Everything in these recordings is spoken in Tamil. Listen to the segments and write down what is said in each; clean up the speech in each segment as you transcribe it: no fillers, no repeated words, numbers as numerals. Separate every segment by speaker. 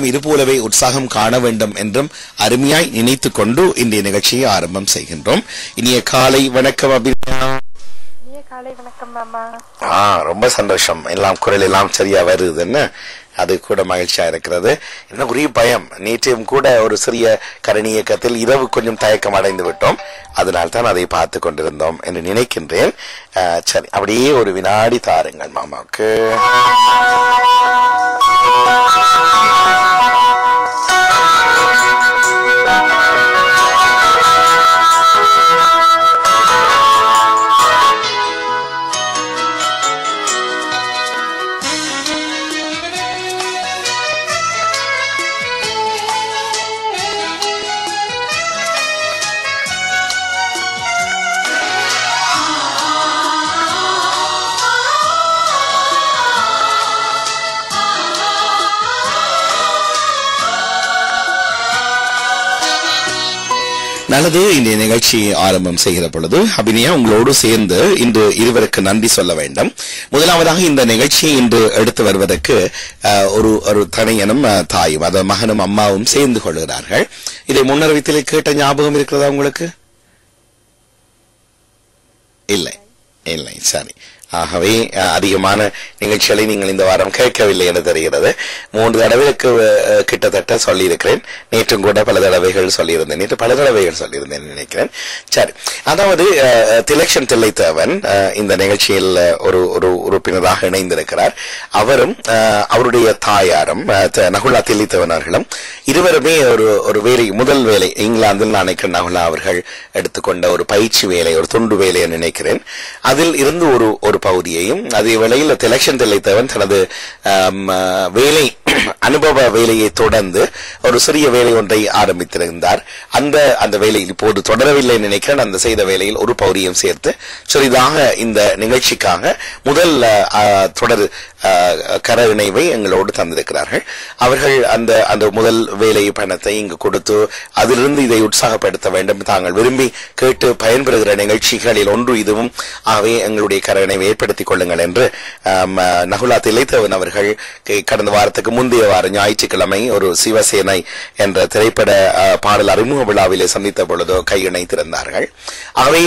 Speaker 1: இதுபோலவே உற்சாகம் காண வேண்டும் என்றும் அருமையாய் நினைத்துக் கொண்டு இன்றைய நிகழ்ச்சியை ஆரம்பம் செய்கின்றோம். இனிய காலை வணக்கம் அபிநயா.
Speaker 2: காலை வணக்கம் மாமா.
Speaker 1: ரொம்ப சந்தோஷம். எல்லாம் குரல் எல்லாம் சரியா வருதுன்னு அது கூட மகிழ்ச்சியா இருக்கிறது. இன்னும் ஒரே பயம், நேற்றையும் கூட ஒரு சிறிய கரணி இயக்கத்தில் இரவு கொஞ்சம் தயக்கம் அடைந்து விட்டோம். அதனால் தான் அதை பார்த்து கொண்டிருந்தோம் என்று நினைக்கின்றேன். சரி, அப்படியே ஒரு வினாடி தாருங்கள் மாமாவுக்கு. நல்லது. இந்த நிகழ்ச்சி ஆரம்பம் செய்கிற பொழுது அபிநயா உங்களோடு சேர்ந்து இன்று இருவருக்கு நன்றி சொல்ல வேண்டும். முதலாவதாக இந்த நிகழ்ச்சியை இன்று எடுத்து வருவதற்கு ஒரு தனையனும் தாயும், அதாவது மகனும் அம்மாவும் சேர்ந்து கொள்கிறார்கள். இதை முன்னறிவித்திலே கேட்ட ஞாபகம் இருக்கிறதா உங்களுக்கு? இல்லை இல்லை. சரி, ஆகவே அதிகமான நிகழ்ச்சிகளை நீங்கள் இந்த வாரம் கேட்கவில்லை என தெரிகிறது. 3 தடவைக்கு கிட்டத்தட்ட சொல்லியிருக்கிறேன். நேற்றும் கூட பல தடவைகள் சொல்லியிருந்தேன். நேற்று பல தடவைகள் சொல்லியிருந்தேன் நினைக்கிறேன். சரி, அதாவது திலக்ஷன் தில்லைத்தேவன் இந்த நிகழ்ச்சியில் ஒரு உறுப்பினராக இணைந்திருக்கிறார். அவரும் அவருடைய தாயாரும் நகுலா தில்லைத்தேவன் அவர்களும் இருவருமே ஒரு வேலை, முதல் வேலை இங்கிலாந்தில் நினைக்கிறேன் நகுலா அவர்கள் எடுத்துக்கொண்ட ஒரு பயிற்சி வேலை, ஒரு துண்டு வேலையை நினைக்கிறேன். அதில் இருந்து ஒரு பகுதியையும் அதே வேளையில் திலக்ஷன் தில்லைத்தேவன் தனது வேலை அனுபவ வேலையை தொடர்ந்து ஒரு சிறிய வேலை ஒன்றை ஆரம்பித்திருந்தார். அந்த வேலையில் இப்போது தொடரவில்லை நினைக்கிறேன். அந்த செய்த வேலையில் ஒரு பகுதியும் சேர்த்து சிறிதாக இந்த நிகழ்ச்சிக்காக முதல் தொடர் கர இணைவை எங்களோடு தந்திருக்கிறார்கள். அவர்கள் அந்த முதல் வேலை பணத்தை இங்கு கொடுத்து அதிலிருந்து இதை உற்சாகப்படுத்த வேண்டும், தாங்கள் விரும்பி கேட்டு பயன்பெறுகிற நிகழ்ச்சிகளில் ஒன்று இதுவும், ஆகவே எங்களுடைய கர இணைவை ஏற்படுத்திக் கொள்ளுங்கள் என்று நகுலா தில்லைத்தேவன் அவர்கள் கடந்த வாரத்துக்கு முந்தைய வாரம் ஞாயிற்றுக்கிழமை ஒரு சிவசேனை என்ற திரைப்பட பாடல் அறிமுக விழாவிலே சந்தித்த பொழுதோ கையிணைத்திருந்தார்கள். ஆகவே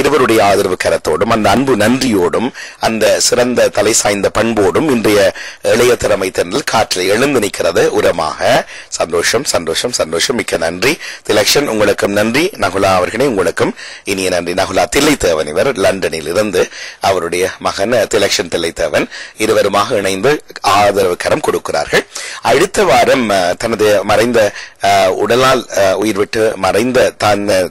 Speaker 1: இருவருடைய ஆதரவு கரத்தோடும் அந்த அன்பு நன்றியோடும் அந்த சிறந்த தலை சாய்ந்த பண்போடும் இன்றைய இளைய திறமை தென்றல் காற்றில் எழுந்து நிற்கிறது உரமாக. சந்தோஷம் சந்தோஷம் சந்தோஷம். மிக்க நன்றி திலக்ஷன், உங்களுக்கும் நன்றி. நகுலா அவர்களே உங்களுக்கும் இனிய நன்றி. நகுலா தில்லைத்தேவன் இவர் லண்டனில் இருந்து அவருடைய மகன் திலக்ஷன் தில்லைத்தேவன் இருவருமாக இணைந்து ஆதரவு கரம் கொடுக்கிறார்கள். அடுத்த வாரம் தனது மறைந்த உடலால் உயிர் விட்டு மறைந்த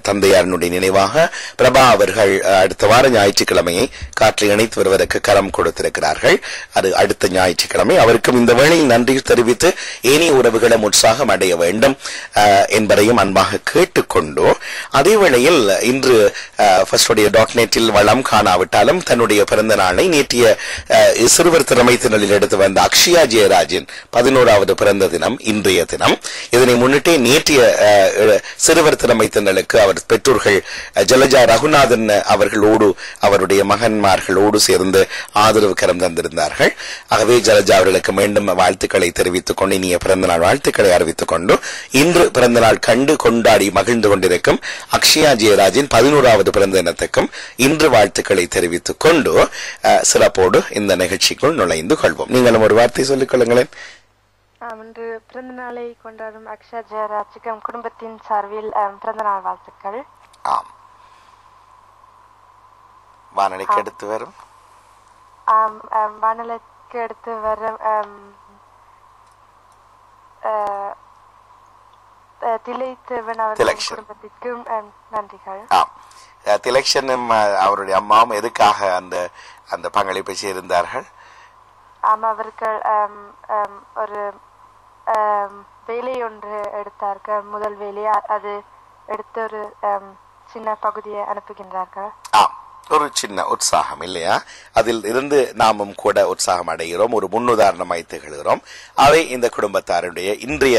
Speaker 1: தந்தையாரனுடைய நினைவாக பிரபா அவர்கள் அடுத்த வார ஞாயிற்றுக்கிழமையை காற்றில் இணைத்து வருவதற்கு கரம் கொடுத்திருக்கிறார்கள். அது அடுத்த ஞாயிற்றுக்கிழமை. அவருக்கும் இந்த வேளையில் நன்றி தெரிவித்து ஏனைய உறவுகளும் உற்சாகம் அடைய வேண்டும் என்பதையும் அன்பாக கேட்டுக்கொண்டோ, அதே வேளையில் இன்று ஃபர்ஸ்டுடைய .net வளம் காணாவிட்டாலும் தன்னுடைய பிறந்த நாளை நேற்றைய சிறுவர் திறமை திணலில் எடுத்து வந்த அக்ஷயா ஜெயராஜின் 11வது பிறந்த தினம் இன்றைய தினம். இதனை முன்னிட்டே நேற்றைய சிறுவர் திறமை திணலுக்கு அவர் பெற்றோர்கள் ஜலஜா ரகுநாதன் அவர்களோடு அவருடைய மகன்மார்களோடு சேர்ந்து ஆதரவு கரம் தந்திருந்தார்கள். ஆகவே ஜலஜா அவர்களுக்கு மீண்டும் வாழ்த்துக்களை தெரிவித்துக் கொண்டு இனிய பிறந்தநாள் வாழ்த்துக்களை அறிவித்துக் கொண்டு இன்று பிறந்தநாள் கண்டு கொண்டாடி மகிழ்ந்து கொண்டிருக்கும் அக்ஷயா ஜெயராஜின் 11வது பிறந்த தினத்துக்கும் இன்று வாழ்த்துக்களை தெரிவித்துக் கொண்டு சிறப்போடு இந்த நிகழ்ச்சிக்குள் நுழைந்து கொள்வோம். நீங்களும் ஒரு வார்த்தை சொல்லிக் கொள்ளுங்களேன்.
Speaker 2: இன்று பிறந்த நாளை கொண்டாடும் அக்ஷயா ஜெயராஜுக்கு குடும்பத்தின் சார்பில் பிறந்தநாள் வாழ்த்துக்கள்.
Speaker 1: ஆம், வானொலிக்கு எடுத்து வரும்
Speaker 2: வானொலிக்கு எடுத்து வரும் தில்லைத்தேவன் அவர்கள் குடும்பத்திற்கும் நன்றிகள்.
Speaker 1: திலக்ஷனும் அவருடைய அம்மாவும் எதுக்காக அந்த பங்களிப்பை செய்திருந்தார்கள்?
Speaker 2: அவர்கள் ஒரு வேலை ஒன்று எடுத்தார்கள், முதல் வேலை. அது எடுத்து ஒரு சின்ன பகுதியை அனுப்புகின்றார்கள்.
Speaker 1: ஒரு சின்ன உற்சாகம் இல்லையா? அதில் இருந்து நாமும் கூட உற்சாகம் அடைகிறோம், ஒரு முன்னுதாரணமாய் திகழ்கிறோம். அவை இந்த குடும்பத்தாருடைய இன்றைய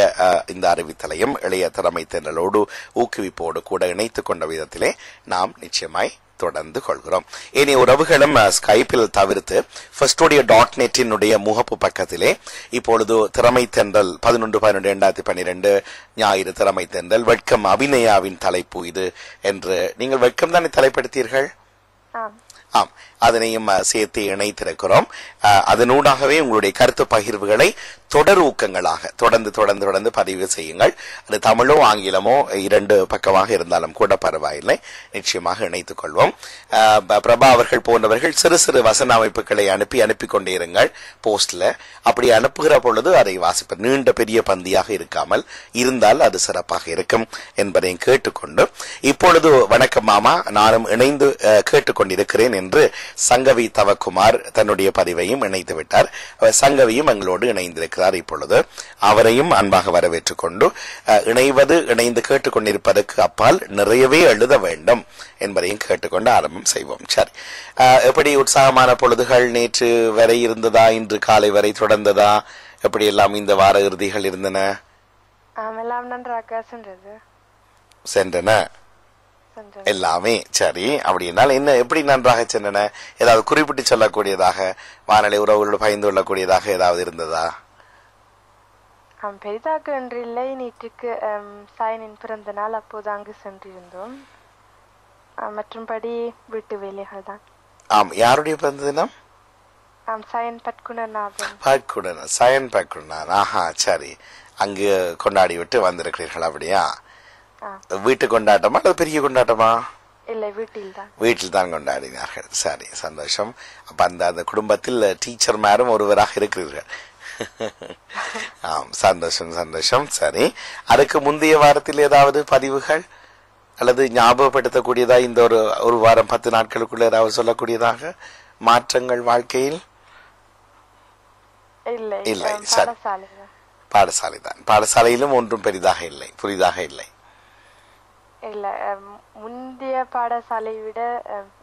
Speaker 1: இந்த அறிவித்தலையும் இளைய திறமை திறனோடு ஊக்குவிப்போடு கூட இணைத்துக் கொண்ட விதத்திலே நாம் நிச்சயமாய் தொடர்ந்து கொள்கிறோம். இனி உறவுகளும் ஸ்கைப்பில் தவிர்த்து firstodia.net முகப்பு பக்கத்திலே இப்பொழுது திறமை தென்றல் 11/12/2012 ஞாயிறு திறமை தென்றல் வெட்கம் அபிநயாவின் தலைப்பு இது என்று நீங்கள் வெட்கம் தானே தலைப்படுத்தீர்கள். ஆம், அதனையும் சேர்த்து இணைத்திருக்கிறோம். அதனூடாகவே உங்களுடைய கருத்து பகிர்வுகளை தொடர் ஊக்கங்களாக தொடர்ந்து பதிவு செய்யுங்கள். அது தமிழோ ஆங்கிலமோ 2 பக்கமாக இருந்தாலும் கூட பரவாயில்லை, நிச்சயமாக இணைத்துக் கொள்வோம். பிரபா அவர்கள் போன்றவர்கள் சிறு சிறு வசன அமைப்புகளை அனுப்பி கொண்டே இருங்கள் போஸ்ட்ல. அப்படி அனுப்புகிற பொழுது அதை வாசிப்ப நீண்ட பெரிய பந்தியாக இருக்காமல் இருந்தால் அது சிறப்பாக இருக்கும் என்பதையும் கேட்டுக்கொண்டு, இப்பொழுது வணக்கம் மாமா, நானும் இணைந்து கேட்டுக்கொண்டிருக்கிறேன் என்று சங்கவி தவக்குமார் தன்னுடைய பதிவையும் இணைத்து விட்டார். சங்கவியும் எங்களோடு இணைந்திருக்கிறார். இப்பொழுது அவரையும் அன்பாக வரவேற்றுக் கொண்டு, இணைந்து கேட்டுக்கொண்டிருப்பதற்கு அப்பால் நிறையவே எழுத வேண்டும் என்பதையும் கேட்டுக்கொண்டு ஆரம்பம் செய்வோம். சரி, எப்படி உற்சாகமான பொழுதுகள் நேற்று வரை இருந்ததா, இன்று காலை வரை தொடர்ந்ததா, எப்படி எல்லாம் இந்த வார இறுதிகள் இருந்தன?
Speaker 2: எல்லாம் நன்றாக
Speaker 1: சென்றன எல்லாமே. சரி, அப்படி என்றால் என்ன, எப்படி நன்றாக சென்றன? ஏதாவது குறிப்பிட்டு சொல்லக்கூடியதாக, வானொலி உறவுகளோடு பகிர்ந்து கொள்ளக்கூடியதாக ஏதாவது இருந்ததா?
Speaker 2: பெரிதாக ஒன்று இல்லை. நேற்றுக்கு சாயனின் பிறந்த நாள், அப்போது அங்கு சென்றிருந்தோம். மற்றும்படி வீட்டு வேலைகள் தான்.
Speaker 1: ஆம், யாருடைய பிறந்த தினம்?
Speaker 2: சயன் பட்குணநாதன்.
Speaker 1: சயன் பட்குணநாதன். ஆஹா, சரி, அங்கு கொண்டாடி விட்டு வந்திருக்கிறீர்கள். அப்படியா? வீட்டு கொண்டாட்டமா அல்லது பெரிய கொண்டாட்டமா?
Speaker 2: இல்லை, வீட்டில் தான்
Speaker 1: கொண்டாடினார்கள். சரி, சந்தோஷம். அப்ப அந்த குடும்பத்தில் டீச்சர் மேரும் ஒருவராக இருக்கிறீர்கள். ஆம், சந்தோஷம். சரி, அதுக்கு முந்தைய வாரத்தில் ஏதாவது பதிவுகள் அல்லது ஞாபகப்படுத்தக்கூடியதா, இந்த ஒரு வாரம் 10 நாட்களுக்குள்ள ஏதாவது சொல்லக்கூடியதாக மாற்றங்கள் வாழ்க்கையில்? இல்லை. சரி, பாடசாலை தான். பாடசாலையிலும் ஒன்றும் பெரிதாக இல்லை, புரிதாக இல்லை.
Speaker 2: இல்ல, முந்தைய பாடசாலை விட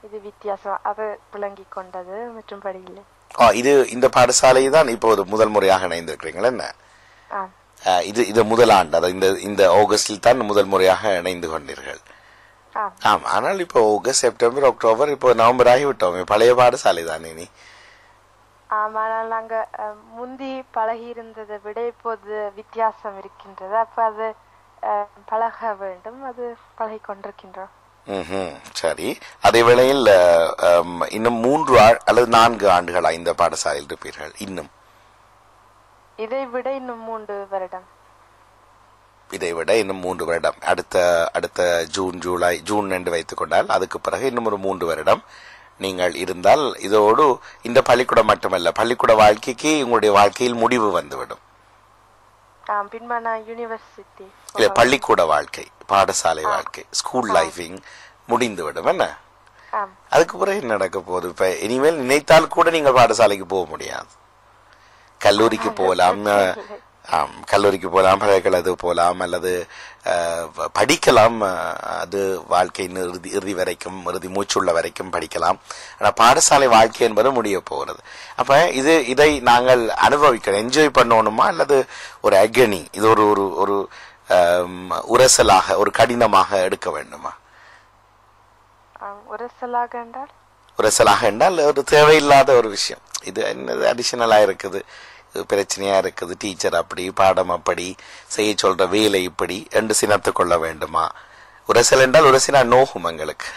Speaker 2: இது வித்தியாசம், அது விளங்கி கொண்டது. மற்றும்படி இல்லை.
Speaker 1: இந்த பாடசாலை தான் இப்போது முதல் முறையாக இணைந்திருக்கிறீங்களா என்ன? இது முதல் ஆண்டு, அதாவது இந்த ஆகஸ்டில் தான் முதல் முறையாக இணைந்து கொண்டீர்கள். ஆம், ஆனால் இப்போ ஆகஸ்ட், செப்டம்பர், அக்டோபர், இப்போ நவம்பர் ஆகிவிட்டோம். பழைய பாடசாலை தான் இனி.
Speaker 2: ஆனால் நாங்க முந்தி பழகி இருந்ததை விட இப்போது வித்தியாசம் இருக்கின்றது. அப்ப அது பழக வேண்டும், அது பழகி கொண்டிருக்கின்றோம்.
Speaker 1: சரி, அதே வேளையில் இன்னும் 3 அல்லது 4 ஆண்டுகளா இந்த பாடசாலையில் இருப்பீர்கள்? இன்னும்
Speaker 2: இதை விட இன்னும் 3 வருடம்.
Speaker 1: அடுத்த ஜூன் என்று வைத்துக் கொண்டால் அதுக்கு பிறகு இன்னும் ஒரு 3 வருடம் நீங்கள் இருந்தால், இதோடு இந்த பள்ளிக்கூடம் மட்டுமல்ல, பள்ளிக்கூட வாழ்க்கைக்கு உங்களுடைய வாழ்க்கையில் முடிவு வந்துவிடும்.
Speaker 2: யூனிவர்சிட்டி
Speaker 1: இல்ல, பள்ளிக்கூட வாழ்க்கை, பாடசாலை வாழ்க்கை, ஸ்கூல் லைஃபிங் முடிந்துவிடும் என்ன? அதுக்கு பிறகு என்ன நடக்க போகுது? இப்ப இனிமேல் நினைத்தால் கூட நீங்கள் பாடசாலைக்கு போக முடியாது. கல்லூரிக்கு போகலாம், பழகலது போகலாம், அல்லது படிக்கலாம். அது வாழ்க்கையின் இறுதி வரைக்கும், இறுதி மூச்சுள்ள வரைக்கும் படிக்கலாம். ஆனால் பாடசாலை வாழ்க்கை என்பது முடிய போகிறது. அப்ப இதை நாங்கள் அனுபவிக்கணும், என்ஜாய் பண்ணணுமா, அல்லது ஒரு அகனி, இது ஒரு உரசலாக, ஒரு கடினமாக எடுக்க வேண்டுமா? உரசலாக என்றால் ஒரு தேவையில்லாத ஒரு விஷயம். இது என்னது அடிஷனலா இருக்குது, பிரச்சனையா இருக்குது, டீச்சர் அப்படி, பாடம் அப்படி, செய்ய சொல்ற வேலை இப்படி என்று சினத்து கொள்ள வேண்டுமா? உரசல் என்றால் உரசினா நோகும் எங்களுக்கு.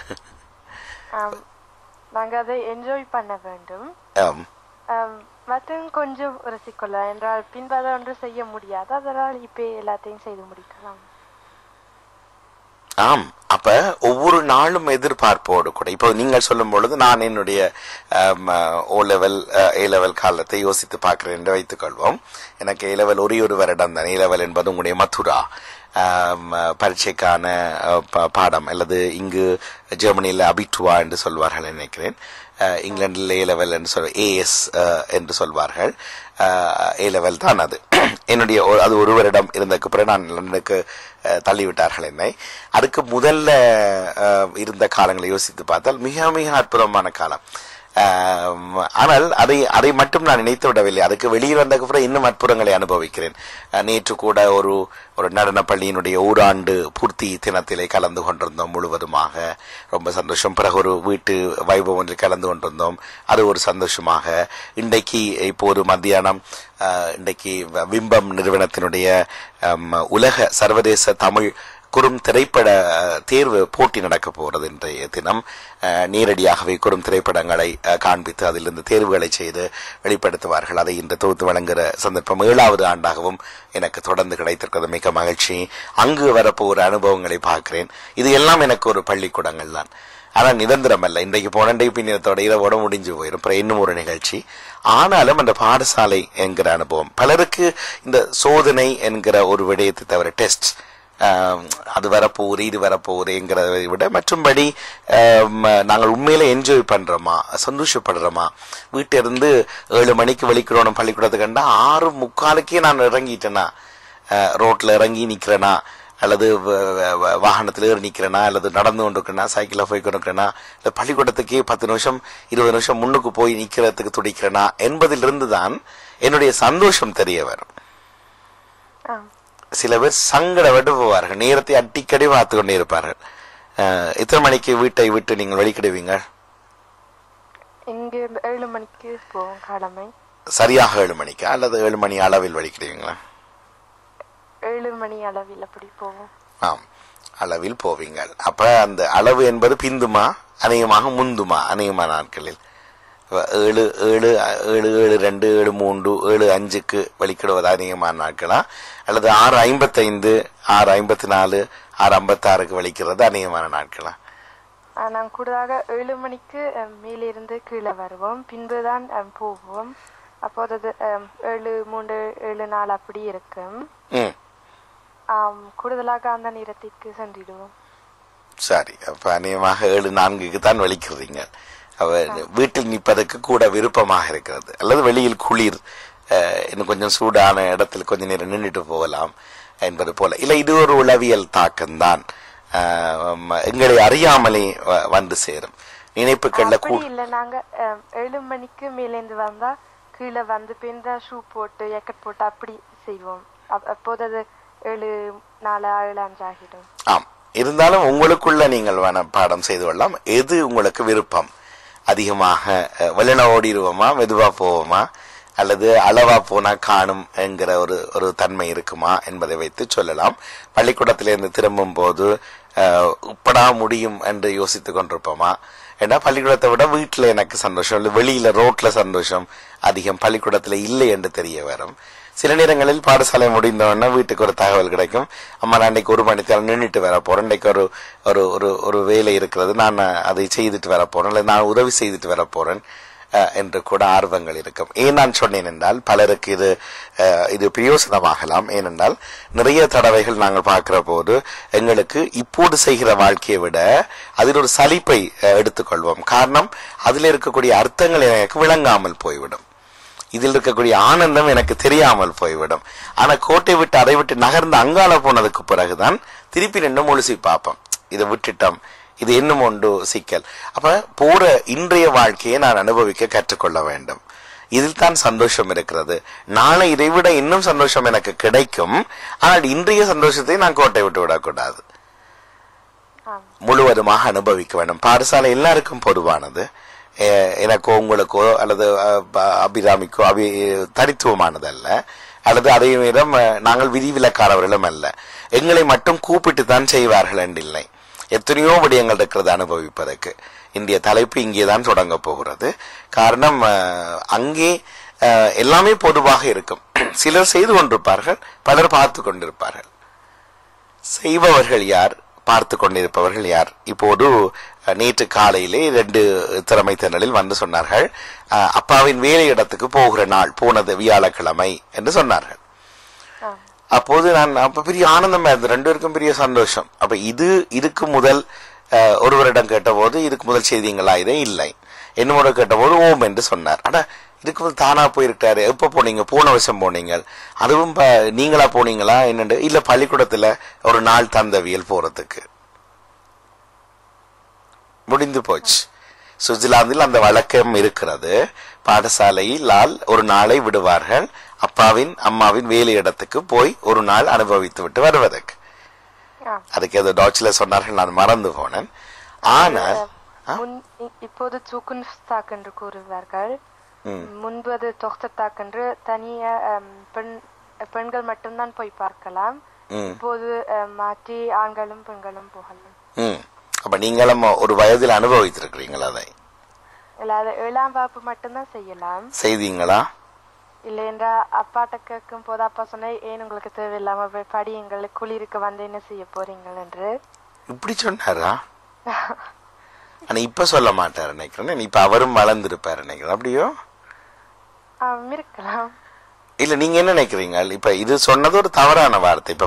Speaker 2: நாங்க அதை என்ஜாய் பண்ண வேண்டும், மற்றும் கொஞ்சம் உரசிக்கொள்ள என்றால் பின்பத ஒன்று செய்ய முடியாது, அதனால் இப்ப எல்லாத்தையும் செய்து முடிக்கலாம்.
Speaker 1: ஆம், அப்ப ஒவ்வொரு நாளும் எதிர்பார்ப்போடு கூட, இப்போ நீங்கள் சொல்லும் பொழுது நான் என்னுடைய ஏ லெவல் காலத்தை யோசித்து பார்க்கிறேன் என்று வைத்துக் கொள்வோம். எனக்கு ஏ லெவல் ஒரு வருடம் தான். ஏ லெவல் என்பது உங்களுடைய மதுரா பரீட்சைக்கான பாடம், அல்லது இங்கு ஜெர்மனியில் அபிட்டுவா என்று சொல்வார்கள் நினைக்கிறேன். இங்கிலாந்தில் ஏ லெவல் என்று ஏஎஸ் என்று சொல்வார்கள். ஏ லெவல் தான் அது. என்னுடைய அது ஒரு வருடம் இருந்ததுக்கு பிறகு நான் லண்டனுக்கு தள்ளிவிட்டார்கள் என்னை. அதுக்கு முதல்ல இருந்த காலங்களை யோசித்து பார்த்தால் மிக மிக அற்புதமான காலம். ஆனால் அதை அதை மட்டும் நான் நினைத்து விடவில்லை. அதுக்கு வெளியில் வந்ததுக்கு அப்புறம் இன்னும் அற்புதங்களை அனுபவிக்கிறேன். நேற்று கூட ஒரு நடன பள்ளியினுடைய ஓராண்டு பூர்த்தி தினத்திலே கலந்து கொண்டிருந்தோம் முழுவதுமாக. ரொம்ப சந்தோஷம். பிறகு ஒரு வீட்டு வைபவம் ஒன்றில் கலந்து கொண்டிருந்தோம். அது ஒரு சந்தோஷமாக. இன்றைக்கு இப்போது மத்தியானம் இன்றைக்கு விம்பம் நிறுவனத்தினுடைய உலக சர்வதேச தமிழ் குறும் திரைப்பட தேர்வு போட்டி நடக்க போகிறது. இன்றைய தினம் நேரடியாகவே குறும் திரைப்படங்களை காண்பித்து அதிலிருந்து தேர்வுகளை செய்து வெளிப்படுத்துவார்கள். அதை இன்று தொகுத்து வழங்குகிற சந்தர்ப்பம் 7வது ஆண்டாகவும் எனக்கு தொடர்ந்து கிடைத்திருக்கிறது. மிக மகிழ்ச்சி. அங்கு வரப்போகிற அனுபவங்களை பார்க்கிறேன். இது எல்லாம் எனக்கு ஒரு பள்ளிக்கூடங்கள் தான். ஆனால் நிரந்தரம் அல்ல. இன்றைக்கு போனண்டை பின்னத்தோட இரவோட முடிஞ்சு போயிடும். அப்புறம் இன்னும் ஒரு நிகழ்ச்சி. ஆனாலும் அந்த பாடசாலை என்கிற அனுபவம் பலருக்கு இந்த சோதனை என்கிற ஒரு விடயத்தை தவிர டெஸ்ட் அது வரப்போகுது இது வரப்போகுதுங்கிறதை விட மற்றும்படி நாங்கள் உண்மையில என்ஜாய் பண்றோமா, சந்தோஷப்படுறோமா. வீட்டிலிருந்து 7 மணிக்கு வெளிக்கிறோம் பள்ளிக்கூடத்துக்கு கண்டா 6:45 நான் இறங்கிட்டேனா, ரோட்ல இறங்கி நிக்கிறேனா, அல்லது வாகனத்தில் ஏறி நிக்கிறேனா, அல்லது நடந்து கொண்டு இருக்கிறேனா, சைக்கிளில் போய் கொண்டிருக்கிறேனா, இல்லை பள்ளிக்கூடத்துக்கே 10 நிமிஷம் 20 நிமிஷம் முன்னுக்கு போய் நிக்கிறதுக்கு துடிக்கிறேனா என்பதிலிருந்து தான் என்னுடைய சந்தோஷம் தெரிய வரும். சில பேர் சங்கடப்பட்டு போவார்கள். நேரத்தை அடிக்கடி பார்த்து கொண்டே இருப்பார்கள். எத்தனை மணிக்கு வீட்டை விட்டு நீங்கள் வெளிக்கிடுவீங்க?
Speaker 2: இங்க 7 மணிக்கு போவோம் கடமை.
Speaker 1: சரியாக 7 மணிக்கா அல்லது 7 மணி அளவில் வெளிக்கிடுவீங்களா?
Speaker 2: 7 மணி அளவில் அப்படி போவோம்.
Speaker 1: ஆம், அளவில் போவீங்க. அப்ப அந்த அளவு என்பது பிந்துமா அநேகமாக முந்துமா? அநேகமான நாட்களில் 7, 7, 7, 7, 2, 7, 3, 7, 5க்கு வெளிக்கிடுவது அநேகமான நாட்களா, அல்லது 6:55, 6:54, 6:56க்கு வெளிக்கிறது அநேகமான நாட்களா?
Speaker 2: நாங்கள் கூடுதலாக 7 மணிக்கு மேலிருந்து கீழே வருவோம், பின்புதான் போவோம். அப்போது 7:03, 7:04 அப்படி இருக்கும். கூடுதலாக அந்த நேரத்திற்கு சென்றிடுவோம்.
Speaker 1: சரி, அப்ப அநேகமாக 7:04க்கு தான் வெளிக்கிறீங்க. வீட்டில் நிற்பதற்கு கூட விருப்பமாக இருக்கிறது, அல்லது வெளியில் குளிர் இன்னும் கொஞ்சம் சூடான இடத்தில் கொஞ்ச நேரம் நின்றுட்டு போகலாம் என்பது போல. இல்லை, இது ஒரு உளவியல் தாக்கம்தான், எங்களை அறியாமலே வந்து சேரும் நினைப்புகள்ல கூட
Speaker 2: இல்ல. நாங்க 7 மணிக்கு மேலேந்து வந்தா கீழே வந்து பின்ன ஷூ போட்டு ஜாக்கெட் போட்டு அப்படி செய்வோம். அப்போது அது 7:04, 7:05 ஆகிடும்.
Speaker 1: ஆம், இருந்தாலும் உங்களுக்குள்ள நீங்கள் பாடம் செய்து கொள்ளலாம். எது உங்களுக்கு விருப்பம்? அதிகமாக வெள்ளன ஓடிடுவோமா, மெதுவா போவோமா, அல்லது அளவா போனா காணும் என்கிற ஒரு தன்மை இருக்குமா என்பதை வைத்து சொல்லலாம். பள்ளிக்கூடத்திலிருந்து திரும்பும் போது இப்படா முடியும் என்று யோசித்துக் கொண்டிருப்போமா? ஏன்னா பள்ளிக்கூடத்தை விட வீட்டுல எனக்கு சந்தோஷம் இல்லை, வெளியில ரோட்ல சந்தோஷம் அதிகம், பள்ளிக்கூடத்துல இல்லை என்று தெரிய வரும். சில நேரங்களில் பாடசாலை முடிந்தோடனே வீட்டுக்கு ஒரு தகவல் கிடைக்கும், அம்மா நான் இன்னைக்கு 1 மணிக்கு நின்றுட்டு வர போறேன், இன்னைக்கு ஒரு வேலை இருக்கிறது, நான் அதை செய்துட்டு வர போறேன், இல்லை நான் உதவி செய்துட்டு வர போறேன் என்று கூட ஆர்வங்கள் இருக்கும். ஏன் நான் சொன்னேன் என்றால் பலருக்கு இது பிரயோசனமாகலாம். ஏனென்றால் நிறைய தடவைகள் நாங்கள் பார்க்கிற போது எங்களுக்கு இப்போது செய்கிற வாழ்க்கையை விட அதில் ஒரு சலிப்பை எடுத்துக்கொள்வோம். காரணம், அதில் இருக்கக்கூடிய அர்த்தங்கள் எனக்கு விளங்காமல் போய்விடும், இதில் இருக்கக்கூடிய ஆனந்தம் எனக்கு தெரியாமல் போய்விடும். ஆனா கோட்டை விட்டு அதை விட்டு நகர்ந்து அங்கால போனதுக்கு பிறகுதான் திருப்பி ரெண்டும் முழுசி பார்ப்போம், இதை விட்டுட்டோம், இது இன்னும் ஒன்று சிக்கல். அப்ப போற இன்றைய வாழ்க்கையை நான் அனுபவிக்க கற்றுக்கொள்ள வேண்டும். இதில் தான் சந்தோஷம் இருக்கிறது. நாளை இதை விட இன்னும் சந்தோஷம் எனக்கு கிடைக்கும். ஆனால் இன்றைய சந்தோஷத்தை நான் கோட்டை விட்டு விடக்கூடாது, முழுவதுமாக அனுபவிக்க வேண்டும். பாடசாலை எல்லாருக்கும் பொதுவானது, எனக்கோ உங்களுக்கோ அல்லது அபிராமிக்கோ தனித்துவமானது அல்ல, அல்லது அதே நேரம் நாங்கள் விதிவிலக்கானவர்களும் அல்ல. எங்களை மட்டும் கூப்பிட்டு தான் செய்வார்கள் என்றில்லை. எத்தனையோ விடயங்கள் இருக்கிறது அனுபவிப்பதற்கு. இந்திய தலைப்பு இங்கேதான் தொடங்க போகிறது. காரணம், அங்கே எல்லாமே பொதுவாக இருக்கும். சிலர் செய்து கொண்டிருப்பார்கள், பலர் பார்த்து கொண்டிருப்பார்கள். செய்பவர்கள் யார், பார்த்து கொண்டிருப்பவர்கள் யார்? இப்போது நேற்று காலையிலே 2 திறமை திறனில் வந்து சொன்னார்கள், அப்பாவின் வேலை இடத்துக்கு போகிற நாள், போனது வியாழக்கிழமை என்று சொன்னார்கள். அப்போது நான் பெரிய ஆனந்தமா இருந்தது, 2 பேருக்கும் பெரிய சந்தோஷம். அப்ப இதுக்கு முதல் ஒருவரிடம் கேட்டபோது இதுக்கு முதல் செய்திங்களா? இதே இல்லை. என்னோட கேட்டபோது ஓம் என்று சொன்னார். ஆனா இதுக்கு முதல் தானா போயிருக்காரு. எப்ப போனீங்க? போன வருஷம் போனீங்க. அதுவும் நீங்களா போனீங்களா என்னண்டு? இல்ல, பள்ளிக்கூடத்துல ஒரு நாள் தந்தவியல் போறதுக்கு முடிந்து போச்சு. சுவிட்சர்லாந்தில் அந்த வழக்கம் இருக்கிறது. பாடசாலையிலால் ஒரு நாளை விடுவார்கள் அப்பாவின் அம்மாவின் வேலை இடத்துக்கு போய் ஒரு நாள் அனுபவித்து விட்டு வருவதற்கு. அதுக்கு ஏதோ டாட்ச்ல சொன்னார்கள், நான் மறந்து போனேன். ஆனால்
Speaker 2: இப்போது Zukunftstag என்று கூறுவார்கள். முன்பு அது Tochtertag என்று தனியா பெண்கள் மட்டும்தான் போய் பார்க்கலாம். இப்போது மாற்றி ஆண்களும் பெண்களும் போகலாம்.
Speaker 1: அப்ப நீங்களும் ஒரு வயதில் அனுபவித்திருக்கிறீங்களா? அதை
Speaker 2: இல்ல, அது 7ஆம் வகுப்பு மட்டும்தான் செய்யலாம்.
Speaker 1: செய்தீங்களா?
Speaker 2: இல்ல என்றா அப்பாட்ட கேட்கும் போது அப்பா சொன்ன, ஏன் உங்களுக்கு தேவையில்லாம போய் படியுங்கள், குளிருக்கு வந்து என்ன செய்ய போறீங்கள் என்று.
Speaker 1: இப்படி சொன்னாரா? ஆனா இப்ப சொல்ல மாட்டாரு நினைக்கிறேன். இப்ப அவரும் வளர்ந்திருப்பாரு நினைக்கிறேன். அப்படியோ
Speaker 2: இருக்கலாம்.
Speaker 1: இல்ல, நீங்க என்ன நினைக்கிறீங்க? இப்ப இது சொன்னது ஒரு தவறான வார்த்தை. இப்ப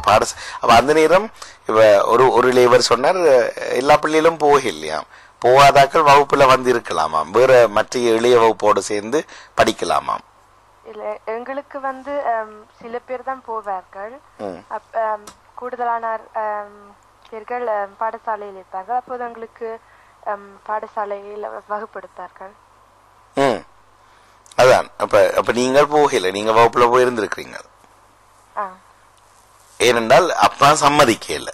Speaker 1: அப்ப அந்த நேரம் இப்ப ஒரு லேவர் சொன்னார், எல்லா பிள்ளைகளும் போக இல்லையா, போகாதாக்கள் வகுப்புல வந்து இருக்கலாமாம், வேற மற்ற எளிய வகுப்போடு சேர்ந்து படிக்கலாமாம்.
Speaker 2: இல்ல, எங்களுக்கு வந்து சில பேர் தான் போவார்கள். கூடுதலான பேர்கள் பாடசாலையில் இருப்பார்கள். அப்போது எங்களுக்கு பாடசாலையில் வகுப்படுத்தார்கள்.
Speaker 1: அதான். அப்ப நீங்கள் போகல, நீங்க வகுப்புல போயிருந்திருக்கிறீங்க. ஏனென்றால் அப்பா சம்மதிக்கல.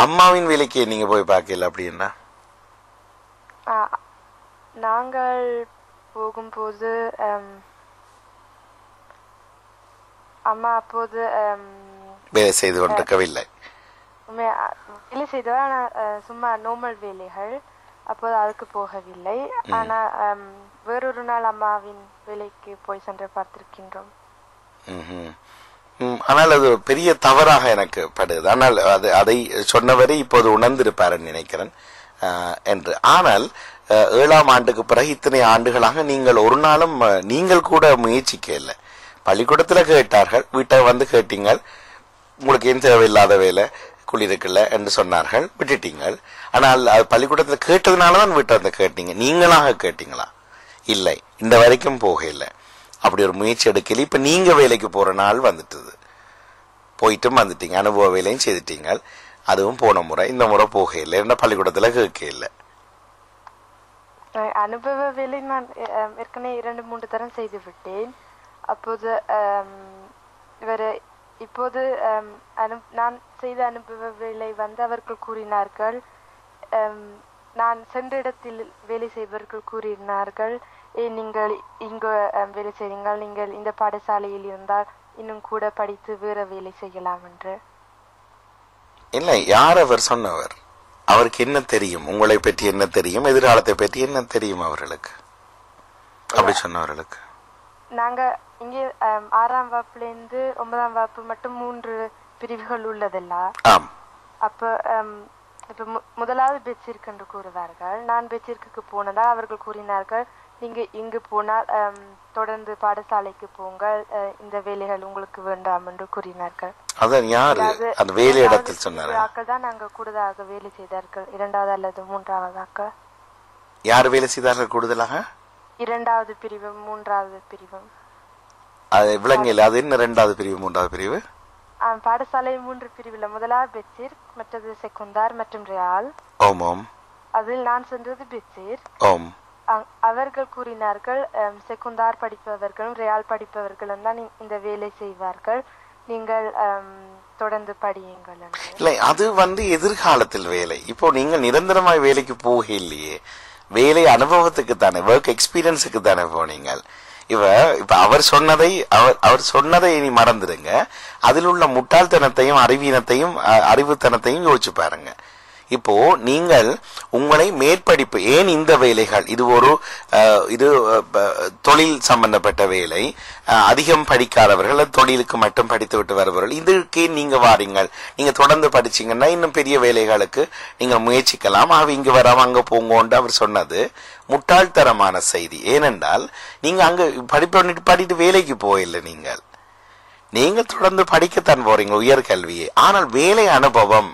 Speaker 1: அம்மாவின் வேலைக்கு நீங்க போய் பார்க்கல அப்படின்னா?
Speaker 2: நாங்கள் போகும்போது அம்மா அப்போது
Speaker 1: வேலை செய்து கொண்டிருக்கவில்லை.
Speaker 2: வேலை செய்தவர், ஆனா சும்மா நார்மல் வேலைகள். அப்போது அதுக்கு போகவில்லை. ஆனா வேறொரு நாள் அம்மாவின் வேலைக்கு போய் சென்று பார்த்திருக்கின்றோம்.
Speaker 1: ஆனால் அது பெரிய தவறாக எனக்கு படுது. ஆனால் அதை சொன்னவரை இப்போது உணர்ந்திருப்பாருன்னு நினைக்கிறேன் என்று. ஆனால் 7ஆம் ஆண்டுக்கு பிறகு இத்தனை ஆண்டுகளாக நீங்கள் ஒரு நாளும் நீங்கள் கூட முயற்சிக்க இல்லை. பள்ளிக்கூடத்துல கேட்டார்கள், வீட்டை வந்து கேட்டீங்கள், உங்களுக்கு ஏன் தேவையில்லாத வேலை, குளிருக்குல்ல என்று சொன்னார்கள், விட்டுட்டீங்கள். ஆனால் பள்ளிக்கூடத்துல கேட்டதுனாலதான் வீட்டை வந்து கேட்டீங்க. நீங்களாக கேட்டீங்களா? இல்லை, இந்த வரைக்கும் போக இல்லை. அப்படி ஒரு முயற்சி எடுக்கல. இப்ப நீங்க வேலைக்கு போற நாள் வந்துட்டுது, போயிட்டும் வந்துட்டீங்க, அனுபவ வேலையும் செய்துட்டீங்க. அதுவும் போன முறை, இந்த முறை போக இல்லை, என்ன பள்ளிக்கூடத்துல கேட்க இல்லை.
Speaker 2: அனுபவ வேலை நான் ஏற்கனவே 2-3 தரம் செய்து விட்டேன். அப்போது இப்போது நான் செய்த அனுபவ வேலை வந்து அவர்கள் கூறினார்கள், நான் சென்ற இடத்தில் வேலை செய்பவர்கள் கூறினார்கள், நீங்கள் இங்கு வேலை செய்யுங்கள், நீங்கள் இந்த பாடசாலையில் இருந்தால் இன்னும் கூட படித்து வேற வேலை செய்யலாம் என்று.
Speaker 1: இல்லை, யார் அவர் சொன்னவர்? அவருக்கு என்ன தெரியும்? உங்களை பற்றி என்ன தெரியும்? எதிர்காலத்தை பற்றி என்ன தெரியும் அவர்களுக்கு? அப்படி சொன்னவர்களுக்கு
Speaker 2: நாங்க இங்கே 6ஆம் வகுப்புல இருந்து 9ஆம் வகுப்பு மட்டும் 3 பிரிவுகள் உள்ளதெல்லாம். அப்ப இப்ப முதலாவது பெட்சிற்கு என்று கூறுவார்கள். நான் பெட்சிற்கு போனதால் அவர்கள் கூறினார்கள், நீங்க இங்கு போனால் தொடர்ந்து பாடசாலைக்கு போங்கள், இந்த வேலைகள் உங்களுக்கு வேண்டாம் என்று கூறினார்கள்.
Speaker 1: அதான் யாரு அந்த வேலை இடத்தில் சொன்னார்கள்?
Speaker 2: ஆக்கள் தான் நாங்க கூடுதலாக வேலை செய்தார்கள். 2வது அல்லது 3வது ஆக்கள்.
Speaker 1: யார் வேலை செய்தார்கள் கூடுதலாக?
Speaker 2: 2வது பிரிவு 3வது பிரிவு.
Speaker 1: அது விளங்கல. அது என்ன 2வது பிரிவு 3வது பிரிவு?
Speaker 2: பாடசாலை 3 பிரிவுல முதலாவது பெட்சிர், மற்றது செகுந்தார் மற்றும் ரியால்.
Speaker 1: ஓம்.
Speaker 2: அதில் நான் சென்றது பெட்சிர்.
Speaker 1: ஓம்.
Speaker 2: அவர்கள் கூறினார்கள், செகுந்தார் படிப்பவர்களும் ரியால் படிப்பவர்களும் தான் இந்த வேலை செய்வார்கள், நீங்கள் தொடர்ந்து படியுங்கள்.
Speaker 1: இல்லை, அது வந்து எதிர்காலத்தில் வேலை. இப்போ நீங்க நிரந்தரமாய் வேலைக்கு போக இல்லையே, வேலை அனுபவத்துக்கு தானே, ஒர்க் எக்ஸ்பீரியன்ஸுக்கு தானே போனீங்க. இப்ப அவர் சொன்னதை நீ மறந்துடுங்க. அதில் உள்ள முட்டாள்தனத்தையும் அறிவுத்தனத்தையும் யோசிச்சு பாருங்க. இப்போ நீங்கள் உங்களை மேற்படிப்பு, ஏன் இந்த வேலைகள், இது தொழில் சம்பந்தப்பட்ட வேலை, அதிகம் படிக்காதவர்கள், தொழிலுக்கு மட்டும் படித்து விட்டு வருபவர்கள், இதுக்கே நீங்க வாரீங்கள். நீங்க தொடர்ந்து படிச்சீங்கன்னா இன்னும் பெரிய வேலைகளுக்கு நீங்க முயற்சிக்கலாம். இங்க வராம அங்க போங்கோண்டு அவர் சொன்னது முட்டாள்தரமான செய்தி. ஏனென்றால் நீங்க அங்க படிட்டு வேலைக்கு போயில்லை. நீங்கள் தொடர்ந்து படிக்கத்தான் போறீங்க உயர்கல்வியை. ஆனால் வேலை அனுபவம்,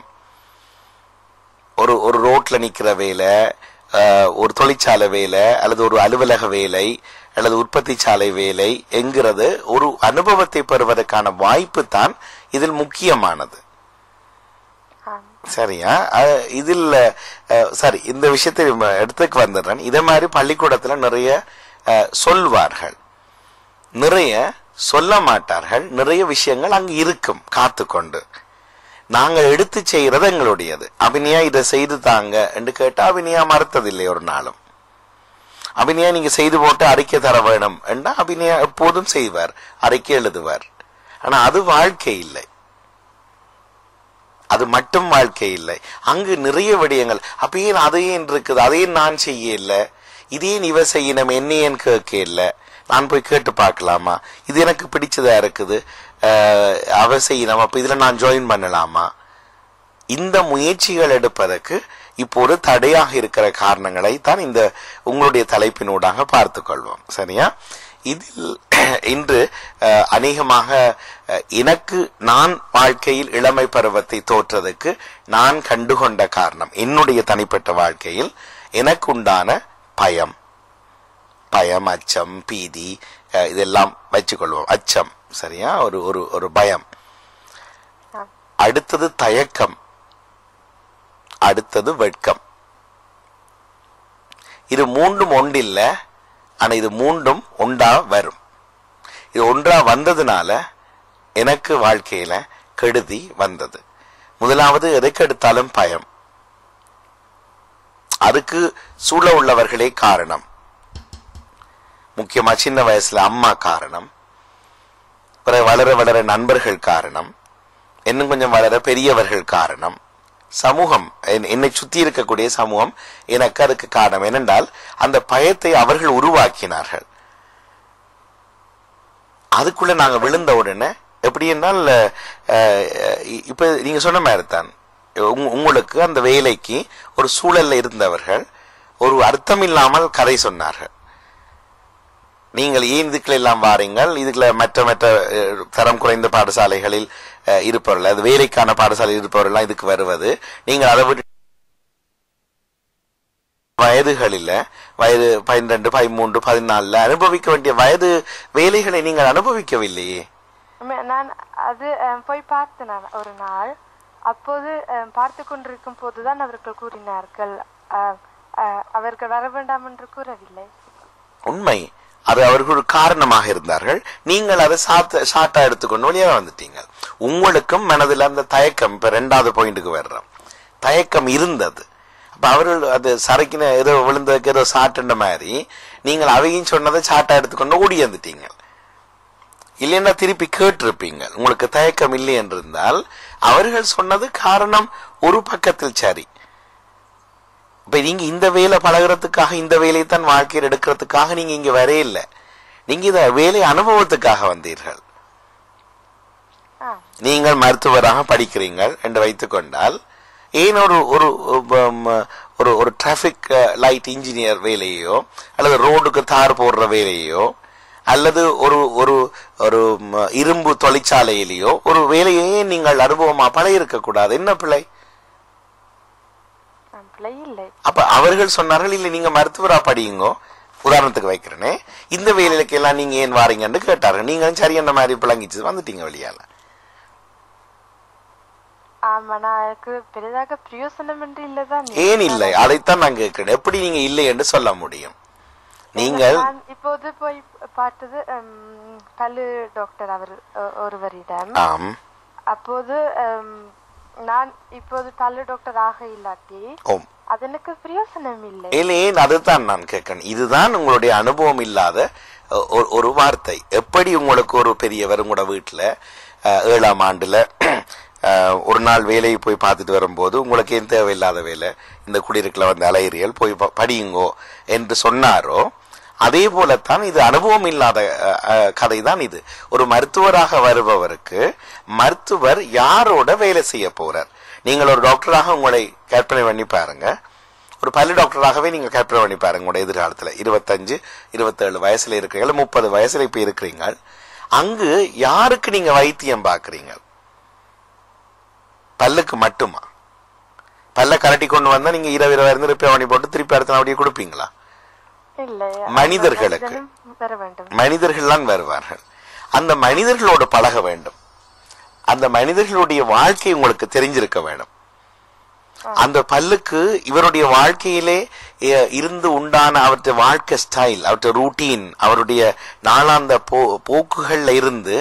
Speaker 1: ஒரு ரோட்ல நிக்கிற வேலை, ஒரு தொழிற்சாலை வேலை, அல்லது ஒரு அலுவலக வேலை, அல்லது உற்பத்தி சாலை வேலை என்கிறது ஒரு அனுபவத்தை பெறுவதற்கான வாய்ப்பு தான் இதில் முக்கியமானது. சரியா? இதில் சரி, இந்த விஷயத்தை எடுத்துக்கு வந்துடுறேன். இதே மாதிரி பள்ளிக்கூடத்துல நிறைய சொல்வார்கள், நிறைய சொல்ல மாட்டார்கள். நிறைய விஷயங்கள் அங்கு இருக்கும் காத்துக்கொண்டு. நாங்க எடுத்து செய்யறது எங்களுடையது. அபிநயா இதை செய்து தாங்க என்று கேட்டா அபிநயா மறுத்ததில்லை ஒரு நாளும். அபிநயா நீங்க செய்து போட்டு அறிக்கை தர வேணும் என்றா அபிநயா எப்போதும் செய்வார், அறிக்கை எழுதுவார். ஆனா அது வாழ்க்கை இல்லை, அது மட்டும் வாழ்க்கை இல்லை. அங்கு நிறைய விடயங்கள். அப்ப ஏன் அதையேன் இருக்குது, அதையும் நான் செய்ய இல்லை, இதையும் இவ செய்யணும், என்ன ஏன் கேட்க இல்லை, நான் போய் கேட்டு பார்க்கலாமா, இது எனக்கு பிடிச்சதா இருக்குது, அவ செய்யணும், அப்ப இதுல நான் ஜாயின் பண்ணலாமா? இந்த முயற்சிகள் எடுப்பதற்கு இப்போது தடையாக இருக்கிற காரணங்களை தான் இந்த உங்களுடைய தலைப்பினூடாக பார்த்து கொள்வோம். சரியா? இதில் இன்று அநேகமாக எனக்கு நான் வாழ்க்கையில் இளமை பருவத்தை தோற்றதுக்கு நான் கண்டுகொண்ட காரணம், என்னுடைய தனிப்பட்ட வாழ்க்கையில் எனக்கு உண்டான பயம், அச்சம், பீதி, இதெல்லாம் வச்சுக்கொள்வோம். அச்சம், சரியா? ஒரு ஒரு ஒரு பயம். அடுத்தது தயக்கம், அடுத்தது வெட்கம். இது மூன்றும் ஒன்றில்ல, ஆனா இது மூன்றும் ஒன்றா வரும். இது ஒன்றா வந்ததுனால எனக்கு வாழ்க்கையில கெடுதி வந்தது. முதலாவது எதைக்கு எடுத்தாலும் பயம், அதுக்கு சூழ உள்ளவர்களே காரணம். முக்கியமா சின்ன வயசுல அம்மா காரணம், வளர வளர நண்பர்கள் காரணம், இன்னும் கொஞ்சம் வளர பெரியவர்கள் காரணம், சமூகம், என்னை சுத்தி இருக்கக்கூடிய சமூகம் எனக்கு அதுக்கு காரணம். ஏனென்றால் அந்த பயத்தை அவர்கள் உருவாக்கினார்கள். அதுக்குள்ள நாங்க விழுந்த உடனே எப்படி என்றால், இப்ப நீங்க சொன்ன மாதிரி தான், உங்களுக்கு அந்த வேலைக்கு ஒரு சூழல்ல இருந்தவர்கள் ஒரு அர்த்தம் இல்லாமல் கதை சொன்னார்கள். நீங்கள் ஏன் இதுக்குள்ள எல்லாம் வாரீங்கள், இதுக்குள்ள மற்ற மற்ற தரம் குறைந்த பாடசாலைகளில் இருப்பவர்கள், அது வேலைக்கான பாடசாலையில் இருப்பவர்கள் இதுக்கு வருவது, நீங்கள் அதை விட்டு வயதுகளில் வயது 12, 13, 14 அனுபவிக்க வேண்டிய வயது வேலைகளை நீங்கள் அனுபவிக்கவில்லையே.
Speaker 2: நான் அது போய் பார்த்தேன் ஒரு நாள். அப்போது பார்த்து கொண்டிருக்கும் போதுதான் அவர்கள் கூறினார்கள், அவர்கள் வர வேண்டாம் என்று கூறவில்லை.
Speaker 1: உண்மை, அது அவர்கள் காரணமாக இருந்தார்கள். நீங்கள் அதை ஷார்ட்டா எடுத்துக்கொண்டு வழியாக வந்துட்டீங்க. உங்களுக்கும் மனதில் அந்த தயக்கம், இப்ப 2வது பாயிண்ட்டுக்கு வர்றோம், தயக்கம் இருந்தது. அப்ப அவர்கள் அது சரைக்கின ஏதோ விழுந்ததுக்கு ஏதோ சாட்டுன்ற மாதிரி நீங்கள் அவையும் சொன்னதை சாட்டா எடுத்துக்கொண்டு ஓடி வந்துட்டீங்க. இல்லைன்னா திருப்பி கேட்டிருப்பீங்க. உங்களுக்கு தயக்கம் இல்லை என்றிருந்தால் அவர்கள் சொன்னது காரணம் ஒரு பக்கத்தில் சரி. இப்ப நீங்க இந்த வேலை பழகிறதுக்காக, இந்த வேலையை தான் வாழ்க்கையில் எடுக்கிறதுக்காக நீங்க இங்க வரே இல்லை. நீங்க இந்த வேலை அனுபவத்துக்காக வந்தீர்கள். நீங்கள் மருத்துவராக படிக்கிறீர்கள் என்று வைத்துக் கொண்டால், ஏன் ஒரு ஒரு ஒரு டிராபிக் லைட் இன்ஜினியர் வேலையோ, அல்லது ரோடுக்கு தார் போடுற வேலையோ, அல்லது ஒரு ஒரு ஒரு இரும்பு தொழிற்சாலையிலேயோ ஒரு வேலையே நீங்கள் அனுபவமா பழகிருக்க கூடாது? என்ன பிழை? அப்ப அவர்கள் சொன்னார்கள், இல்லை நீங்க மருத்துவரா படியுங்கோ, உதாரணத்துக்கு வைக்கிறேனே, இந்த வேலைக்கு எல்லாம் நீங்க ஏன் வாரீங்கன்னு கேட்டார்கள். நீங்க சரி என்ன மாதிரி பிளங்கிச்சு வந்துட்டீங்க வெளியால. ஏன் இல்லை? அதைத்தான் நான் கேட்கிறேன். எப்படி நீங்க இல்லை என்று சொல்ல முடியும்? நீங்கள்
Speaker 2: இப்போது போய் பார்த்தது பல்லு டாக்டர் அவர் ஒருவரிடம். அப்போது நான் இப்போது பல்லு டாக்டர் ஆக இல்லாட்டி அதற்கு பிரயோசனம் இல்லை.
Speaker 1: இல்லை, அதுதான் நான் கேட்கிறேன். இதுதான் உங்களுடைய அனுபவம் இல்லாத ஒரு வார்த்தை. எப்படி உங்களுக்கு ஒரு பெரியவர் உங்களோட வீட்டுல 7ஆம் ஆண்டுல ஒரு நாள் வேலையை போய் பார்த்துட்டு வரும்போது, உங்களுக்கு ஏன் தேவையில்லாத வேலை, இந்த குடியிருக்கல வந்து அலையிறியல் போய் படியுங்கோ என்று சொன்னாரோ, அதே போலத்தான் இது அனுபவம் இல்லாத கதை தான் இது. ஒரு மருத்துவராக வருபவருக்கு மருத்துவர் யாரோட வேலை செய்ய போறார்? நீங்கள் ஒரு டாக்டராக உங்களை கற்பனை பண்ணி பாருங்க, ஒரு பல்லு டாக்டராகவே நீங்க கற்பனை பண்ணி பாருங்க. உங்களோட எதிர்காலத்துல 25, 27 வயசுல இருக்கிறீங்க, 30 வயசுல இப்ப இருக்கிறீங்க. அங்கு யாருக்கு நீங்க வைத்தியம் பாக்குறீங்க? பல்லுக்கு மட்டுமா? பல்ல கரட்டி கொண்டு வந்தா நீங்க 20 ரிப்பேர் பண்ணி போட்டு திருப்பி அடுத்த அப்படியே கொடுப்பீங்களா? மனிதர்களுக்கு, மனிதர்கள் தான் வருவார்கள். அந்த மனிதர்களோடு பழக வேண்டும். அந்த மனிதர்களுடைய வாழ்க்கை உங்களுக்கு தெரிஞ்சிருக்க வேண்டும். அந்த பல்லுக்கு இவருடைய வாழ்க்கையிலே இருந்து உண்டான அவருடைய வாழ்க்கை ஸ்டைல், அவருடைய ரூட்டீன், அவருடைய நாளாந்த போக்குகள்ல இருந்து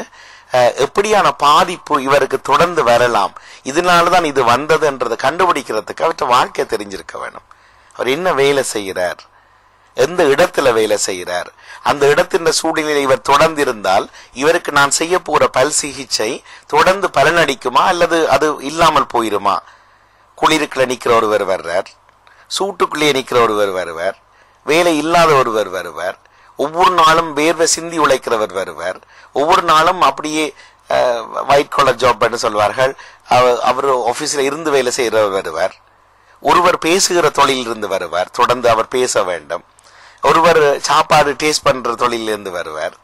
Speaker 1: எப்படியான பாதிப்பு இவருக்கு தொடர்ந்து வரலாம், இதனாலதான் இது வந்ததுன்றதை கண்டுபிடிக்கிறதுக்கு அவருடைய வாழ்க்கை தெரிஞ்சிருக்க வேணும். அவர் என்ன வேலை செய்கிறார், எந்த இடத்துல வேலை செய்கிறார், அந்த இடத்தின் சூழ்நிலையில் இவர் தொடர்ந்து இருந்தால் இவருக்கு நான் செய்ய போற பல் சிகிச்சை தொடர்ந்து பலனடிக்குமா அல்லது அது இல்லாமல் போயிருமா? குளிருக்குள்ள நிக்கிற ஒருவர் வர்றார், சூட்டுக்குள்ளே நிக்கிற ஒருவர் வருவார், வேலை இல்லாத ஒருவர் வருவார், ஒவ்வொரு நாளும் வேர்வை சிந்தி உழைக்கிறவர் வருவார், ஒவ்வொரு நாளும் அப்படியே ஒயிட் காலர் ஜாப் சொல்வார்கள், அவர் ஆபீஸ்ல இருந்து வேலை செய்யறவர் வருவார், ஒருவர் பேசுகிற தொழில் இருந்து வருவார், தொடர்ந்து அவர் பேச வேண்டும், ஒருவர் சாப்பாடு டேஸ்ட் பண்ற தொழிலில் இருந்து வருவார்.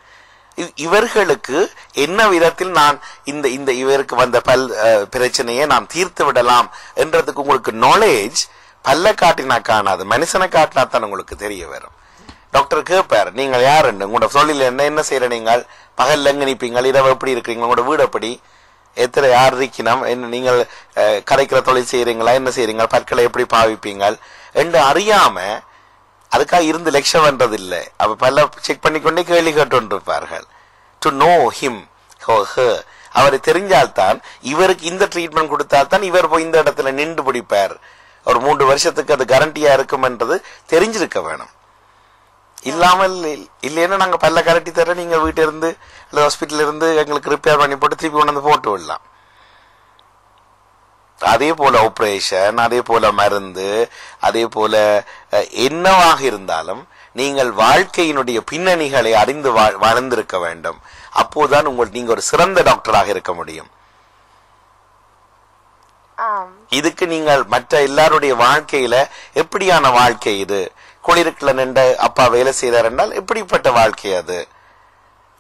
Speaker 1: இவர்களுக்கு என்ன விதத்தில் நான் இந்த இந்த இவருக்கு வந்த பல் பிரச்சனையை நான் தீர்த்து விடலாம் என்றதுக்கு உங்களுக்கு நாலேஜ் பல்ல காட்டினா காணாது, மனுஷனை காட்டினா தான் உங்களுக்கு தெரிய வரும். டாக்டர் கேட்பார், நீங்கள் யாருன்னு, உங்களோட தொழில் என்ன செய்யற, நீங்கள் பகல்ல எங்க நிப்பீங்க, இரவு எப்படி இருக்கிறீங்க, உங்களோட வீடு எப்படி, எத்தனை யார் இருக்கணும், என்ன நீங்கள் கரைக்கிற தொழில் செய்யறீங்களா, என்ன செய்யறீங்க, பற்களை எப்படி பாவிப்பீங்க என்று அறியாம அதுக்காக இருந்து லெக்சர் பண்றது இல்லை. அவ பல செக் பண்ணிக்கொண்டே கேள்வி கேட்டுருப்பார்கள். டு நோ ஹிம் அவரை தெரிஞ்சால்தான், இவருக்கு இந்த ட்ரீட்மெண்ட் கொடுத்தால்தான் இவர் போய் இந்த இடத்துல நின்று பிடிப்பார், ஒரு 3 வருஷத்துக்கு அது கேரண்டியா இருக்கும் என்றது தெரிஞ்சிருக்க வேணும். இல்லாமல் இல்லைன்னா நாங்க பல்ல கரட்டி தர, நீங்க வீட்டில இருந்து அல்லது ஹாஸ்பிட்டல் இருந்து எங்களுக்கு ரிப்பேர் பண்ணி போட்டு திருப்பி கொண்டு வந்து போட்டு விடலாம். அதே போல ஆபரேஷன், அதே போல மருந்து, அதே போல என்னவாக இருந்தாலும் நீங்கள் வாழ்க்கையினுடைய பின்னணிகளை அறிந்து வாழ்ந்திருக்க வேண்டும். அப்போதான் நீங்க ஒரு சிறந்த டாக்டராக இருக்க முடியும். இதுக்கு நீங்கள் மற்ற எல்லாருடைய வாழ்க்கையில எப்படியான வாழ்க்கை இது, குளிருக்குள்ள நின்ற அப்பா வேலை செய்தார் என்றால் எப்படிப்பட்ட வாழ்க்கை அது,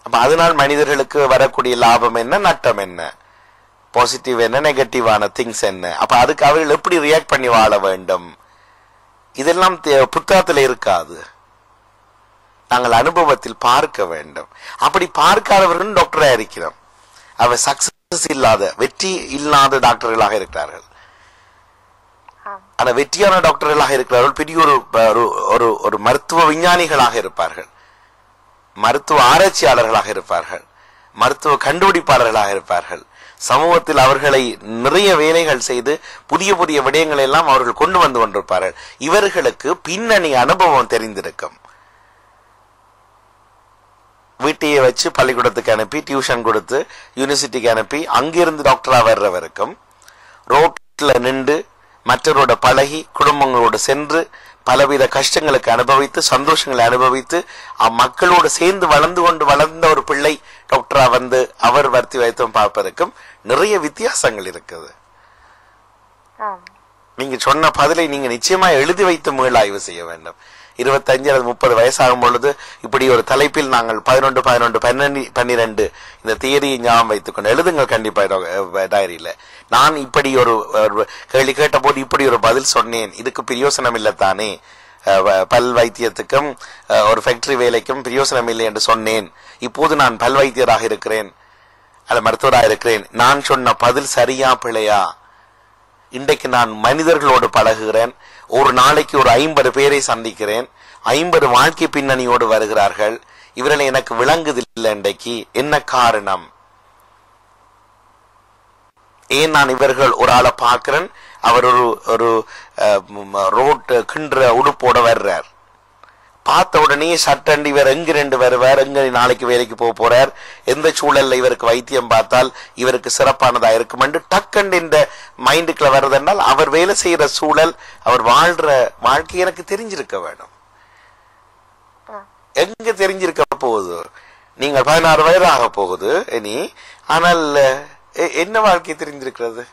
Speaker 1: அப்ப அதனால் மனிதர்களுக்கு வரக்கூடிய லாபம் என்ன, நட்டம் என்ன, பாசிட்டிவ் என்ன, நெகட்டிவான திங்ஸ் என்ன, அப்ப அதுக்கு அவர்கள் எப்படி ரியாக்ட் பண்ணி வாழ வேண்டும், இதெல்லாம் புத்தகத்தில் இருக்காது, நாங்கள் அனுபவத்தில் பார்க்க வேண்டும். அப்படி பார்க்காதவர்கள் டாக்டரா இருக்கிறோம். அவர் சக்சஸ் இல்லாத, வெற்றி இல்லாத டாக்டர்களாக இருக்கிறார்கள். ஆனா வெற்றியான டாக்டர்களாக இருக்கிறார்கள் பெரிய ஒரு மருத்துவ விஞ்ஞானிகளாக இருப்பார்கள், மருத்துவ ஆராய்ச்சியாளர்களாக இருப்பார்கள், மருத்துவ கண்டுபிடிப்பாளர்களாக இருப்பார்கள். சமூகத்தில் அவர்களை நிறைய வேலைகள் செய்து புதிய புதிய விடயங்களை எல்லாம் அவர்கள் கொண்டு வந்து கொண்டிருப்பார்கள். இவர்களுக்கு பின்னணி அனுபவம் தெரிந்திருக்கும். வீட்டையே வச்சு பள்ளிக்கூடத்துக்கு அனுப்பி, டியூஷன் கொடுத்து, யூனிவர்சிட்டிக்கு அனுப்பி, அங்கிருந்து டாக்டரா வர்றவருக்கும், ரோட்ல நின்று மற்றவரோட பழகி குடும்பங்களோடு சென்று பலவித கஷ்டங்களுக்கு அனுபவித்து சந்தோஷங்களை அனுபவித்து மக்களோடு சேர்ந்து வளர்ந்த ஒரு பிள்ளை டாக்டரா வந்து அவர் வர்த்தி வைத்தம் பார்ப்பதற்கும் நிறைய வித்தியாசங்கள் இருக்குது. நீங்க சொன்ன பதிலை நீங்க நிச்சயமா எழுதி வைத்து மீளாய்வு செய்ய வேண்டும். 25 அல்லது 30 வயசாகும் பொழுது இப்படி ஒரு தலைப்பில் நாங்கள் 11, 11, 12 இந்த தேதியை ஞாபகம் வைத்துக் கொண்டு எழுதுங்கள் கண்டிப்பா டைரியில. நான் இப்படி ஒரு கேள்வி கேட்ட போது இப்படி ஒரு பதில் சொன்னேன், இதுக்கு பிரயோசனம் இல்லத்தானே, பல் வைத்தியத்துக்கும் ஒரு ஃபேக்டரி வேலைக்கும் பிரயோசனம் இல்லை என்று சொன்னேன், இப்போது நான் பல் வைத்தியராக இருக்கிறேன் அல்ல மருத்துவராக இருக்கிறேன், நான் சொன்ன பதில் சரியா பிழையா? இன்றைக்கு நான் மனிதர்களோடு பழகுகிறேன், ஒரு நாளைக்கு ஒரு 50 பேரை சந்திக்கிறேன், 50 வாழ்க்கை பின்னணியோடு வருகிறார்கள், இவர்களை எனக்கு விளங்குதில்லை. இன்றைக்கு என்ன காரணம்? ஏன் நான் இவர்கள் ஒரு ஆளை பார்க்கிறேன், அவர் ஒரு ரோட் கின்ற உடுப்போட வர்றார், பார்த்த உடனே சட்டண்டி இவர் எங்க 2 வருவார், எங்க நாளைக்கு வேலைக்கு போக போறார், எந்த சூழல்ல இவருக்கு வைத்தியம் பார்த்தால் இவருக்கு சிறப்பானதா இருக்கும் என்று டக்கண்டு இந்த மைண்டுக்குள்ள வர்றதுனால் அவர் வேலை செய்யற சூழல், அவர் வாழ்ற வாழ்க்கை எனக்கு தெரிஞ்சிருக்க வேணும். எங்க தெரிஞ்சிருக்க போகுது? நீங்கள் 16 வயது ஆக போகுது இனி, ஆனால் என்ன வாழ்க்கை தெரிஞ்சிருக்கிறது?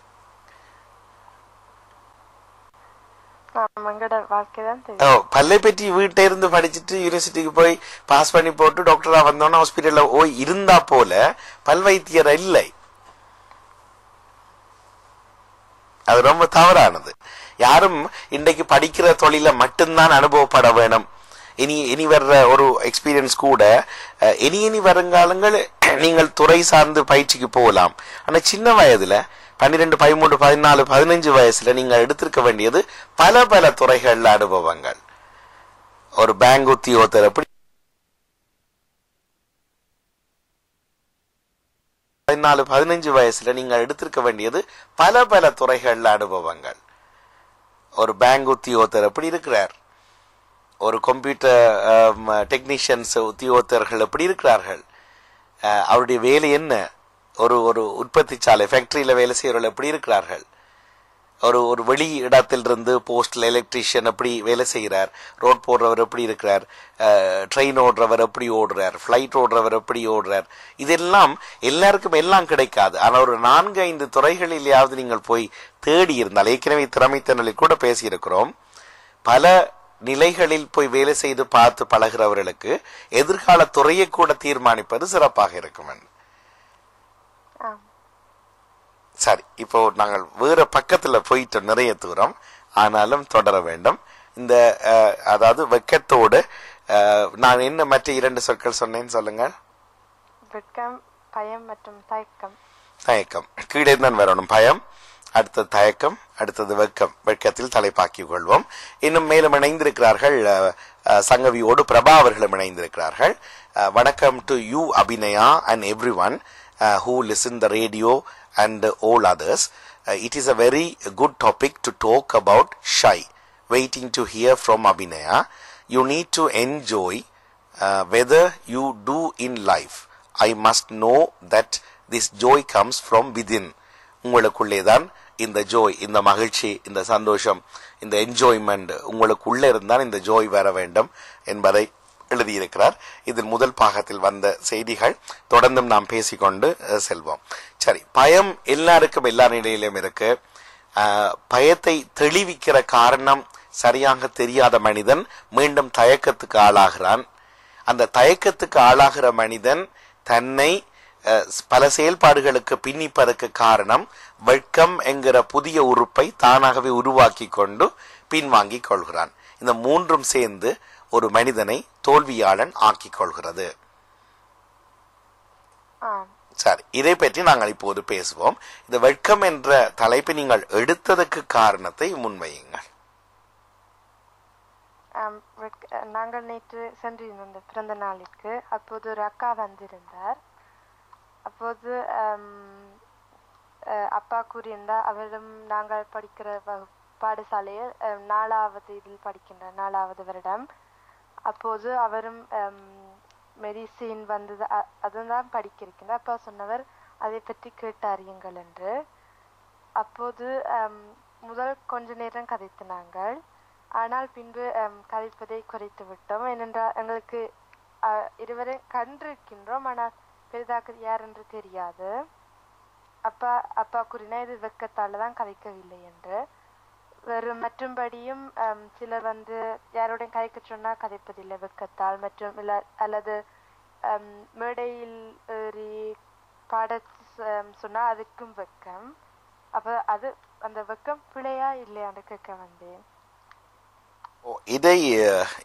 Speaker 1: பல்லை பற்றி வீட்டை இருந்து படிச்சுட்டு யூனிவர்சிட்டிக்கு போய் பாஸ் பண்ணி போட்டு டாக்டரா வந்தோன்னா ஹாஸ்பிட்டல்ல இருந்தா போல பல் வைத்தியர் இல்லை. அது ரொம்ப தவறானது. யாரும் இன்றைக்கு படிக்கிற தொழில மட்டும்தான் அனுபவப்பட வேணும். இனி வர்ற ஒரு எக்ஸ்பீரியன்ஸ் கூட இனி வருங்காலங்கள் நீங்கள் துறை சார்ந்து பயிற்சிக்கு போகலாம். ஆனா சின்ன வயதுல 12, 13, 14, 15 வயசுல நீங்கள் எடுத்திருக்க வேண்டியது பல பல துறைகள்ல அனுபவங்கள். ஒரு பேங்க் உத்தியோகத்தர் எப்படி 14, 15 வயசுல நீங்கள் எடுத்திருக்க வேண்டியது பல பல துறைகள்ல அனுபவங்கள். ஒரு பேங்க் உத்தியோகத்தர் எப்படி இருக்கிறார், ஒரு கம்ப்யூட்டர் டெக்னீஷியன்ஸ் உத்தியோகத்தர்கள் எப்படி இருக்கிறார்கள், அவருடைய வேலை என்ன, ஒரு ஒரு உற்பத்தி சாலை ஃபேக்டரியில வேலை செய்யறவர்கள் எப்படி இருக்கிறார்கள், ஒரு வெளி இடத்திலிருந்து போஸ்டல் எலக்ட்ரீஷியன் எப்படி வேலை செய்கிறார், ரோட் போடுறவர் எப்படி இருக்கிறார், ட்ரெயின் ஓடுறவர் எப்படி ஓடுறார், ஃபிளைட் ஓடுறவர் எப்படி ஓடுறார், இதெல்லாம் எல்லாருக்கும் எல்லாம் கிடைக்காது. ஆனால் ஒரு 4-5 துறைகளிலேயாவது நீங்கள் போய் தேடி இருந்தால், ஏற்கனவே திறமைத்தனலில் கூட பேசியிருக்கிறோம், பல நிலைகளில் போய் வேலை செய்து பார்த்து பழகிறவர்களுக்கு எதிர்கால துறையை கூட தீர்மானிப்பது சிறப்பாக இருக்கும். சரி, இப்போ நாங்கள் வேற பக்கத்துல போயிட்டோம் நிறைய தூரம், ஆனாலும் தொடர வேண்டும். இந்த அதாவது வெக்கத்தோடு நான் என்ன மற்ற 2 சொற்கள் சொன்னேன்னு சொல்லுங்க.
Speaker 2: வெட்கம், பயம் மற்றும் தயக்கம்.
Speaker 1: தயக்கம் கீழே தான் வரணும். பயம், அடுத்தது தயக்கம், அடுத்தது வெக்கம். வெட்கத்தில் தலைப்பாக்கிக் கொள்வோம். இன்னும் மேலும் இணைந்திருக்கிறார்கள் சங்கவியோடு பிரபா அவர்களும் இணைந்திருக்கிறார்கள். வணக்கம் to you Abhinaya and every one who listen the radio and all others. It is a very good topic to talk about shy. Waiting to hear from Abhinaya. You need to enjoy whether you do in life. I must know that this joy comes from within. உங்களுக்குள்ளேதான் இந்த ஜோய், இந்த மகிழ்ச்சி, இந்த சந்தோஷம், இந்த என்ஜாய்மெண்ட் உங்களுக்குள்ளே இருந்தால் இந்த ஜோய் வர வேண்டும் என்பதை எழுதியிருக்கிறார். இதில் முதல் பாகத்தில் வந்த செய்திகள் தொடர்ந்தும் நாம் பேசிக்கொண்டு செல்வோம். சரி, பயம் எல்லாருக்கும் எல்லா நிலையிலும் இருக்கு. பயத்தை தெளிவிக்கிற காரணம் சரியாக தெரியாத மனிதன் மீண்டும் தயக்கத்துக்கு ஆளாகிறான். அந்த தயக்கத்துக்கு ஆளாகிற மனிதன் தன்னை பல செயல்பாடுகளுக்கு பின்னிப்பதற்கு காரணம் வெட்கம் என்கிற புதிய உறுப்பை தானாகவே உருவாக்கி கொண்டு பின்வாங்கிக் கொள்கிறான். இந்த மூன்றும் சேர்ந்து ஒரு மனிதனை தோல்வியாளன் ஆக்கிக் கொள்கிறது. சரி, இதை பற்றி நாங்கள் இப்போது பேசுவோம். இந்த வெட்கம் என்ற தலைப்பை நீங்கள் எடுத்ததற்கு காரணத்தை முன்வையுங்கள்.
Speaker 2: நாங்கள் நேற்று சென்றிருந்த பிறந்த நாளுக்கு அப்போது ஒரு அக்கா வந்திருந்தார். அப்போது அப்பா கூறியிருந்தார், அவரிடம் நாங்கள் படிக்கிற பாடசாலையில் 4வது இதில் படிக்கின்ற 4வது வருடம். அப்போது அவரும் மெடிசின் வந்தது அதுதான் படிக்கிருக்கின்றார். அப்பா சொன்னவர் அதை பற்றி கேட்டறியுங்கள் என்று. அப்போது முதல் கொஞ்ச நேரம் கதைத்து நாங்கள், ஆனால் பின்பு கதைப்பதை குறைத்து விட்டோம். ஏனென்றால் எங்களுக்கு இருவரை கண்டிருக்கின்றோம், ஆனால் பெரிதாக யார் என்று தெரியாது. அப்பா கூறினா இது வெக்கத்தால தான் கதைக்கவில்லை என்று. வெறும் மற்றும்படியும் சிலர் யாரோடையும் கதைக்க சொன்னா கதைப்பதில்லை வெக்கத்தால், மற்றும் அல்லது மேடையில் ஏறி பாட சொன்னா அதுக்கும் வெக்கம். அப்ப அது அந்த வெக்கம் பிழையா இல்லையான்னு கேட்க வந்தேன்.
Speaker 1: இதை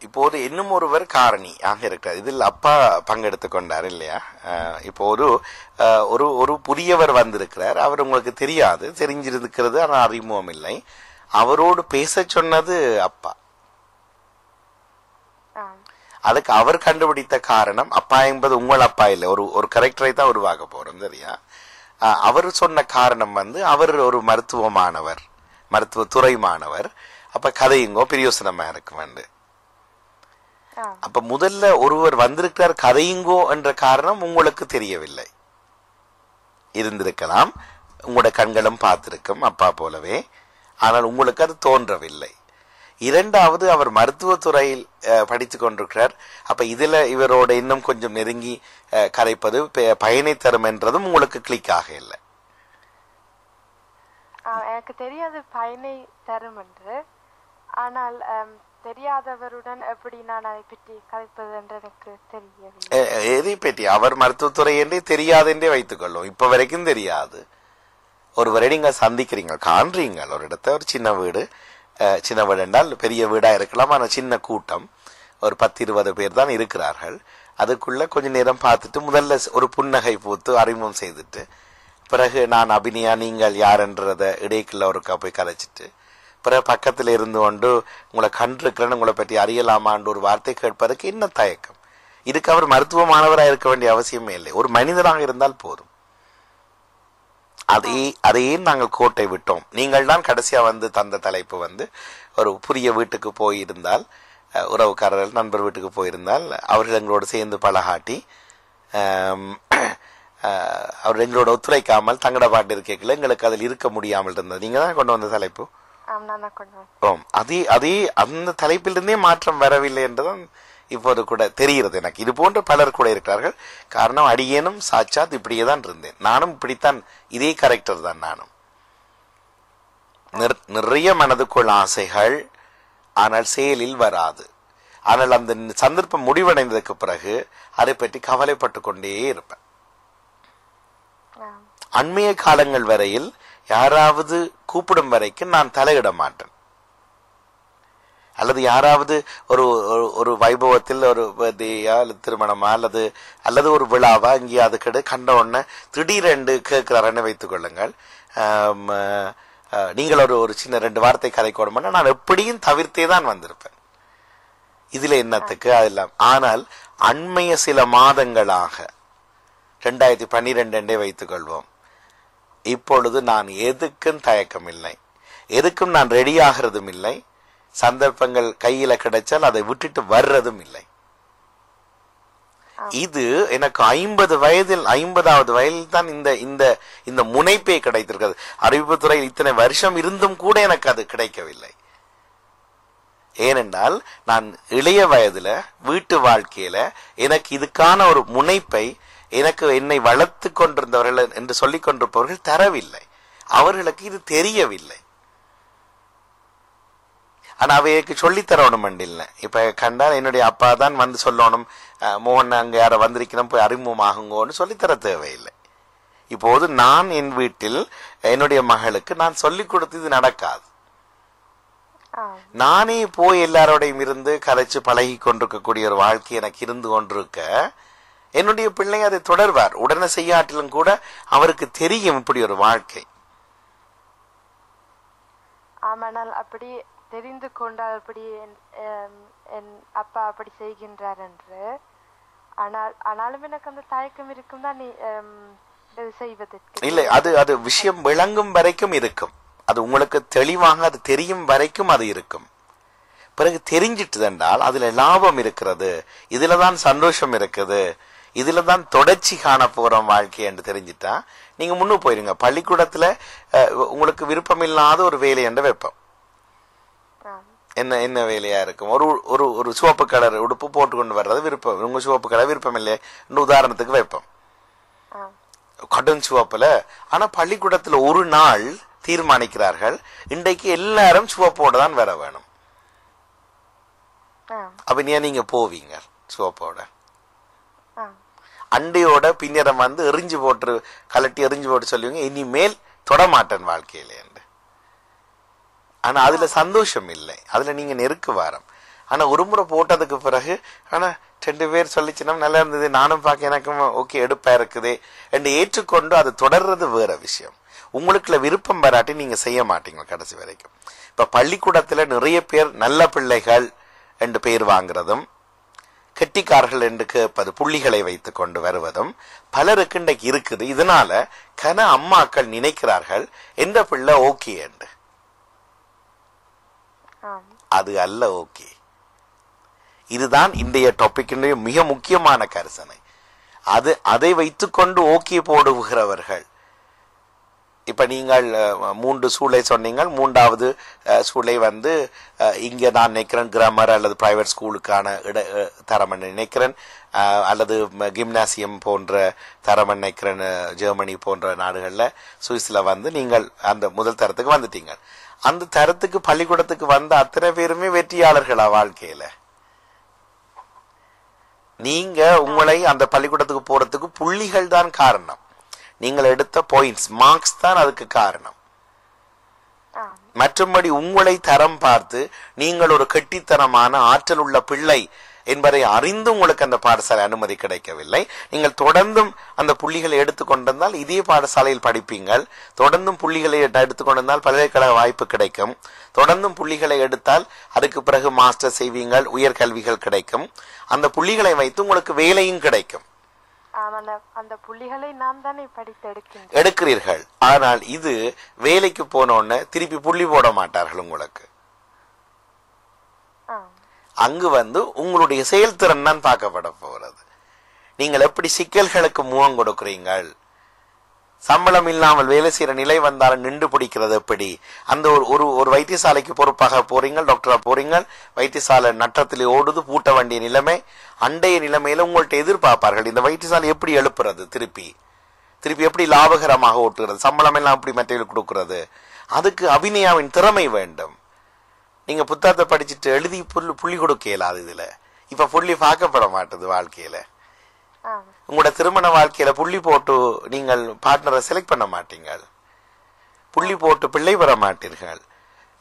Speaker 1: இப்போது இன்னும் ஒருவர் காரணி ஆக இருக்கிறார். இதில் அப்பா பங்கெடுத்து கொண்டார் இல்லையா? இப்போ ஒரு புதியவர் வந்திருக்கிறார். அவர் உங்களுக்கு தெரியாது, தெரிஞ்சிருக்கிறது, ஆனால் அறிமுகம் இல்லை. அவரோடு பேச சொன்னது அப்பா. அதுக்கு அவர் கண்டுபிடித்த காரணம், அப்பா என்பது உங்கள் அப்பா இல்லை, ஒரு கரெக்டரை தான் உருவாக்க போறோம் சரியா? அவர் சொன்ன காரணம் அவர் ஒரு மருத்துவத்துறை மாணவர். அப்ப கதையுங்கோ பிரயோசனமா இருக்கும். அப்ப முதல்ல ஒருவர் வந்திருக்கிறார் கதையுங்கோ என்ற காரணம் உங்களுக்கு தெரியவில்லை இருந்திருக்கலாம். உங்களோட கண்களும் பார்த்திருக்கும் அப்பா போலவே, ஆனால் உங்களுக்கு அது தோன்றவில்லை. இரண்டாவது, அவர் மருத்துவத்துறையில் படித்து கொண்டிருக்கிறார். அப்ப இதுல இவரோட இன்னும் கொஞ்சம் நெருங்கி கரைப்பது பயனை தரும் என்றதும் உங்களுக்கு கிளிக் ஆக இல்லை.
Speaker 2: எனக்கு தெரியாது பயனை தரும் என்று, ஆனால் தெரியாதவருடன் எப்படி நான் அதை பற்றி கதைப்பது என்று எனக்கு தெரியவில்லை.
Speaker 1: எதை பற்றி? அவர் மருத்துவத்துறை என்றே தெரியாது என்றே வைத்துக் கொள்ளும். இப்ப வரைக்கும் தெரியாது. ஒருவரை நீங்க சந்திக்கிறீங்க, காண்றீங்க ஒரு இடத்த, ஒரு சின்ன வீடு என்றால் பெரிய வீடா இருக்கலாம், ஆனா சின்ன கூட்டம், ஒரு 10-20 பேர் தான் இருக்கிறார்கள். அதுக்குள்ள கொஞ்ச நேரம் பார்த்துட்டு முதல்ல ஒரு புன்னகை பூத்து அறிமுகம் செய்துட்டு பிறகு நான் அபிநயா நீங்கள் யாருன்றத இடைக்குள்ள ஒருக்கா போய் கதைச்சிட்டு பிறகு பக்கத்தில் இருந்து கொண்டு உங்களை கண்டிருக்கிறேன்னு உங்களை பற்றி அறியலாமான்ற ஒரு வார்த்தை கேட்பதற்கு என்ன தயக்கம்? இதுக்கு அவர் மருத்துவ மாணவராக இருக்க வேண்டிய அவசியமே இல்லை. ஒரு மனிதராக இருந்தால் போதும். அதையே நாங்கள் கோட்டை விட்டோம். நீங்கள் தான் கடைசியா வந்து தந்த தலைப்பு வந்து ஒரு புதிய வீட்டுக்கு போயிருந்தால், உறவுக்காரர்கள் நண்பர் வீட்டுக்கு போயிருந்தால் அவர்கள் எங்களோடு சேர்ந்து பழகாட்டி அவர் எங்களோட ஒத்துழைக்காமல் தங்கட பாட்டு இருக்கல எங்களுக்கு அதில் இருக்க முடியாமல் இருந்தது. நீங்க தான் கொண்டு வந்த தலைப்பு. அதே அந்த தலைப்பிலிருந்தே மாற்றம் வரவில்லை என்றுதான் இப்போது கூட தெரிகிறது எனக்கு. இது போன்ற பலர் கூட இருக்கிறார்கள். காரணம் அடியேனும் சாட்சாத் இப்படியே தான் இருந்தேன். நானும் இப்படித்தான், இதே கேரக்டர் தான் நானும். நிறைய மனதுக்குள் ஆசைகள், ஆனால் செயலில் வராது. ஆனால் அந்த சந்தர்ப்பம் முடிவடைந்ததுக்கு பிறகு அதை பற்றி கவலைப்பட்டு கொண்டே இருப்பேன். அண்மைய காலங்கள் வரையில் யாராவது கூப்பிடும் வரைக்கும் நான் தலையிட மாட்டேன். அல்லது யாராவது ஒரு ஒரு வைபவத்தில் ஒரு பர்த்டேயா அல்லது திருமணமா அல்லது ஒரு விழாவா இங்கேயாவது கண்ட உடனே திடீரென்று கேட்கிறாருன்னு வைத்துக் கொள்ளுங்கள். நீங்கள் ஒரு சின்ன 2 வார்த்தை கதைக்கணும்னா நான் எப்படியும் தவிர்த்தே தான் வந்திருப்பேன். இதுல என்னத்துக்கு அதெல்லாம். ஆனால் அண்மைய சில மாதங்களாக 2012 வைத்துக் கொள்வோம், இப்பொழுது நான் எதுக்கும் தயக்கம் இல்லை, எதுக்கும் நான் ரெடி ஆகிறதும் இல்லை. சந்தர்ப்பங்கள் கையில கிடைச்சால் அதை விட்டுட்டு வர்றதும் இல்லை. இது எனக்கு 50வது வயதில் தான் இந்த முனைப்பே கிடைத்திருக்கிறது. அறிவிப்புத்துறையில் இத்தனை வருஷம் இருந்தும் கூட எனக்கு அது கிடைக்கவில்லை. ஏனென்றால் நான் இளைய வயதுல வீட்டு வாழ்க்கையில எனக்கு இதுக்கான ஒரு முனைப்பை எனக்கு என்னை வளர்த்து கொண்டிருந்தவர்கள் என்று சொல்லிக் கொண்டிருப்பவர்கள் தரவில்லை. அவர்களுக்கு இது தெரியவில்லை. ஆனா அவைக்கு சொல்லித்தரணும் இல்லை. இப்ப கண்டால் என்னுடைய அப்பா தான் வந்து சொல்லணும், மோகன் அங்க யார வந்திருக்கணும் போய் அறிமுகமாகுங்கன்னு சொல்லித்தர தேவையில்லை. இப்போது நான் என் வீட்டில் என்னுடைய மகளுக்கு நான் சொல்லிக் கொடுத்து இது நடக்காது. நானே போய் எல்லாரோடையும் இருந்து கதைச்சு பழகி கொண்டிருக்கக்கூடிய ஒரு வாழ்க்கை எனக்கு இருந்து கொண்டிருக்க என்னுடைய பிள்ளை அதை தொடர்வார். உடனே செய்யாட்டிலும் கூட அவருக்கு தெரியும் இப்படி ஒரு வாழ்க்கை.
Speaker 2: ஆனால் அப்படி தெரிந்து கொண்டால் அப்படி என் அப்பா அப்படி செய்கின்றார் என்று, ஆனாலும் எனக்கு அந்த தயக்கம் இருக்கும் தான் செய்வதற்கு.
Speaker 1: இல்லை, அது விஷயம் விளங்கும் வரைக்கும் இருக்கும். அது உங்களுக்கு தெளிவாக அது தெரியும் வரைக்கும் அது இருக்கும். பிறகு தெரிஞ்சிட்டு என்றால் அதுல லாபம் இருக்கிறது, இதுலதான் சந்தோஷம் இருக்குது, இதுலதான் தொடர்ச்சி காண போறோம் வாழ்க்கை என்று தெரிஞ்சிட்டா நீங்க முன்னு போயிருங்க. பள்ளிக்கூடத்துல உங்களுக்கு விருப்பம் இல்லாத ஒரு வேலை என்று வைப்போம். என்ன வேலையா இருக்கும்? ஒரு சிவப்பு கலர் உடுப்பு போட்டு கொண்டு வர்றது விருப்பம். உங்க சிவப்பு கலர் விருப்பம் இல்லை உதாரணத்துக்கு வைப்போம், கடும் சிவப்புல. ஆனா பள்ளிக்கூடத்துல ஒரு நாள் தீர்மானிக்கிறார்கள், இன்றைக்கு எல்லாரும் சிவப்போட தான் வர வேணும். அப்ப நீங்க போவீங்க சிவப்போட, அண்டையோட பின்னரம் வந்து எரிஞ்சு போட்டு கலட்டி எரிஞ்சு போட்டு சொல்லுவீங்க, இனிமேல் தொடமாட்டேன் வாழ்க்கையில என்று. ஆனா அதுல சந்தோஷம் இல்லை, அதுல நீங்க நெருக்கு வாரம். ஆனா ஒரு முறை போட்டதுக்கு பிறகு ஆனா 2 பேர் சொல்லிச்சுன்னா நல்லா இருந்தது, நானும் பார்க்க எனக்கும் ஓகே எடுப்பா இருக்குது என்று ஏற்றுக்கொண்டு அது தொடர்றது வேற விஷயம். உங்களுக்குள்ள விருப்பம் வராட்டி நீங்க செய்ய மாட்டீங்க கடைசி வரைக்கும். இப்ப பள்ளிக்கூடத்துல நிறைய பேர் நல்ல பிள்ளைகள் என்று பெயர் வாங்குறதும், கெட்டிக்காரர்கள் என்று கேட்பது, புள்ளிகளை வைத்துக் கொண்டு வருவதும் பலருக்கு இன்றைக்கு இருக்குது. இதனால கன அம்மாக்கள் நினைக்கிறார்கள் எந்த பிள்ளை ஓகே என்று. அது அல்ல ஓகே. இதுதான் இன்றைய டாபிக்கினுடைய மிக முக்கியமான கருசனை. அதை வைத்துக்கொண்டு ஓகே போடுகிறவர்கள். இப்ப நீங்கள் 3 சூளை சொன்னீங்க. 3வது சூளை வந்து இங்க நான் நினைக்கிறேன் கிராமர் அல்லது பிரைவேட் ஸ்கூலுக்கான தரம் நினைக்கிறேன், அல்லது கிம்னாசியம் போன்ற தரம் நினைக்கிறேன். ஜெர்மனி போன்ற நாடுகள்ல, சுவிஸ்ல வந்து நீங்கள் அந்த முதல் தரத்துக்கு வந்துட்டீங்க. அந்த தரத்துக்கு பள்ளிக்கூடத்துக்கு வந்த அத்தனை பேருமே வெற்றியாளர்களா வாழ்க்கையில? நீங்க உங்களை அந்த பள்ளிக்கூடத்துக்கு போறதுக்கு புள்ளிகள் தான் காரணம், நீங்கள் எடுத்த பாயிண்ட்ஸ் மார்க்ஸ் தான் அதுக்கு காரணம். மற்றும்படி உங்களை தரம் பார்த்து நீங்கள் ஒரு கெட்டித்தனமான ஆற்றல் உள்ள பிள்ளை என்பதை அறிந்து உங்களுக்கு அந்த பாடசாலை அனுமதி கிடைக்கவில்லை. நீங்கள் தொடர்ந்தும் அந்த புள்ளிகளை எடுத்துக்கொண்டிருந்தால் இதே பாடசாலையில் படிப்பீங்கள். தொடர்ந்தும் புள்ளிகளை எடுத்துக்கொண்டிருந்தால் பல்கலைக்கழக வாய்ப்பு கிடைக்கும். தொடர்ந்தும் புள்ளிகளை எடுத்தால் அதுக்கு பிறகு மாஸ்டர் செய்வீங்கள், உயர்கல்விகள் கிடைக்கும். அந்த புள்ளிகளை வைத்து உங்களுக்கு வேலையும் கிடைக்கும்.
Speaker 2: அந்த புள்ளிகளை நாம் தானே படித்து
Speaker 1: எடுக்கிறீர்கள். ஆனால் இது வேலைக்கு போனோன்னு திருப்பி புள்ளி போட மாட்டார்கள் உங்களுக்கு. அங்கு உங்களுடைய செயல்திறன் தான் பார்க்கப்பட போகிறது. நீங்கள் எப்படி சிக்கல்களுக்கு முகம் கொடுக்கிறீங்கள், சம்பளம் இல்லாமல் வேலை செய்யற நிலை வந்தாலும் நின்று பிடிக்கிறது எப்படி, அந்த ஒரு வைத்தியசாலைக்கு பொறுப்பாக போறீங்க, டாக்டரா போறீங்க, வைத்தியசாலை நட்டத்திலே ஓடுது, பூட்ட வேண்டிய நிலைமை, அண்டைய நிலைமையில உங்கள்ட்ட எதிர்பார்ப்பார்கள் இந்த வைத்தியசாலை எப்படி எழுப்புறது, திருப்பி எப்படி லாபகரமாக ஓட்டுகிறது, சம்பளம் எல்லாம் எப்படி மற்றவர்களுக்கு கொடுக்கிறது. அதுக்கு அபிநயாவின் திறமை வேண்டும். நீங்க புத்தகத்தை படிச்சுட்டு எழுதி புள்ளி கொடுக்க இயலாது. இதுல இப்ப புள்ளி பார்க்கப்பட மாட்டது வாழ்க்கையில. உங்களோட திருமண வாழ்க்கையில புள்ளி போட்டு நீங்கள் பார்ட்னரை செலக்ட் பண்ண மாட்டீங்க, புள்ளி போட்டு பிள்ளை பெற மாட்டீர்கள்,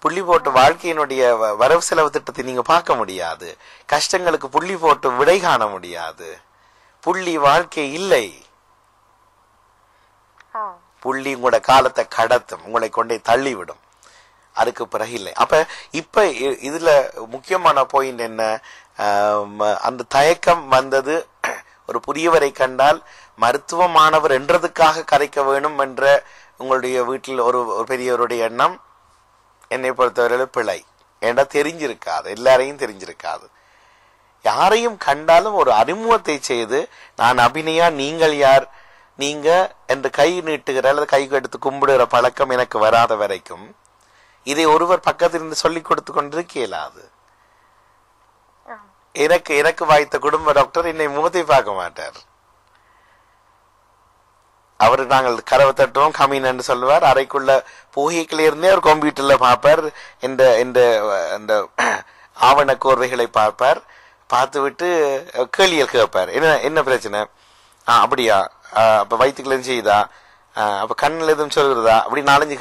Speaker 1: புள்ளி போட்டு வாழ்க்கையினுடைய வரவு செலவு திட்டத்தை நீங்க பார்க்க முடியாது, கஷ்டங்களுக்கு புள்ளி போட்டு விடை காண முடியாது. புள்ளி வாழ்க்கை இல்லை. புள்ளி உங்களோட காலத்தை கடத்தும், உங்களை கொண்டே தள்ளிவிடும். அதுக்கு பிறகு இல்லை. இப்ப இதுல முக்கியமான பாயிண்ட் என்ன, அந்த தயக்கம் வந்தது ஒரு புதியவரை கண்டால் மருத்துவ மாணவர் என்றதுக்காக கரைக்க வேணும் என்ற உங்களுடைய வீட்டில் ஒரு பெரியவருடைய எண்ணம் என்னை பொறுத்தவரை பிழை. ஏண்டா தெரிஞ்சிருக்காது, எல்லாரையும் தெரிஞ்சிருக்காது. யாரையும் கண்டாலும் ஒரு அறிமுகத்தை செய்து நான் அபிநயா, நீங்கள் யார், நீங்க என்று கை நீட்டுகிற அல்லது கை எடுத்து கும்பிடுகிற பழக்கம் எனக்கு வராத வரைக்கும் இதை ஒருவர் பக்கத்திலிருந்து சொல்லிக் கொடுத்து கொண்டிருக்க இயலாது. எனக்கு வாய்த்த குடும்ப டாக்டர் என்னை முகத்தை பார்க்க மாட்டார். அவரு நாங்கள் கதவை தட்டுவோம், கமீன் என்று சொல்லுவார். அறைக்குள்ள போகிக்கல இருந்தே அவர் கம்ப்யூட்டர்ல பார்ப்பார், இந்த ஆவண கோர்வைகளை பார்ப்பார். பார்த்து விட்டு கேள்விகள் கேட்பார். என்ன பிரச்சனை, அப்படியா, அப்ப வயிற்றுக்குள்ள செய்தா, அப்ப கண்ணில் எதுவும் சொல்கிறதா, அப்படி 4-5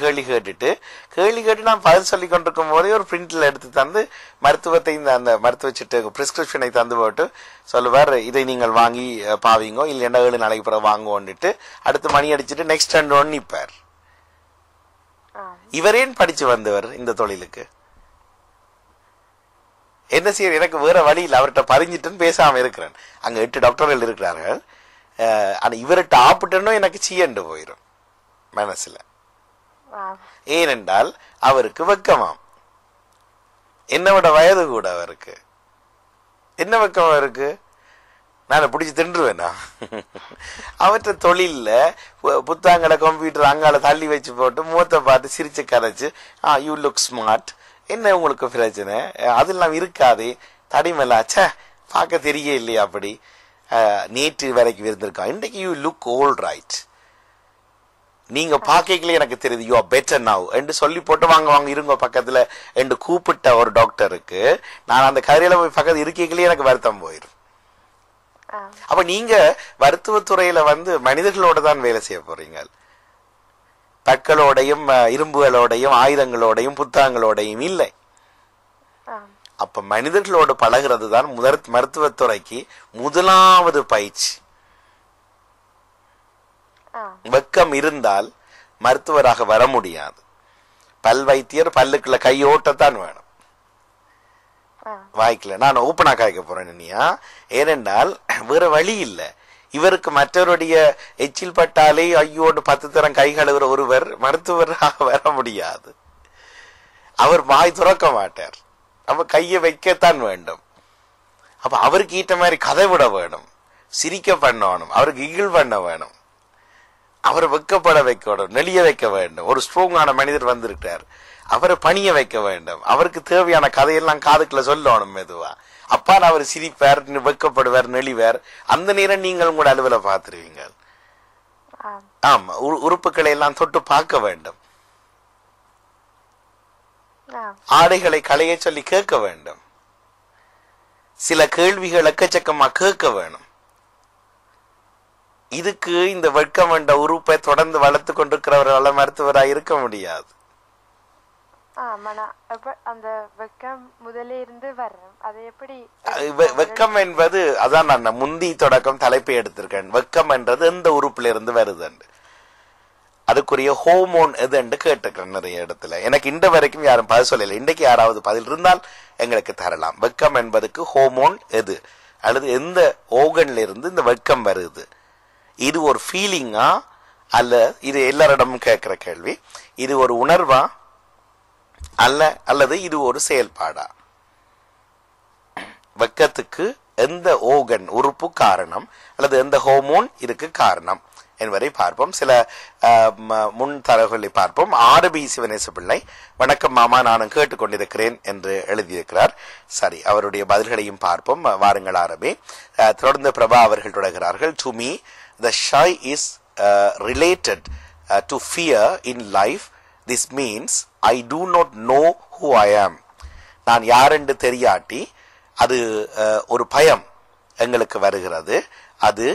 Speaker 1: கேள்வி கேட்டு நான் பதில் சொல்லி கொண்டிருக்கும் போதே ஒரு பிரிண்ட்ல எடுத்து தந்து மருத்துவத்தை அந்த மருத்துவ சிட்டு பிரிஸ்கிரிப்ஷனை தந்து போட்டு சொல்லுவார், இதை நீங்கள் வாங்கி பாவீங்கோ, இல்லைன்னா 7 நாளைக்கு பிறகு வாங்குவோன்னுட்டு அடுத்து மணி அடிச்சுட்டு நெக்ஸ்ட் ஒன்று நிற்பார். இவரேன் படிச்சு வந்தவர் இந்த தொழிலுக்கு. என்ன செய்ய, எனக்கு வேற வழி இல்லை, அவர்கிட்ட பறிஞ்சிட்டுன்னு பேசாம இருக்கிறேன். அங்க 8 டாக்டர்கள் இருக்கிறார்கள். ஆனா இவர்கிட்ட ஆப்பிட்டனும் எனக்கு சீயண்டு போயிரும் மனசுல. ஏனென்றால் அவருக்கு வெக்கமாம், என்னோட வயது கூட அவருக்கு. என்ன வெக்கமா இருக்கு, நான் பிடிச்சி தின்றுவேனா? அவற்ற தொழில்ல புத்தாங்கட கம்ப்யூட்டர் அங்கால தள்ளி வச்சு போட்டு முகத்தை பார்த்து சிரிச்சு கதைச்சு, யூ லுக் ஸ்மார்ட், என்ன உங்களுக்கு பிரச்சனை, அதெல்லாம் இருக்காது, தடிமலாச்ச பார்க்க தெரிய இல்லையா, அப்படி நேற்று வரைக்கும் இருந்திருக்கா, இன்றைக்கு யூ லுக் ஓல்ட் ரைட், நீங்க பாக்கல எனக்கு தெரியுது, யூ ஆர் பெட்டர் நவ் என்று சொல்லி போட்டு வாங்க இருங்க பக்கத்துல என்று கூப்பிட்ட ஒரு டாக்டருக்கு நான் அந்த கரையில போய் பக்கத்து இருக்கீங்களே எனக்கு வருத்தம் போயிடும். அப்ப நீங்க மருத்துவத்துறையில மனிதர்களோட தான் வேலை செய்ய போறீங்க, பற்களோடையும் இரும்புகளோடையும் ஆயுதங்களோடையும் புத்தகங்களோடையும் இல்லை. அப்ப மனிதர்களோடு பழகிறது தான் மருத்துவத்துறைக்கு முதலாவது பயிற்சி. வெக்கம் இருந்தால் மருத்துவராக வர முடியாது. பல் வைத்தியர் பல்லுக்குள்ள கையோட்டத்தான் வேணும், வாய்க்கல. நான் ஓப்பனா காய்க்க போறேன் நீயா, ஏனென்றால் வேற வழி இல்லை. இவருக்கு மற்றவருடைய எச்சில் பட்டாலே ஐயோடு 10 தரம் கை கழுவுற ஒருவர் மருத்துவராக வர முடியாது. அவர் வாய் துறக்க மாட்டார், அப்ப கையை வைக்கத்தான் வேண்டும். அப்ப அவருக்கு ஈட்ட மாதிரி கதை விட வேணும், சிரிக்க பண்ணணும், அவருக்கு இகில் பண்ண வேணும், அவரை வெக்கப்பட வைக்கணும், நெளிய வைக்க வேண்டும். ஒரு ஸ்ட்ராங்கான மனிதர் வந்திருக்கிறார், அவரை பணிய வைக்க வேண்டும், அவருக்கு தேவையான கதையெல்லாம் காதுக்குள்ள சொல்லணும் மெதுவா. அப்பால் அவர் சிரிப்பார், வெக்கப்படுவார், நெளிவார். அந்த நேரம் நீங்கள் உங்களோட அலுவலை பார்த்துருவீங்க. ஆமா, உறுப்புகளை எல்லாம் தொட்டு பார்க்க வேண்டும், ஆடைகளை களைய சொல்லி கேட்க வேண்டும், சில கேள்விகள் எக்கச்சக்கமா கேட்க வேணும். இதுக்கு இந்த வெட்கம் என்ற உறுப்பை தொடர்ந்து வளர்த்து கொண்டிருக்கிறவர்களால் மருத்துவராக இருக்க முடியாது.
Speaker 2: அந்த வெக்கம் முதலே இருந்து வரும். அது எப்படி
Speaker 1: வெக்கம் என்பது அதான் நான் முந்தி தொடக்கம் தலைப்பை எடுத்திருக்கேன். வெக்கம் என்றது எந்த உறுப்புல இருந்து வருது, அதுக்குரிய ஹோமோன் எது என்று கேட்டிருக்கிறேன் நிறைய இடத்துல. எனக்கு இன்று வரைக்கும் யாரும் பதில் சொல்லல. இன்றைக்கு யாராவது பதில் இருந்தால் எங்களுக்கு தரலாம். வெக்கம் என்பதுக்கு ஹோமோன் எது, அல்லது எந்த ஓகன்ல இருந்து இந்த வெக்கம் வருது? இது ஒரு ஃபீலிங்கா, அல்ல இது எல்லாரிடமும் கேட்கிற கேள்வி, இது ஒரு உணர்வா அல்லது இது ஒரு செயல்பாடா? வெக்கத்துக்கு எந்த ஓகன் உறுப்பு காரணம், அல்லது எந்த ஹோமோன் இதுக்கு காரணம் என்பதை பார்ப்போம். சில முன் தரவுகளை பார்ப்போம். ஆர்பி சிவனேச பிள்ளை, வணக்கம் மாமா, நானும் கேட்டுக்கொண்டிருக்கிறேன் என்று எழுதியிருக்கிறார். சரி, அவருடைய பதில்களையும் பார்ப்போம். வாருங்கள் ஆரம்பி. தொடர்ந்து பிரபா அவர்கள் தொடர்கிறார்கள். To me the shy is related to fear in life. This means I do not know who I am. நான் யார் என்று தெரியாட்டி அது ஒரு பயம் எங்களுக்கு வருகிறது. அது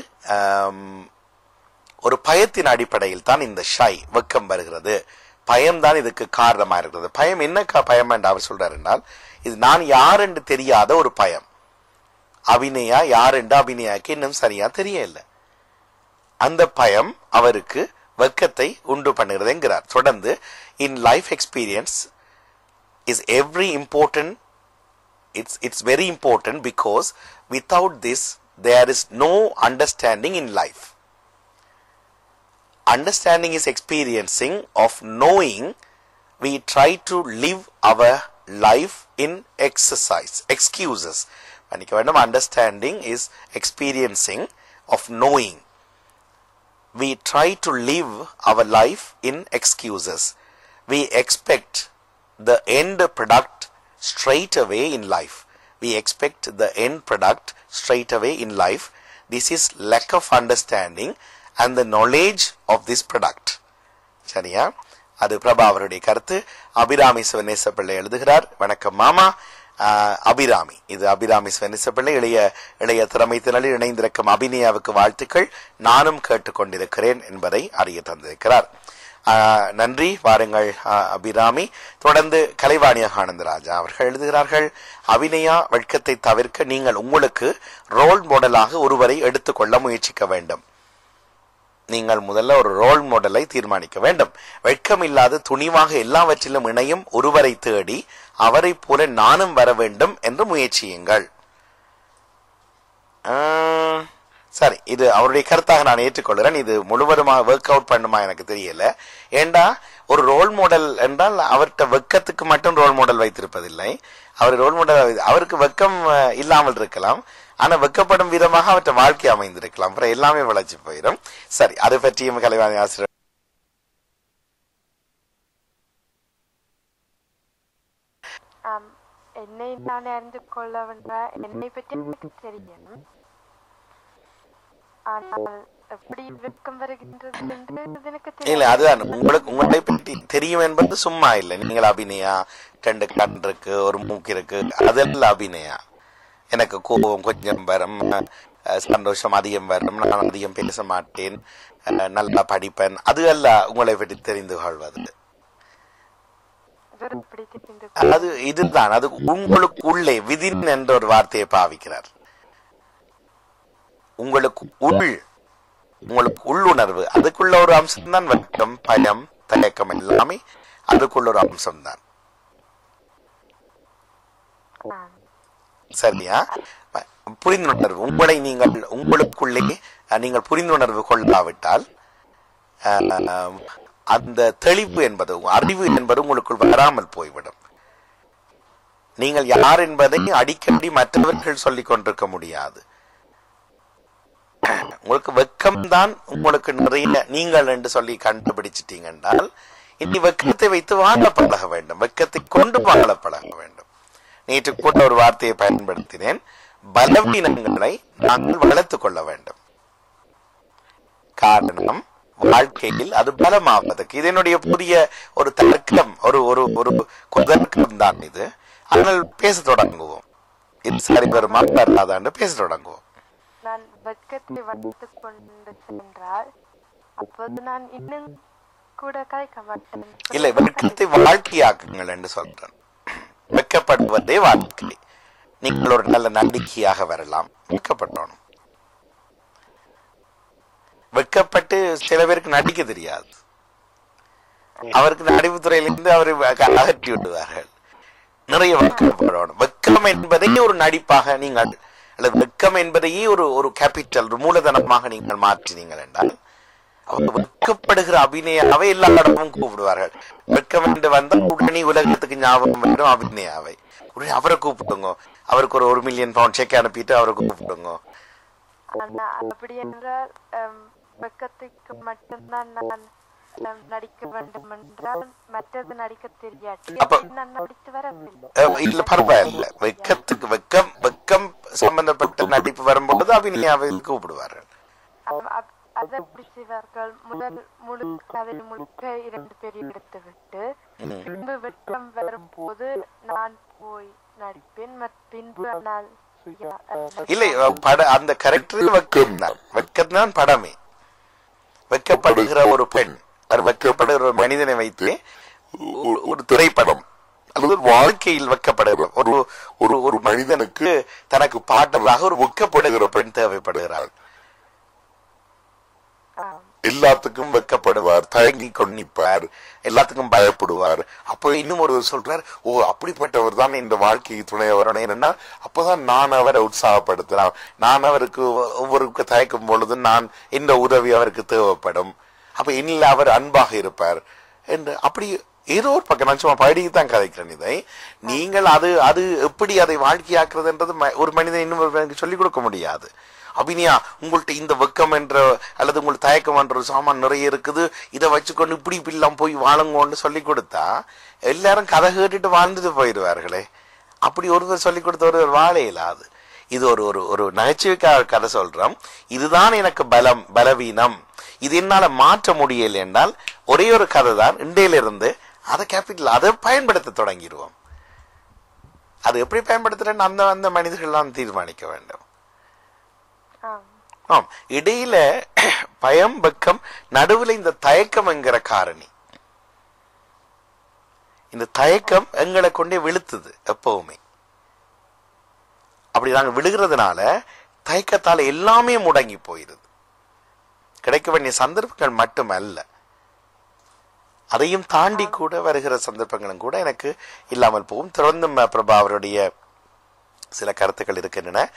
Speaker 1: ஒரு பயத்தின் அடிப்படையில் தான் இந்த ஷை வெக்கம் வருகிறது. பயம்தான் இதுக்கு காரணமாக இருக்கிறது. பயம் என்ன பயம் என்று அவர் சொல்றார் என்றால், இது நான் யார் என்று தெரியாத ஒரு பயம். அபிநயா யார் என்று அபிநயாக்கு இன்னும் சரியா தெரியல. அந்த பயம் அவருக்கு வெக்கத்தை உண்டு பண்ணுகிறது என்கிறார். தொடர்ந்து, in life experience is every important, it's very important because without this there is no understanding in life. Understanding is experiencing of knowing. We try to live our life in excuses. Understanding is experiencing of knowing. We try to live our life in excuses. We expect the end product straight away in life. We expect the end product straight away in life. This is lack of understanding and the knowledge of this product. சரியா? அது பிரபா அவருடைய கருத்து. அபிராமி சிவனேச பிள்ளை எழுதுகிறார், வணக்கம் மாமா. அபிராமி, இது அபிராமி சிவனேச பிள்ளை. இளைய திறமை திறனில் இணைந்திருக்கும் அபிநயாவுக்கு வாழ்த்துக்கள், நானும் கேட்டுக்கொண்டிருக்கிறேன் என்பதை அறிய தந்திருக்கிறார். நன்றி. வாருங்கள் அபிராமி. தொடர்ந்து கலைவாணி ஆனந்தராஜா அவர்கள் எழுதுகிறார்கள், அபிநயா, வெட்கத்தை தவிர்க்க நீங்கள் உங்களுக்கு ரோல் மாடலாக ஒருவரை எடுத்துக்கொள்ள முயற்சிக்க வேண்டும். நீங்கள் முதல்ல ஒரு ரோல் மாடலை தீர்மானிக்க வேண்டும். வெட்கம் இல்லாத துணிவாக எல்லாவற்றிலும் இணையும் ஒருவரை தேடி அவரை போல நானும் வர வேண்டும் என்று முயற்சியுங்கள். சரி, இது அவருடைய கருத்தாக நான் ஏற்றுக்கொள்கிறேன். இது முழுவதுமாக ஒர்க் அவுட் பண்ணுமா எனக்கு தெரியல. ஏண்டா ஒரு ரோல் மாடல் என்றால் அவர்கிட்ட வெக்கத்துக்கு மட்டும் ரோல் மாடல் வைத்திருப்பதில்லை. அவர் ரோல் மாடல், அவருக்கு வெக்கம் இல்லாமல் இருக்கலாம், ஆனா வெக்கப்படும் விதமாக அவற்றை வாழ்க்கை அமைந்திருக்கலாம். அப்புறம் எல்லாமே வளர்ச்சி போயிடும். சரி, அதை பற்றியும் கலைவாணி ஆசிரியர்
Speaker 2: என்னை நான் அறிந்து கொள்ள என்னை பற்றி எனக்கு தெரியும், ஆனால் எப்படி வெக்கம் வருகின்றது என்று எனக்கு தெரியல.
Speaker 1: இல்ல, அதுதான் உங்களுக்கு உங்களை பற்றி தெரியும் என்பது சும்மா இல்லை. நீங்கள் அபிநயா, 2 கண் இருக்கு, ஒரு மூக்கு இருக்கு, அதெல்லாம் அபிநயா. எனக்கு கோபம் கொஞ்சம் வரும், சந்தோஷம் அதிகம் வரும், நான் அதிகம் பேச மாட்டேன், நல்லா படிப்பேன், அது அல்ல உங்களை பற்றி தெரிந்து கொள்வது. அது இதுதான், அது உங்களுக்கு உள்ளே விதின் என்ற ஒரு வார்த்தையை பாவிக்கிறார். உங்களுக்கு உள்ளுணர்வு, அதுக்குள்ள ஒரு அம்சம் தான் வெட்கம், பயம், தயக்கம், எல்லாமே அதுக்குள்ள ஒரு அம்சம் தான். சரியா? புரிந்துணர்வு, உங்களுக்குள்ளே நீங்கள் புரிந்துணர்வு கொள்ளாவிட்டால் அந்த தெளிவு என்பது, அறிவு என்பது உங்களுக்குள் வராமல் போய்விடும். நீங்கள் யார் என்பதை அடிக்கடி மற்றவர்கள் சொல்லிக் கொண்டிருக்க முடியாது. உங்களுக்கு வெக்கம் தான் உங்களுக்கு நிறைய நீங்கள் என்று சொல்லி கண்டுபிடிச்சிட்டீங்க என்றால் இனி வெக்கத்தை வைத்து வாழ பழக வேண்டும், வெக்கத்தை கொண்டு வாழ பழக வேண்டும். நேற்று கூட ஒரு வார்த்தையை பயன்படுத்தினேன், பலவீனங்களை நாங்கள் வளர்த்துக் கொள்ள வேண்டும். காரணம், வாழ்க்கையில் அது பலமாவதற்கு. இதனுடைய புதிய ஒரு தர்க்கம், ஒரு ஒரு ஒரு தர்க்கம் தான் இது. ஆனால் பேச தொடங்குவோம், இது சரி வருமா வராதான்னு பேச தொடங்குவோம்.
Speaker 2: நான் வெட்கத்தை வளர்த்துக் கொண்டு சென்றால் அப்போது நான் இன்னும் கூட கதைக்க மாட்டேன்.
Speaker 1: இல்லை, வெட்கத்தை வாழ்க்கையாக்குங்கள் என்று சொல்றேன். வெட்கப்படுவதே வாழ்க்கை. நீங்கள் ஒரு நல்ல நடிகையாக வரலாம், வெட்கப்படணும். வெட்கப்பட்டு சில பேருக்கு நடிக்க தெரியாது, அவருக்கு நடிப்பு துறையிலிருந்து அவரை அகற்றி விடுவார்கள். நிறைய வெட்கப்படணும். வெட்கம் என்பதை ஒரு நடிப்பாக நீங்கள், அல்லது வெட்கம் என்பதையே ஒரு கேபிட்டல், ஒரு மூலதனமாக நீங்கள் மாற்றினீங்கள் என்றால் அவர் வெட்கப்படுகிற அபிநயாவை எல்லா இடமும் கூப்பிடுவார்கள். வெட்கம் என்று வந்தால் உடனே உலகத்துக்கு ஞாபகம் வரும் அபிநயாவை. உடனே அவரை கூப்பிடுங்க, அவருக்கு ஒரு $1 million செக் அனுப்பிட்டு அவரை கூப்பிடுங்க.
Speaker 2: அப்படி என்றால் வெட்கத்துக்கு மட்டும்தான் நான் நடிக்க வேண்டும் என்றால் மற்றது நடிக்க தெரியாது, நான் நடித்து வரவில்லை.
Speaker 1: இல்ல, பரவாயில்ல. வெட்கம் சம்பந்தப்பட்ட நடிப்பு வரும்போது அபிநயாவை கூப்பிடுவார்கள்.
Speaker 2: அதை எப்படி செய்வார்கள்? முழுக்க 2 பேர் எடுத்து விட்டு பின்பு வெட்கம் வரும்போது நான் போய் நடிப்பேன். பின்பு நான்
Speaker 1: இல்லை, அந்த கேரக்டர் வெட்கம் தான் படமே. வெட்கப்படுகிற ஒரு பெண், வெட்கப்படுகிற ஒரு மனிதனை வைத்து ஒரு திரைப்படம் அல்லது ஒரு வாழ்க்கையில் வெட்கப்படுகிற ஒரு மனிதனுக்கு தனக்கு பாட்டராக ஒரு வெட்கப்படுகிற பெண் தேவைப்படுகிறாள். எல்லாத்துக்கும் வெட்கப்படுவார், தயங்கி கொண்டிப்பார், எல்லாத்துக்கும் பயப்படுவார். அப்போ இன்னும் ஒரு சொல்றார், ஓ அப்படிப்பட்டவர் தான் இந்த வாழ்க்கை துணை வரணும். என்னன்னா அப்பதான் நான் அவரை உற்சாகப்படுத்தலாம், நான் அவருக்கு ஒவ்வொருக்கு தயக்கும் பொழுது நான் இந்த உதவி அவருக்கு தேவைப்படும், அப்ப என்னில் அவர் அன்பாக இருப்பார் என்று. அப்படி ஏதோ ஒரு பக்கம் நான் சும்மா படிக்கத்தான் கதைக்கிறேன் இதை. நீங்கள் அது எப்படி அதை வாழ்க்கையாக்குறதுன்றது ஒரு மனிதன் இன்னும் சொல்லிக் கொடுக்க முடியாது. அபினியா, உங்கள்ட்ட இந்த வெக்கம் என்ற அல்லது உங்களுக்கு தயக்கம் என்ற சாமான் நிறைய இருக்குது, இதை வச்சுக்கொண்டு இப்படி இப்படிலாம் போய் வாழுங்கன்னு சொல்லி கொடுத்தா எல்லாரும் கதை கேட்டுட்டு வாழ்ந்துட்டு போயிடுவார்களே. அப்படி ஒருவர் சொல்லி கொடுத்த ஒருவர் வாழ இயலாது. இது ஒரு நகைச்சுவைக்காக கதை சொல்றோம். இதுதான் எனக்கு பலவீனம், இது என்னால மாற்ற முடியல என்றால் ஒரே ஒரு கதை தான். இண்டையிலிருந்து அதை கேபிட்டல் அதை பயன்படுத்த தொடங்கிடுவோம். அது எப்படி பயன்படுத்துறேன்னு அந்த மனிதர்கள் தீர்மானிக்க வேண்டும். இடையில பயம், வெக்கம், நடுவில் இந்த தயக்கம் என்கிற காரணி. இந்த தயக்கம் எங்களை கொண்டே விழுத்துது எப்பவுமே. அப்படி நாங்க விழுகிறதுனால தயக்கத்தால எல்லாமே முடங்கி போயிருது. கிடைக்க வேண்டிய சந்தர்ப்பங்கள் மட்டுமல்ல, அதையும் தாண்டி கூட வருகிற சந்தர்ப்பங்களும் கூட எனக்கு இல்லாமல் போகும். தொடர்ந்து பிரபா அவருடைய சில கருத்துக்கள் இருக்கின்றன.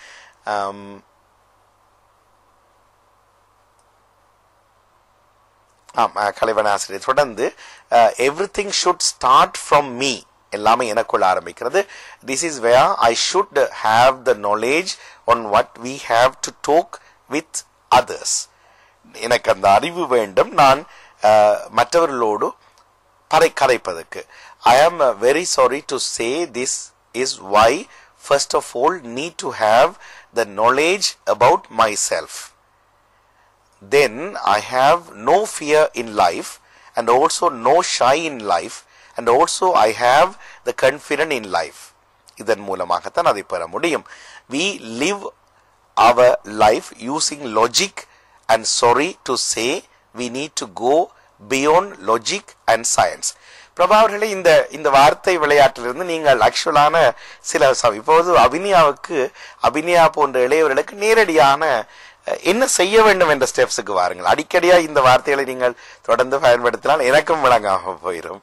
Speaker 1: கலைவன ஆசிரியர் தொடர்ந்து everything should start from me, எல்லாமே எனக்குள்ள ஆரம்பிக்கிறது. This is where I should have the knowledge on what we have to talk with others. எனக்கு அந்த அறிவு வேண்டும் நான் மற்றவர்களோடு கதைப்பதற்கு. I am very sorry to say this is why first of all need to have the knowledge about myself. Then I have no fear in life and also no shy in life and also I have the confidence in life. இதன் மூலமாகத்தான் அதை பெற முடியும். We live our life using logic and sorry to say we need to go beyond logic and science. Prabha அவர்களே, இந்த வார்த்தை விளையாட்டிலிருந்து நீங்கள் ஆக்சுவலான சில இப்போது அபிநயா போன்ற இளையவர்களுக்கு நேரடியான என்ன செய்ய வேண்டும் என்ற ஸ்டெப்ஸுக்கு வாருங்கள். அடிக்கடியா இந்த வார்த்தைகளை நீங்கள் தொடர்ந்து பயன்படுத்தினால் எனக்கும் விளங்காம போயிடும்.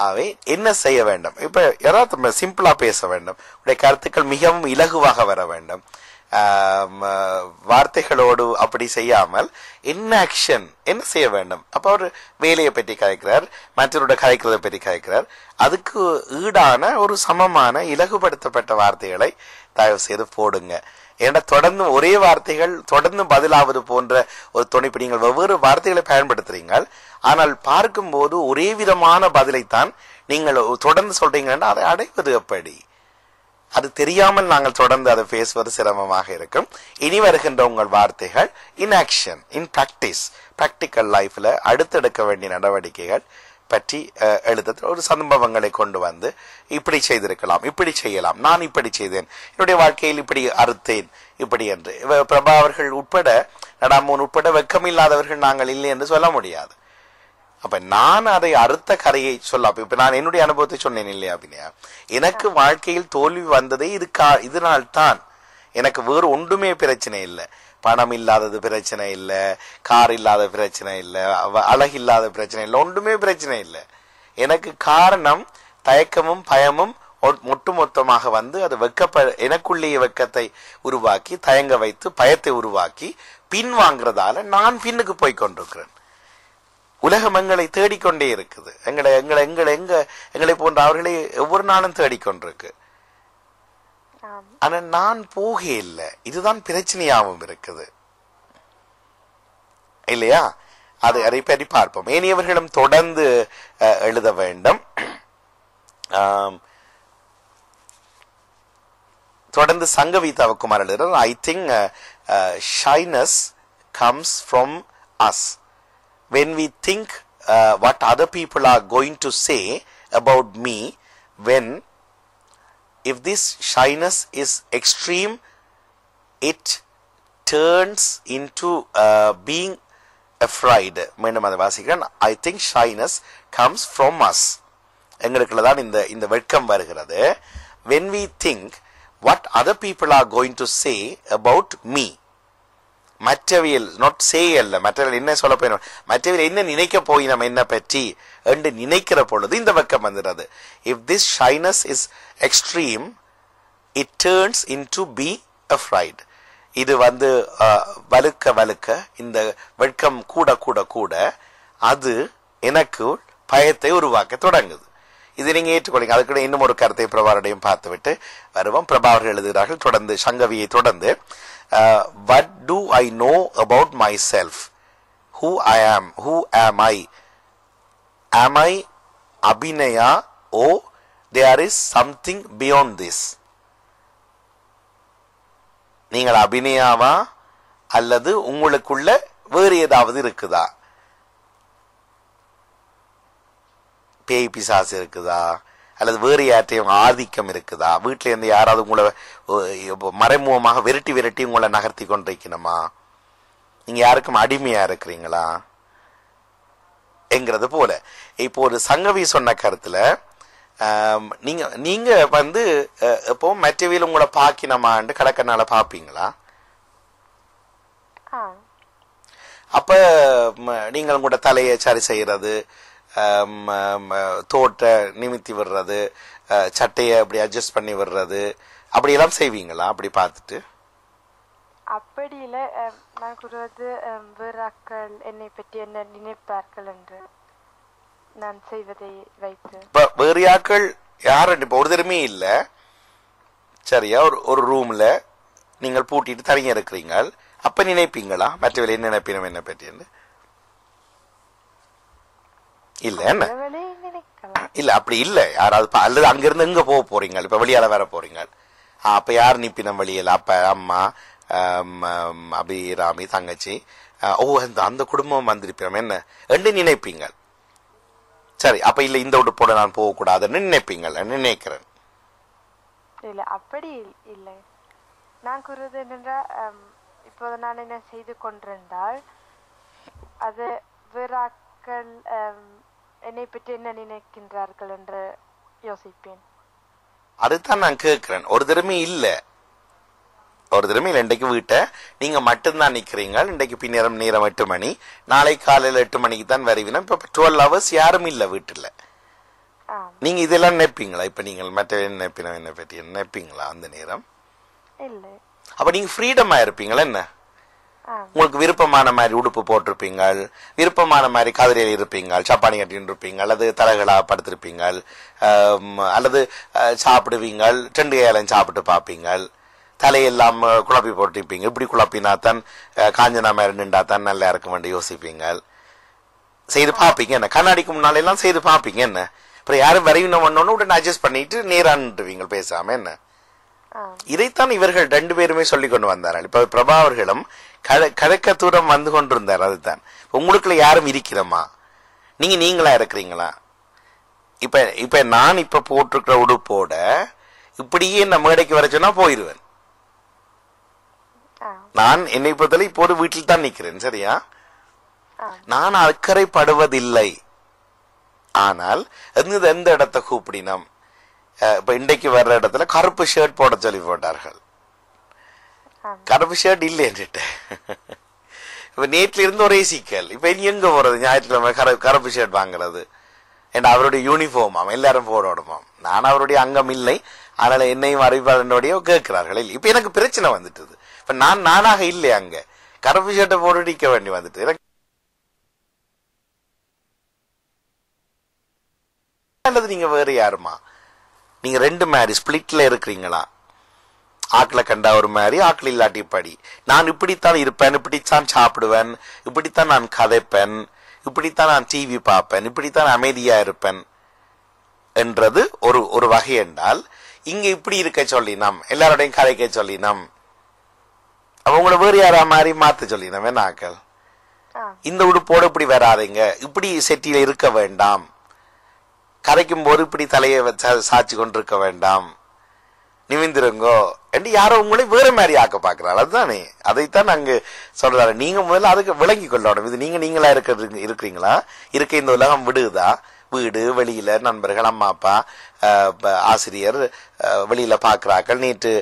Speaker 1: அவை என்ன செய்ய வேண்டும்? இப்ப யாராவது சிம்பிளா பேச வேண்டும், உடைய கருத்துக்கள் மிகவும் இலகுவாக வர வேண்டும். வார்த்தைகளோடு அப்படி செய்யாமல் என்ன ஆக்ஷன், என்ன செய்ய வேண்டும். அப்ப அவர் வேலையை பற்றி கதைக்கிறார், மற்றவருடைய கதைக்கிறதை பற்றி கதைக்கிறார். அதுக்கு ஈடான ஒரு சமமான இலகுபடுத்தப்பட்ட வார்த்தைகளை தயவு செய்து போடுங்க. ஏன்னா தொடர்ந்து ஒரே வார்த்தைகள் தொடர்ந்து பதிலாவது போன்ற ஒரு துணைப்பு. நீங்கள் வெவ்வேறு வார்த்தைகளை பயன்படுத்துறீங்கள், ஆனால் பார்க்கும்போது ஒரே விதமான பதிலைத்தான் நீங்கள் தொடர்ந்து சொல்றீங்கன்னா அதை அடைவது எப்படி? அது தெரியாமல் நாங்கள் தொடர்ந்து அதை பேசுவது சிரமமாக இருக்கும். இனி வருகின்ற உங்கள் வார்த்தைகள் in action, in practice, practical லைஃப்ல அடுத்தெடுக்க வேண்டிய நடவடிக்கைகள் பற்றி எழுத ஒரு சம்பவங்களை கொண்டு வந்து இப்படி செய்திருக்கலாம், இப்படி செய்யலாம், நான் இப்படி செய்தேன், என்னுடைய வாழ்க்கையில் இப்படி அறுத்தேன், இப்படி என்று. பிரபா அவர்கள் உட்பட, நடாமோன் உட்பட வெக்கம் இல்லாதவர்கள் நாங்கள் இல்லை என்று சொல்ல முடியாது. அப்ப நான் அதை அறுத்த கரையை சொல்ல, இப்ப நான் என்னுடைய அனுபவத்தை சொன்னேன் இல்லையா அபிநயா, எனக்கு வாழ்க்கையில் தோல்வி வந்ததே இதனால்தான். எனக்கு வேறு ஒன்றுமே பிரச்சனை இல்லை. பணம் இல்லாதது பிரச்சனை இல்லை, கார் இல்லாத பிரச்சனை இல்லை, அழகு இல்லாத பிரச்சனை இல்லை, ஒன்றுமே பிரச்சனை இல்லை. எனக்கு காரணம் தயக்கமும் பயமும் ஒட்டுமொத்தமாக வந்து அது எனக்குள்ளேயே வெக்கத்தை உருவாக்கி, தயங்க வைத்து பயத்தை உருவாக்கி பின் வாங்குறதால நான் பின்னுக்கு போய் கொண்டிருக்கிறேன். உலகம் எங்களை தேடிக்கொண்டே இருக்குது. எங்களை போன்ற அவர்களை ஒவ்வொரு நாளும் தேடிக்கொண்டிருக்கு. ஆனா நான் போக இல்லை. இதுதான் பிரச்சனையாகவும் இருக்குது இல்லையா? அதை பற்றி பார்ப்போம். ஏனியவர்களும் தொடர்ந்து எழுத வேண்டும். தொடர்ந்து சங்கவீதா குமார் எழுதுறார். I think shyness comes from us. When we think what other people are going to say about me, if this shyness is extreme, it turns into being afraid. மீண்டும் அதை வாசிக்கிறேன். I think shyness comes from us. எங்களுக்குள்ள தான் இந்த வெட்கம் வருகிறது. When we think what other people are going to say about me, மற்றவியல் நாட் சே அல்ல, மற்றவியல் என்ன சொல்ல போயிடும், மற்றவியல் என்ன நினைக்க போய் நம்ம என்ன பற்றி என்று நினைக்கிற பொழுது இந்த வெக்கம் வந்துடுறது. If this shyness is extreme, it turns in to be afraid. இது வந்து வலுக்க இந்த வெட்கம் கூட கூட கூட அது எனக்கு பயத்தை உருவாக்க தொடங்குது. இது நீங்க ஏற்றுக்கொள்ளுங்க. அதுக்கு இன்னும் ஒரு கருத்தை பிரபாவரையும் பார்த்துவிட்டு வருவோம். பிரபாவர்கள் எழுதுகிறார்கள் தொடர்ந்து சங்கவியை தொடர்ந்து. What do I know about myself? Who I am? Who am I? Am I Abhinaya or there is something beyond this? நீங்கள் அபிநயாவா அல்லது உங்களுக்குள்ள வேறு ஏதாவது இருக்குதா? பேய் பிசாசு இருக்குதா? அல்லது வேறு யார்ட்டையும் ஆதிக்கம் இருக்குதா? வீட்டில இருந்து யாராவது உங்களை மறைமுகமாக விரட்டி உங்களை நகர்த்தி கொண்டிருக்கணுமா? நீங்க யாருக்கும் அடிமையா இருக்கிறீங்களா என்கிறது போல. இப்போ ஒரு சங்கவி சொன்ன கருத்துல நீங்க வந்து இப்போ மற்றவியல் உங்களை பாக்கினமான்னு கடக்கனால பாப்பீங்களா? அப்ப நீங்கள் உங்களோட தலையை சரி செய்யறது, தோட்ட நிமித்தி விடுறது, சட்டையை அப்படி அட்ஜஸ்ட் பண்ணி விடுறது, அப்படியெல்லாம் செய்வீங்களா? அப்படி பார்த்துட்டு
Speaker 2: அப்படி இல்ல. நான் கூறுவது வேறாக்கள் என்னை பற்றி என்ன நினைப்பார்கள் என்று நான் செய்வதை வைத்து.
Speaker 1: வேறு ஆக்கள் யாரும் இப்ப ஒரு தரமே இல்ல, சரியா? ஒரு ரூம்ல நீங்கள் பூட்டிட்டு தனியா இருக்கிறீங்க. அப்ப நினைப்பீங்களா மற்றவர்கள் என்ன நினைப்பினோம் என்ன பற்றி? இல்ல என்ன இல்ல, அப்படி இல்ல. யாராவது அல்லது அங்கிருந்து எங்க போக போறீங்க, இப்ப வெளியால வர போறீங்க, அப்ப யார் நிப்பினம் வெளியில? அப்ப அம்மா, அபிராமி, தங்கச்சி, அந்த குடும்பம் வந்திருப்போம் என்ன என்று நினைப்பீங்க. சரி, அப்ப இல்ல இந்த உடுப்போட நான் போக கூடாதுன்னு நினைப்பீங்க. நினைக்கிறேன்.
Speaker 2: இல்ல, அப்படி இல்லை. நான் கூறுவது என்னென்றா, இப்போது நான் என்ன செய்து கொண்டிருந்தால் அது வேறாக்கள் என்னை பற்றி என்ன நினைக்கின்றார்கள் என்று யோசிப்பேன்.
Speaker 1: அதுதான் நான் கேட்கிறேன். ஒரு திறமை இல்ல, இன்றைக்கு வீட்டை நீங்க மட்டும்தான் நிக்கிறீங்க. இன்றைக்கு பின்னேரம் நேரம் 8 மணி, நாளை காலையில 8 மணிக்கு தான் வருவீங்க. இப்ப 12 hours யாரும் இல்ல வீட்டுல. நீங்க இதெல்லாம் நினைப்பீங்களா? இப்ப நீங்கள் மற்ற நினைப்பின என்ன பற்றி நினைப்பீங்களா அந்த நேரம்?
Speaker 2: இல்ல.
Speaker 1: அப்ப நீங்க ஃப்ரீடமா இருப்பீங்களா என்ன? உங்களுக்கு விருப்பமான மாதிரி உடுப்பு போட்டிருப்பீங்க, விருப்பமான மாதிரி கதிரையில் இருப்பீங்க, சப்பானி கட்டின்னு இருப்பீங்க, அல்லது தலைகளா படுத்திருப்பீங்க, அல்லது சாப்பிடுவீங்க, 2 கையாலும் சாப்பிட்டு பார்ப்பீங்க, தலையெல்லாம் குழப்பி போட்டிருப்பீங்க. இப்படி குழப்பினா தான் காஞ்சனா மாதிரி நின்றா தான் நல்லா இருக்க வேண்டிய யோசிப்பீங்க, செய்து பார்ப்பீங்க என்ன? கண்ணாடிக்கு முன்னால எல்லாம் செய்து பார்ப்பீங்க என்ன? அப்புறம் யாரும் வரைவினம் பண்ணோன்னு உடனே அட்ஜஸ்ட் பண்ணிட்டு நேரான்ட்டுவீங்க பேசாம என்ன? இதைத்தான் இவர்கள் 2 பேருமே சொல்லிக் கொண்டு வந்தார்கள். இப்ப பிரபா அவர்களும் கழக்க தூரம் வந்து கொண்டிருந்தார். அதுதான் உங்களுக்குள்ள யாரும் இருக்கிறமா? நீங்களா இருக்கிறீங்களா? இப்ப நான் இப்ப போட்டிருக்கிற உடுப்போட இப்படியே இந்த மேடைக்கு வர சொன்னா போயிருவேன். நான் என்னை பொறுத்தவரை இப்போது வீட்டில் தான் நிக்கிறேன், சரியா? நான் அக்கறைப்படுவதில்லை ஆனால் எந்த இடத்தை கூப்பிடினோம், இப்ப இன்றைக்கு வர்ற இடத்துல கருப்பு ஷர்ட் போட சொல்லி போட்டார்கள். கருப்பு ஷர்ட் இல்லைன்னுட்டு இப்ப நேற்றுல இருந்து ஒரே சிக்கல். இப்ப இனி எங்க போறது? ஞாயிற்றுக்கிழமை கருப்பு ஷர்ட் வாங்குறது ஏன்னா அவருடைய யூனிஃபார்மாம் எல்லாரும் போடணுமாம். நான் அவருடைய அங்கம் இல்லை, அதனால என்னையும் அறிவாளனுடைய கேட்கிறார்கள். இப்ப எனக்கு பிரச்சனை வந்துட்டுது. இப்ப நானாக இல்லை, அங்க கருப்பு ஷர்ட்டை போட்டு நிக்க வேண்டி வந்துட்டு எனக்கு. நீங்க வேற யாருமா? நீங்க ரெண்டு மாதிரி ஸ்பிளிட்ல இருக்கிறீங்களா? ஆக்களை கண்டா ஒரு மாதிரி, ஆக்கள் இல்லாட்டி படி. நான் இப்படித்தான் இருப்பேன், இப்படித்தான் சாப்பிடுவேன், இப்படித்தான் நான் கதைப்பேன், இப்படித்தான் நான் டிவி பார்ப்பேன், இப்படித்தான் அமைதியா இருப்பேன் என்றது ஒரு வகை என்றால், இங்க இப்படி இருக்க சொல்லினோம், எல்லாரோடையும் கதைக்க சொல்லினோம், அவங்கள வேறு யாரா மாதிரி மாத்த சொல்லினோம். என்ன ஆக்கள் இந்த உடுப்போடு இப்படி வராதிங்க, இப்படி செட்டியில இருக்க வேண்டாம், கரைக்கும் போது இப்படி தலையை சாட்சி கொண்டிருக்க வேண்டாம், நிமிந்திருங்கோ என்று யாரோ உங்களை வேற மாதிரி ஆக்க பாக்குறாள். அதுதானே, அதைத்தான் அங்கு சொல்றாரு. நீங்க முதல்ல அதுக்கு விளங்கி கொள்ளணும். இது நீங்களா இருக்கிறீங்களா? இருக்க இந்த உலகம் விடுதா? வீடு, வெளியில நண்பர்கள், அம்மா அப்பா, ஆசிரியர், வெளியில பாக்குறாக்கள், நேற்று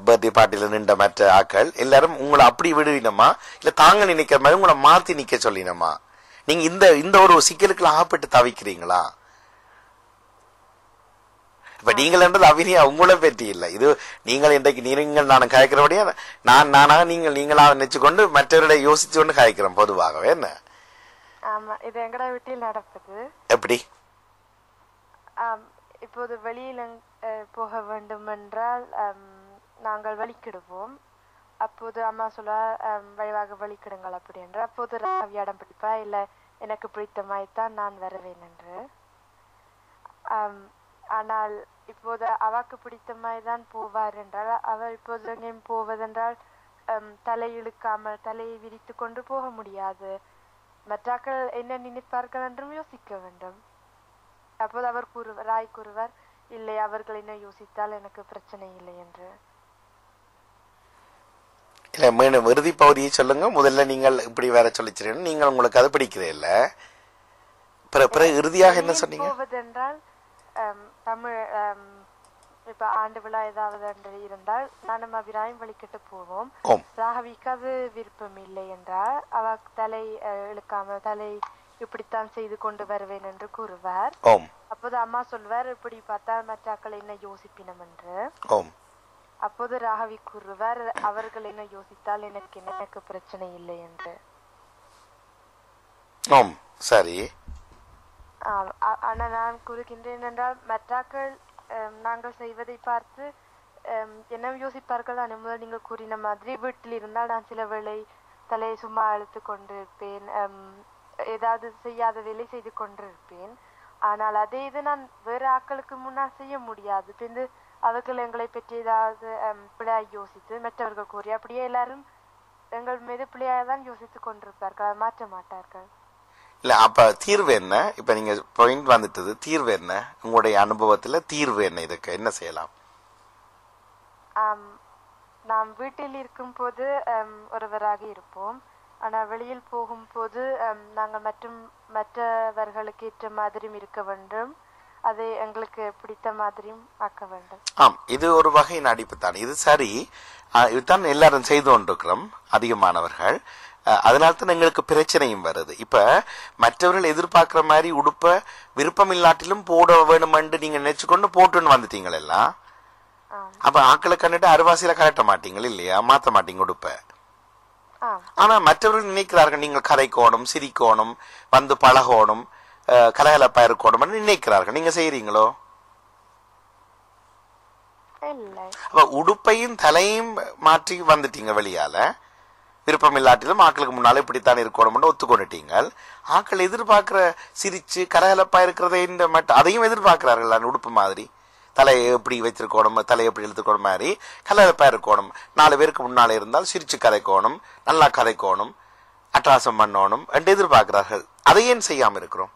Speaker 1: பர்த்டே பார்ட்டியில நின்ற மற்ற ஆக்கள் எல்லாரும் உங்களை அப்படி விடுவினமா, இல்ல தாங்க நினைக்கிற மாதிரி உங்களை மாத்தி நிக்க சொல்லினமா? நீங்க இந்த ஒரு சிக்கலுக்கு ஆப்பட்டு தவிக்கிறீங்களா? இப்ப நீங்கள் என்றது அபிநயா உங்களை பற்றி இல்லை. இது நீங்கள் இன்றைக்கு நீங்கள் நான் கயக்கிறபடியா நானாக நீங்களா நினைச்சுக்கொண்டு மற்றவர்களை யோசிச்சு கொண்டு கயக்கிறோம் பொதுவாகவே. என்ன
Speaker 2: ஆமா, இது எங்கட வீட்டில் நடப்பது.
Speaker 1: எப்படி?
Speaker 2: இப்போது வெளியில போக வேண்டும் என்றால் நாங்கள் வலிக்கிடுவோம். அப்போது அம்மா சொல்ல வழிவாக வலிக்கிடுங்கள் அப்படி என்று. அப்போது இடம் பிடிப்பா, இல்ல எனக்கு பிடித்தமாய்த்தான் நான் வருவேன் என்று. ஆனால் இப்போது அவாக்கு பிடித்தமாய் தான் போவார் என்றால், அவர் இப்போது எங்கேயும் போவதென்றால் தலை இழுக்காமல் தலையை விரித்து கொண்டு போக முடியாது. மற்றாக்கள் என்ன நினைப்பார்கள் என்றும் யோசிக்க வேண்டும். அப்போது அவர் ராய் கூறுவார், இல்லை அவர்கள் என்ன யோசித்தால் எனக்கு பிரச்சனை இல்லை என்று.
Speaker 1: இறுதி பகுதியை சொல்லுங்க. முதல்ல நீங்கள் இப்படி வேற சொல்லிச்சிருக்கீங்க, நீங்கள் உங்களுக்கு அது பிடிக்கிறே இல்ல. இறுதியாக என்ன சொன்னீங்க?
Speaker 2: போவதென்றால் தமிழ் இப்ப ஆண்டு விழா ஏதாவது இருந்தால் நானும் அபிராயம் வழிகிட்டு போவோம். ராகவிக்கு அது விருப்பம் இல்லை என்றால் அவ தலை இழுக்காமல் தலை இப்படித்தான் செய்து கொண்டு வருவேன் என்று கூறுவார். அப்போது அம்மா சொல்வார், இப்படி பார்த்தால் மற்றாக்கள் என்ன யோசிப்பினம் என்று. அப்போது ராகவி கூறுவார், அவர்கள் என்ன யோசித்தால் எனக்கு பிரச்சனை இல்லை என்று.
Speaker 1: சரி.
Speaker 2: ஆனா நான் கூறுகின்றேன் என்றால் மற்றாக்கள் நாங்கள் செய்வதை பார்த்து என்ன யோசிப்பார்கள். முதல் நீங்கள் கூறின மாதிரி வீட்டில் இருந்தால் நான் சில வேளை தலையை சும்மா அழுத்து கொண்டிருப்பேன், ஏதாவது செய்யாத வேலை செய்து கொண்டிருப்பேன். ஆனால் அதே இது நான் வேற ஆக்களுக்கு முன்னால் செய்ய முடியாது. பின்பு அவர்கள் எங்களை பற்றி ஏதாவது பிள்ளையாய் யோசித்து மற்றவர்கள் கூறி அப்படியே எல்லாரும் எங்கள் மீது பிள்ளையாய்தான் யோசித்து கொண்டிருப்பார்கள், மாற்ற மாட்டார்கள்.
Speaker 1: இல்ல அப்ப தீர்வு என்ன? இப்ப நீங்க பாயிண்ட் வந்துட்டது, தீர்வு என்ன? உங்களுடைய அனுபவத்துல தீர்வு என்ன? இதுக்கு என்ன செய்யலாம்?
Speaker 2: நாம் வீட்டில் இருக்கும் போது ஒருவராக இருப்போம். ஆனா வெளியில் போகும் போது நாங்கள் மற்றவர்களுக்கு ஏற்ற மாதிரியும் இருக்க வேண்டும், அதை எங்களுக்கு பிடித்த மாதிரியும் ஆக்க வேண்டும்.
Speaker 1: இது ஒரு வகை நடிப்பு தான். இது சரி, இதுதான் எல்லாரும் செய்து கொண்டிருக்கிறோம் அதிகமானவர்கள். அதனால்தான் எங்களுக்கு பிரச்சனையும் வருது. இப்ப மற்றவர்கள் எதிர்பார்க்கிற மாதிரி உடுப்ப விருப்பம் இல்லாட்டிலும் போட வேணும் என்று நீங்க நினைச்சுக்கொண்டு போட்டுன்னு வந்துட்டீங்க எல்லாம். அப்ப ஆக்களை கண்டுட்டு அருவாசியில கலட்ட மாட்டீங்க இல்லையா? மாத்த மாட்டீங்க உடுப்ப. ஆனா மற்றவர்கள் நினைக்கிறார்கள் நீங்கள் கரைக்கோணும், சிரிக்கோணும், வந்து பழகோணும், கலகலப்பா இருக்கணும் நினைக்கிறார்கள். நீங்க செய்யறீங்களோ? அப்ப உடுப்பையும் தலையும் மாற்றி வந்துட்டீங்க வெளியால. விருப்பம் இல்லாட்டிலும் ஆக்களுக்கு முன்னால இப்படித்தான் இருக்கணும்னு ஒத்துக்கொண்டுட்டீங்க. ஆக்கள் எதிர்பார்க்கிற சிரிச்சு கரகலப்பா இருக்கிறத இந்த அதையும் எதிர்பார்க்கிறார்கள். உடுப்பு மாதிரி தலையை எப்படி வச்சிருக்கணும், தலையை எப்படி இழுத்துக்கணும் மாதிரி கலகலப்பா இருக்கணும். 4 பேருக்கு முன்னாலே இருந்தால் சிரிச்சு கதைக்கணும், நல்லா கதைக்கணும், அட்டகாசம் பண்ணணும் என்று எதிர்பார்க்கிறார்கள். அதையும் செய்யாம இருக்கிறோம்.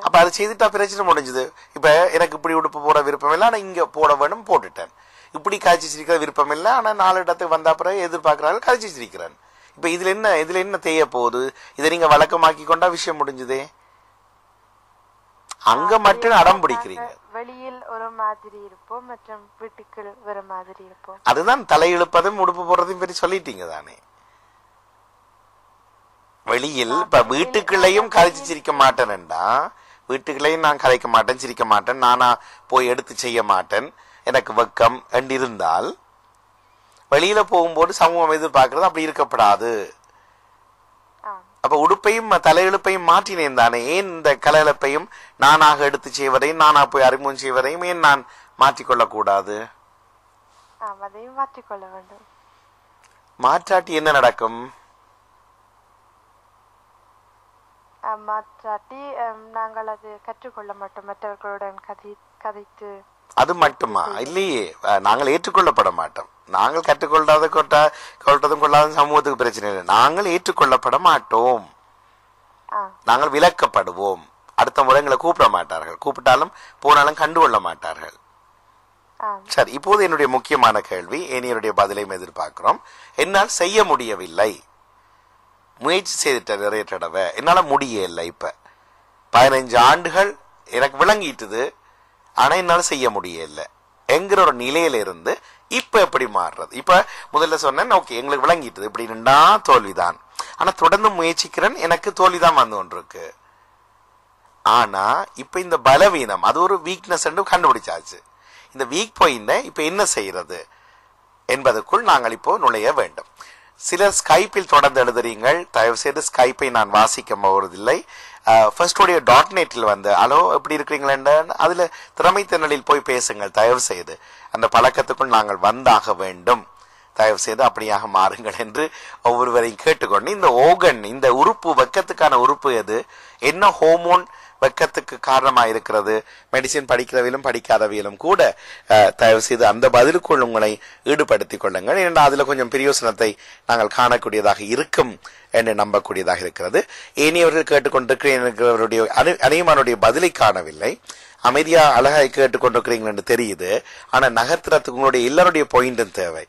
Speaker 1: அப்ப அதை செய்துட்டா பிரச்சனை முடிஞ்சது. இப்ப எனக்கு இப்படி உடுப்பு போட விருப்பம் இல்லை, ஆனா இங்க போட வேணும் போட்டுட்டேன். இப்படி காய்ச்சி சிரிக்கிற விருப்பம் இல்லை, ஆனா 4 இடத்துக்கு வந்த பிறகு எதிர்பார்க்கிறார்கள், காய்ச்சி சிரிக்கிறேன். இப்ப இதுல என்ன தேய போகுது? இதை நீங்க வழக்கமாக்கி கொண்டா விஷயம் முடிஞ்சதே. அங்க மட்டும் அடம் பிடிக்கிறீங்க.
Speaker 2: வெளியில் ஒரு மாதிரி இருப்போம் மற்றும் வீட்டுக்குள் வேற மாதிரி இருப்போம்.
Speaker 1: அதுதான் தலையிழுப்பதும் உடுப்பு போடுறதையும் பற்றி சொல்லிட்டீங்க தானே. வெளியில் இப்ப வீட்டுக்குள்ளேயும் கதைச்சு சிரிக்க மாட்டேன்டா, வீட்டுக்குள்ளேயும் நான் கதைக்க மாட்டேன், சிரிக்க மாட்டேன், நானா போய் எடுத்து செய்ய மாட்டேன், எனக்கு வெக்கம் என்று இருந்தால் வெளியில போகும்போது சமூகம் எதிர்பார்க்கறது அப்படி இருக்கப்படாது. அப்ப உடுப்பையும் தலையெழுப்பையும் மாற்றினேன் தானே. ஏன் இந்த கலையெழுப்பையும் நானாக எடுத்து செய்வதையும் நானா போய் அறிமுகம் செய்வதையும் ஏன் நான் மாற்றிக்கொள்ள கூடாது?
Speaker 2: மாற்றிக்கொள்ள வேண்டும்.
Speaker 1: மாற்றாட்டி என்ன நடக்கும்?
Speaker 2: மாற்றாட்டி நாங்கள் அது கற்றுக்கொள்ள மாட்டோம், மற்றவர்களுடன் கதைத்து.
Speaker 1: அது மட்டுமா? இல்லையே, நாங்கள் ஏற்றுக்கொள்ளப்பட மாட்டோம். நாங்கள் கற்றுக்கொள்ளாத கொள்றதும் கொள்ளாத சமூகத்துக்கு பிரச்சனை இல்லை. நாங்கள் ஏற்றுக்கொள்ளப்பட மாட்டோம், நாங்கள் விலக்கப்படுவோம். அடுத்த முறை எங்களை கூப்பிட மாட்டார்கள், கூப்பிட்டாலும் போனாலும் கண்டுகொள்ள மாட்டார்கள். சரி, இப்போது என்னுடைய முக்கியமான கேள்வி, என்னுடைய பதிலையும் எதிர்பார்க்கிறோம். என்னால் செய்ய முடியவில்லை, முயற்சி செய்துட்ட நிறைய தடவை, என்னால முடியல. இப்ப 15 ஆண்டுகள் எனக்கு விளங்கிட்டுது, ஆனா என்னால செய்ய முடியல என்கிற ஒரு நிலையில இருந்து இப்ப எப்படி மாறுறது? இப்ப முதல்ல சொன்னேன், ஓகே எங்களுக்கு விளங்கிட்டுது, இப்படின்னா தோல்விதான், ஆனா தொடர்ந்து முயற்சிக்கிறேன், எனக்கு தோல்விதான் வந்து ஒன்றுருக்கு. ஆனா இப்ப இந்த பலவீனம் அது ஒரு வீக்னஸ் கண்டுபிடிச்சாச்சு. இந்த வீக் பாயிண்ட இப்ப என்ன செய்யறது என்பதற்குள் நாங்கள் இப்போ நுழைய வேண்டும். சிலர் ஸ்கைப்பில் தொடர்ந்து எழுதுறீங்கள், தயவு செய்து ஸ்கைப்பை நான் வாசிக்க போவதில்லை. ஃபர்ஸ்டோடைய .netல் வந்து ஹலோ எப்படி இருக்கிறீங்களா, அதுல திறமை திறனில் போய் பேசுங்கள் தயவு செய்து. அந்த பழக்கத்துக்குள் நாங்கள் வந்தாக வேண்டும். தயவு செய்து அப்படியாக மாறுங்கள் என்று ஒவ்வொருவரையும் கேட்டுக்கொண்டு, இந்த ஓகன், இந்த உறுப்பு, வெக்கத்துக்கான உறுப்பு எது, என்ன ஹோமோன் வெக்கத்துக்கு காரணமாக இருக்கிறது, மெடிசின் படிக்கிறவிலும் படிக்காதவியலும் கூட தயவு செய்து அந்த பதிலுக்குள் உங்களை ஈடுபடுத்திக் கொள்ளுங்கள். ஏனென்றால் அதுல கொஞ்சம் பிரயோசனத்தை நாங்கள் காணக்கூடியதாக இருக்கும் என்று நம்பக்கூடியதாக இருக்கிறது. ஏனியவர்கள் கேட்டுக்கொண்டிருக்கிறவருடைய அநேகமானுடைய பதிலை காணவில்லை, அமைதியா அழகாய் கேட்டுக்கொண்டிருக்கிறீர்கள் என்று தெரியுது. ஆனா நகர்த்துறதுக்கு உங்களுடைய எல்லாருடைய பாயிண்டும் தேவை,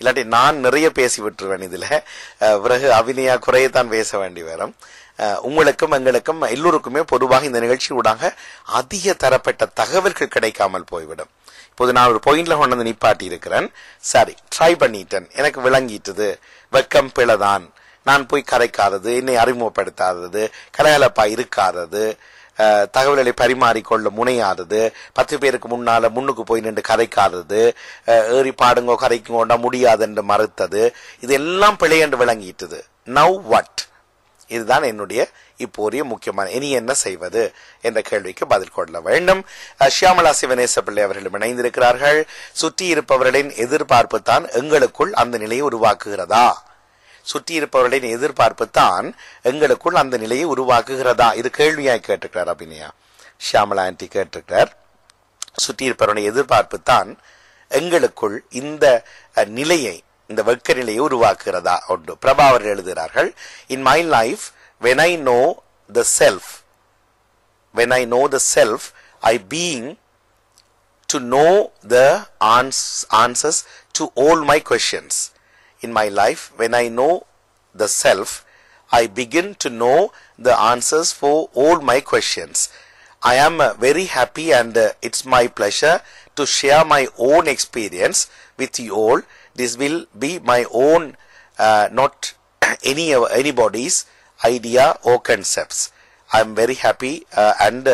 Speaker 1: இல்லாட்டி நான் நிறைய பேசி விட்டுருவேன். இதுல பிறகு அபிநயா குறையத்தான் பேச வேண்டி வரும். உங்களுக்கும் எங்களுக்கும் எல்லோருக்குமே பொதுவாக இந்த நிகழ்ச்சி ஊடாக அதிக தரப்பட்ட தகவல்கள் கிடைக்காமல் போய்விடும். இப்போது நான் ஒரு பாயிண்ட்ல கொண்டு வந்து நிப்பாட்டி இருக்கிறேன், சரி ட்ரை பண்ணிட்டேன், எனக்கு விளங்கிட்டது, வெக்கம் பிழைதான், நான் போய் கரைக்காதது, என்னை அறிமுகப்படுத்தாதது, கலகலப்பா இருக்காதது, தகவல்களை பரிமாறிக்கொள்ள முனையாதது, 10 பேருக்கு முன்னுக்கு போய் நின்று கரைக்காதது, ஏறி பாடுங்கோ கரைக்குங்கோண்டா முடியாது என்று மறுத்தது, இதெல்லாம் பிழை என்று விளங்கிட்டது. Now what? இதுதான் என்னுடைய இப்போதைய முக்கியமான இனி என்ன செய்வது என்ற கேள்விக்கு பதில் கொள்ள வேண்டும். ஷியாமலா சிவனேச பிள்ளை அவர்களும் இணைந்திருக்கிறார்கள். சுற்றி இருப்பவர்களின் எதிர்பார்ப்பு தான் எங்களுக்குள் அந்த நிலையை உருவாக்குகிறதா? சுற்றி இருப்பவர்களின் எதிர்பார்ப்பு தான் எங்களுக்குள் அந்த நிலையை உருவாக்குகிறதா? இது கேள்வியாய் கேட்டிருக்கிறார் அபிநயா. ஷியாமலா ஆண்டி கேட்டிருக்கிறார், சுற்றி இருப்பவருடைய எதிர்பார்ப்பு தான் எங்களுக்குள் இந்த நிலையை, இந்த வெட்க நிலையை உருவாக்குகிறதா? ஒன்று. பிரபா அவர்கள் எழுதுகிறார்கள், in my life when I know the self I being to know the answers to all my questions. In my life when I know the self I begin to know the answers for all my questions. I am very happy and it's my pleasure to share my own experience with you all. This will be my own, not anybody's idea or concepts. I am very happy and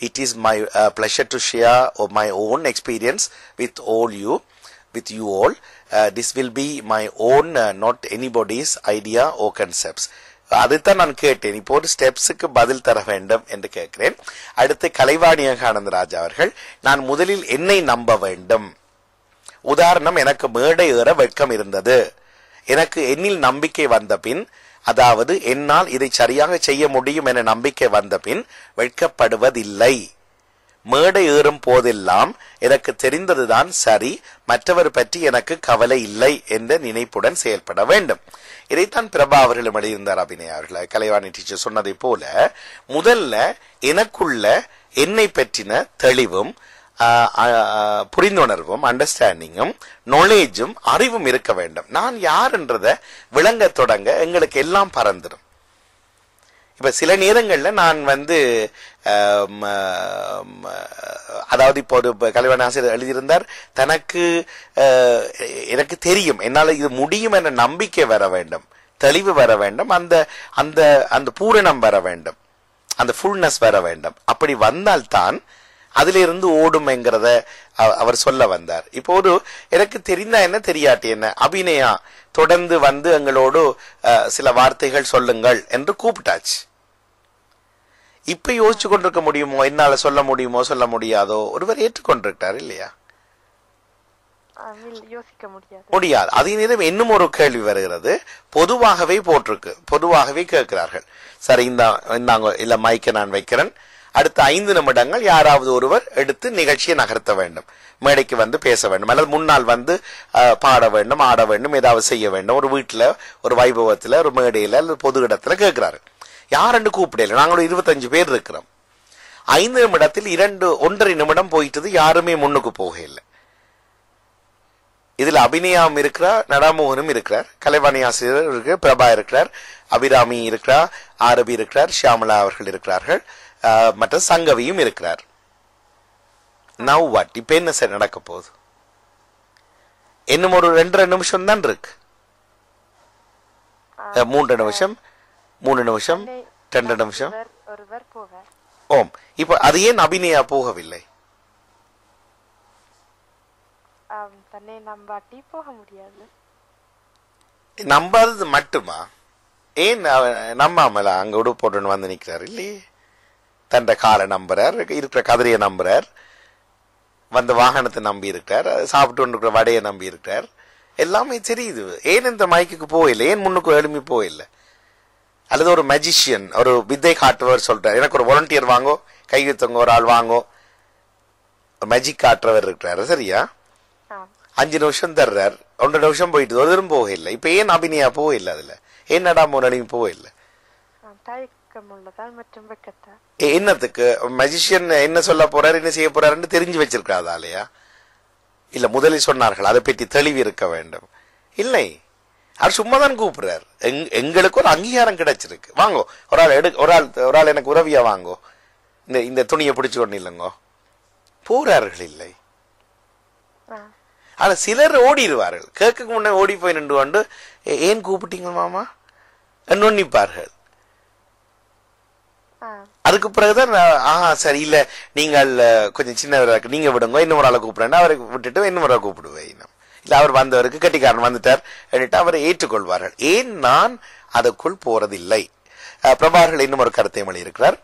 Speaker 1: it is my pleasure to share my own experience with you all. This will be my own, not anybody's idea or concepts. அதைத்தான் நான் கேட்டேன். இப்போ ஒரு ஸ்டெப்ஸுக்கு பதில் தர வேண்டும் என்று கேட்கிறேன். அடுத்து கலைவாணியாக ஆனந்தராஜா அவர்கள், நான் முதலில் என்னை நம்ப வேண்டும். உதாரணம், எனக்கு மேடை ஏற வெட்கம் இருந்தது, எனக்கு என்னில் நம்பிக்கை வந்த பின், அதாவது என்னால் இதை சரியாக செய்ய முடியும் என நம்பிக்கை வந்த பின் வெட்கப்படுவதில்லை. மேடை ஏறும் போதெல்லாம் எனக்கு தெரிந்ததுதான் சரி, மற்றவர் பற்றி எனக்கு கவலை இல்லை என்ற நினைப்புடன் செயல்பட வேண்டும். இதைத்தான் பிரபா அவர்களும் எழுதியிருந்தார். அபிநயா அவர்கள், கலைவாணி டீச்சர் சொன்னதை போல முதல்ல எனக்குள்ள என்னை பற்றின தெளிவும் புரிந்துணர்வும், அண்டர்ஸ்டாண்டிங்கும், நாலேஜும், அறிவும் இருக்க வேண்டும். நான் யார் என்றதை விளங்க தொடங்க எங்களுக்கு எல்லாம் பறந்துடும். இப்ப சில நேரங்கள்ல நான் அதாவது இப்போ ஒரு கலைவாணி ஆசிரியர் எழுதியிருந்தார், தனக்கு எனக்கு தெரியும், என்னால இது முடியும் என்ற நம்பிக்கை வர வேண்டும், தெளிவு வர வேண்டும், அந்த அந்த அந்த பூரணம் வர வேண்டும், அந்த ஃபுல்னஸ் வர வேண்டும். அப்படி வந்தால்தான் அதிலிருந்து ஓடும்ங்கிறத அவர் சொல்ல வந்தார். இப்போது எனக்கு தெரிந்தா என்ன தெரியாட்டி என்ன, அபிநயா தொடர்ந்து எங்களோடு சில வார்த்தைகள் சொல்லுங்கள் என்று கூப்பிட்டாச்சு. இப்ப யோசிச்சு கொண்டிருக்க முடியுமோ, என்னால சொல்ல முடியுமோ சொல்ல முடியாதோ? ஒருவர் ஏற்றுக்கொண்டிருக்கிறார் இல்லையா?
Speaker 2: யோசிக்க
Speaker 1: முடியாது. அதே நேரம் இன்னும் ஒரு கேள்வி வருகிறது. பொதுவாகவே போட்டிருக்கு, பொதுவாகவே கேட்கிறார்கள், சரி இந்தாங்க இல்ல மைக்க நான் வைக்கிறேன், அடுத்த 5 நிமிடங்கள் யாராவது ஒருவர் எடுத்து நிகழ்ச்சியை நகர்த்த வேண்டும், மேடைக்கு பேச வேண்டும், அல்லது முன்னால் பாட வேண்டும், ஆட வேண்டும், ஏதாவது செய்ய வேண்டும். ஒரு வீட்டுல, ஒரு வைபவத்துல, ஒரு மேடையில அல்லது பொது இடத்துல கேட்கிறாரு. யாருன்னு கூப்பிடல. நாங்களும் 25 பேர் இருக்கிறோம். 5 நிமிடத்தில் 1.5 நிமிடம் போயிட்டது, யாருமே முன்னுக்கு போக இல்லை. இதுல அபிநயாவும் இருக்கிறார், நடாமோகனும் இருக்கிறார், கலைவாணி ஆசிரியர் இருக்கு, பிரபா இருக்கிறார், அபிராமி இருக்கிறார், ஆரபி இருக்கிறார், ஷியாமலா அவர்கள் இருக்கிறார்கள், மற்ற சங்கவியும் இருக்கிறார். Now what? இப்ப என்ன சார் நடக்க போகுது? இன்னும் ஒரு 2.5 நிமிஷம் தான் இருக்கு. 3 நிமிஷம், 3 நிமிஷம், 2 நிமிஷம். ஓம். இப்ப அது ஏன் அபிநயா போகவில்லை?
Speaker 2: தன்னை நம்பாட்டி போக முடியாது.
Speaker 1: நம்பாதது மட்டுமா? ஏன் நம்பாமல அங்க உடு போட்டு நிக்கிறார் இல்லையே? தண்ட காலை நம்புறார், இருக்கிற கதிரையை நம்புறார், வாகனத்தை நம்பி இருக்கிறார், சாப்பிட்டு கொண்டிருக்கிற வடையை நம்பி இருக்கிறார், எல்லாமே தெரியுது. ஏன் இந்த மைக்கு போயில்லை? ஏன் முன்னுக்கு எழுமி போயில்லை? அல்லது ஒரு மேஜிஷியன், ஒரு வித்தை காட்டுவர் சொல்றார், எனக்கு ஒரு வாலண்டியர் வாங்கோ, கைவித்தவங்க ஒரு ஆள் வாங்கோ, மேஜிக் காட்டுறவர் இருக்கிறாரு, சரியா? 5 நிமிஷம் தர்றார், 1.5 நிமிஷம் போயிட்டு ஒரு போக இல்லை. இப்ப ஏன் அபிநயா போயில்லை? அதுல ஏன் நடாமோகனும் போயில்லை? என்னத்துக்கு? மேஜிஷியன் என்ன சொல்ல போறாரு, என்ன செய்ய போறாருன்னு தெரிஞ்சு வச்சிருக்காதாலையா? இல்ல முதலில் சொன்னார்கள் அதை பற்றி தெளிவு இருக்க வேண்டும். இல்லை, அவர் சும்மாதான் கூப்பிடுறாரு. எங்களுக்கு ஒரு அங்கீகாரம் கிடைச்சிருக்கு, வாங்கோ ஒரு ஆள் எனக்கு உறவியா வாங்கோ, இந்த துணியை பிடிச்சு கொண்டு இல்லைங்கோ போறார்கள். இல்லை, ஆனா சிலர் ஓடிடுவார்கள், கேட்க முன்னே ஓடி போய் நின்று கொண்டு ஏன் கூப்பிட்டீங்க மாமா நொன்னிப்பார்கள். அதுக்கு பிறகுதான் சரி இல்ல நீங்கள் கொஞ்சம் சின்னவராக நீங்க விடுங்க, இன்னும் ஒரு ஆளை கூப்பிடுறேன், அவரை விட்டுட்டு இன்னும் ஒரு ஆளை கூப்பிடுவேன். இல்ல அவர் வந்தவருக்கு கட்டிக்காரன் வந்துட்டார் എന്നിട്ട് அவரை ஏற்றுக்கொள்வார்கள். ஏன் நான் அதுக்குள் போறதில்லை? பிரபாகர்கள் இன்னும் ஒரு கருத்தை எழுதியிருக்கிறார்.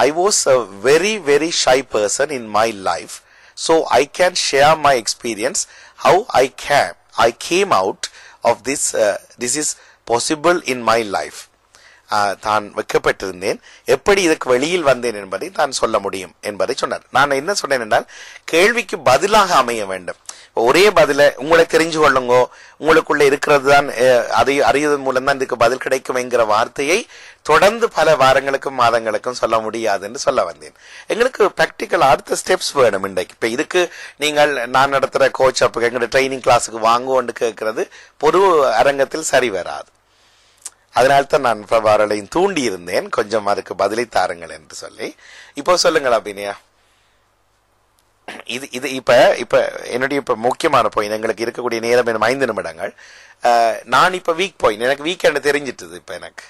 Speaker 1: I was a very very shy person in my life, so I can share my experience how I came out of this. This is possible in my life. தான் வைக்கப்பட்டிருந்தேன், எப்படி இதுக்கு வெளியில் வந்தேன் என்பதை தான் சொல்ல முடியும் என்பதை சொன்னார். நான் என்ன சொன்னேன் என்றால், கேள்விக்கு பதிலாக அமைய வேண்டும். ஒரே பதில உங்களை தெரிஞ்சு கொள்ளுங்கோ, உங்களுக்குள்ள இருக்கிறது தான், அதை அறிவதன் மூலம் தான் இதுக்கு பதில் கிடைக்கும் என்கிற வார்த்தையை தொடர்ந்து பல வாரங்களுக்கும் மாதங்களுக்கும் சொல்ல முடியாது என்று சொல்ல வந்தேன். எங்களுக்கு பிராக்டிக்கல் அடுத்த ஸ்டெப்ஸ் வேணும் இன்றைக்கு. இப்ப இதுக்கு நீங்கள் நான் நடத்துற கோச் அப்புக்கு எங்களோட ட்ரைனிங் கிளாஸுக்கு வாங்குவோன்னு கேட்கறது பொது அரங்கத்தில் சரி வராது. அதனால்தான் நான் பிரபாகர்களையும் தூண்டி இருந்தேன், கொஞ்சம் அதுக்கு பதிலை தாருங்கள் என்று சொல்லி. இப்போ சொல்லுங்கள் அபிநயா. இது இப்ப என்னுடைய முக்கியமான பாயிண்ட், எங்களுக்கு இருக்கக்கூடிய நேரம் 5 நிமிடங்கள். நான் இப்ப வீக் பாயிண்ட், எனக்கு வீக்கெண்ட் தெரிஞ்சிட்டது. இப்ப எனக்கு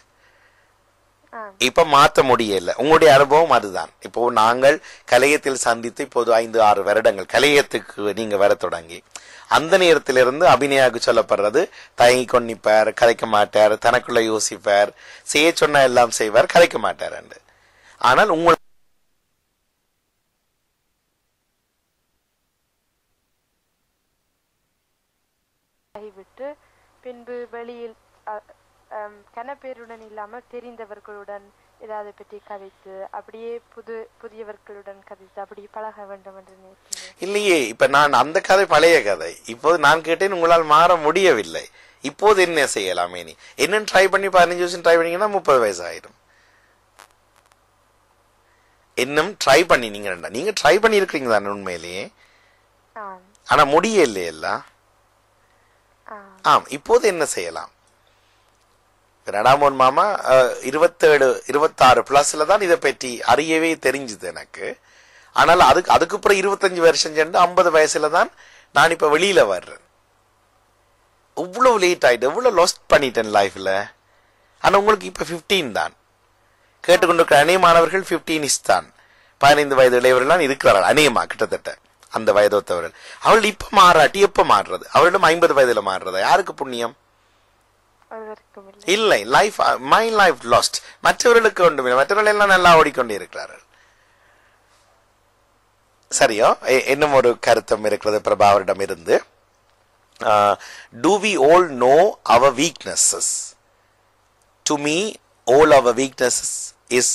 Speaker 1: இப்ப மாத்த முடியல. உங்களுடைய அனுபவம் அதுதான். இப்போ நாங்கள் கலையத்தில் சந்தித்து இப்போது 5-6 வருடங்கள் கலையத்துக்கு நீங்க வர தொடங்கி, அந்த நேரத்திலிருந்து அபிநயாவுக்கு சொல்லப்படுறது தயங்கி கொண்டிப்பார், கலைக்க மாட்டார், தனக்குள்ள யோசிப்பார், செய்ய சொன்ன எல்லாம் செய்வார், கலைக்க மாட்டார் என்று. ஆனால் உங்கள்
Speaker 2: விட்டு பின்பு வெளியில் கனப்பேருடன் இல்லாமல் தெரிந்தவர்களுடன் ஏதாவது பற்றி கதைத்து அப்படியே புதியவர்களுடன் கதைத்து அப்படி பழக வேண்டும் என்று நினைக்கிறேன்.
Speaker 1: இல்லையே, இப்ப நான் அந்த கதை பழைய கதை. இப்போது நான் கேட்டேன், உங்களால் மாற முடியவில்லை. இப்போது என்ன செய்யலாமே? நீ என்ன ட்ரை பண்ணி 15 வருஷம் ட்ரை பண்ணீங்கன்னா 30 வயசு ஆயிடும். இன்னும் ட்ரை பண்ணி நீங்க ட்ரை பண்ணி இருக்கிறீங்க தானே உண்மையிலேயே, ஆனா முடியலையே எல்லாம். இப்போது என்ன செய்யலாம்? நடாமோன் மாமா 27 26 பிளஸ்ல தான் இதை பற்றி அறியவே தெரிஞ்சுது எனக்கு. ஆனால் அதுக்கு அப்புறம் 25 வருஷம் சென்று 50 வயசுல தான் நான் இப்ப வெளியில வர்றேன். இவ்வளவு லேட் ஆயிட்டு, எவ்வளவு லாஸ்ட் பண்ணிட்டேன் லைஃப்ல. ஆனா உங்களுக்கு இப்ப 15 தான். கேட்டுக்கொண்டிருக்கிற அநேகமானவர்கள் 15 தான். 15 வயது இளையவர்கள் இருக்கிறார்கள் அநேகமா, கிட்டத்தட்ட அந்த வயதொத்தவர்கள். அவர்கள் இப்ப மாறாட்டி எப்ப மாறுறது? அவரிடம் 50 வயதுல மாறுறதா? யாருக்கு புண்ணியம்? இல்லை, லைஃப் மை லைஃப் லாஸ்ட். மற்றவர்களுக்கு ஒன்றுமில்லை, மற்றவர்கள் எல்லாம் நல்லா ஓடிக்கொண்டே இருக்கிறார்கள். சரியோ? இன்னும் ஒரு கருத்தம் இருக்கிறது பிரபாவரிடம் இருந்து. Do we all know our weaknesses? To me, all our weaknesses is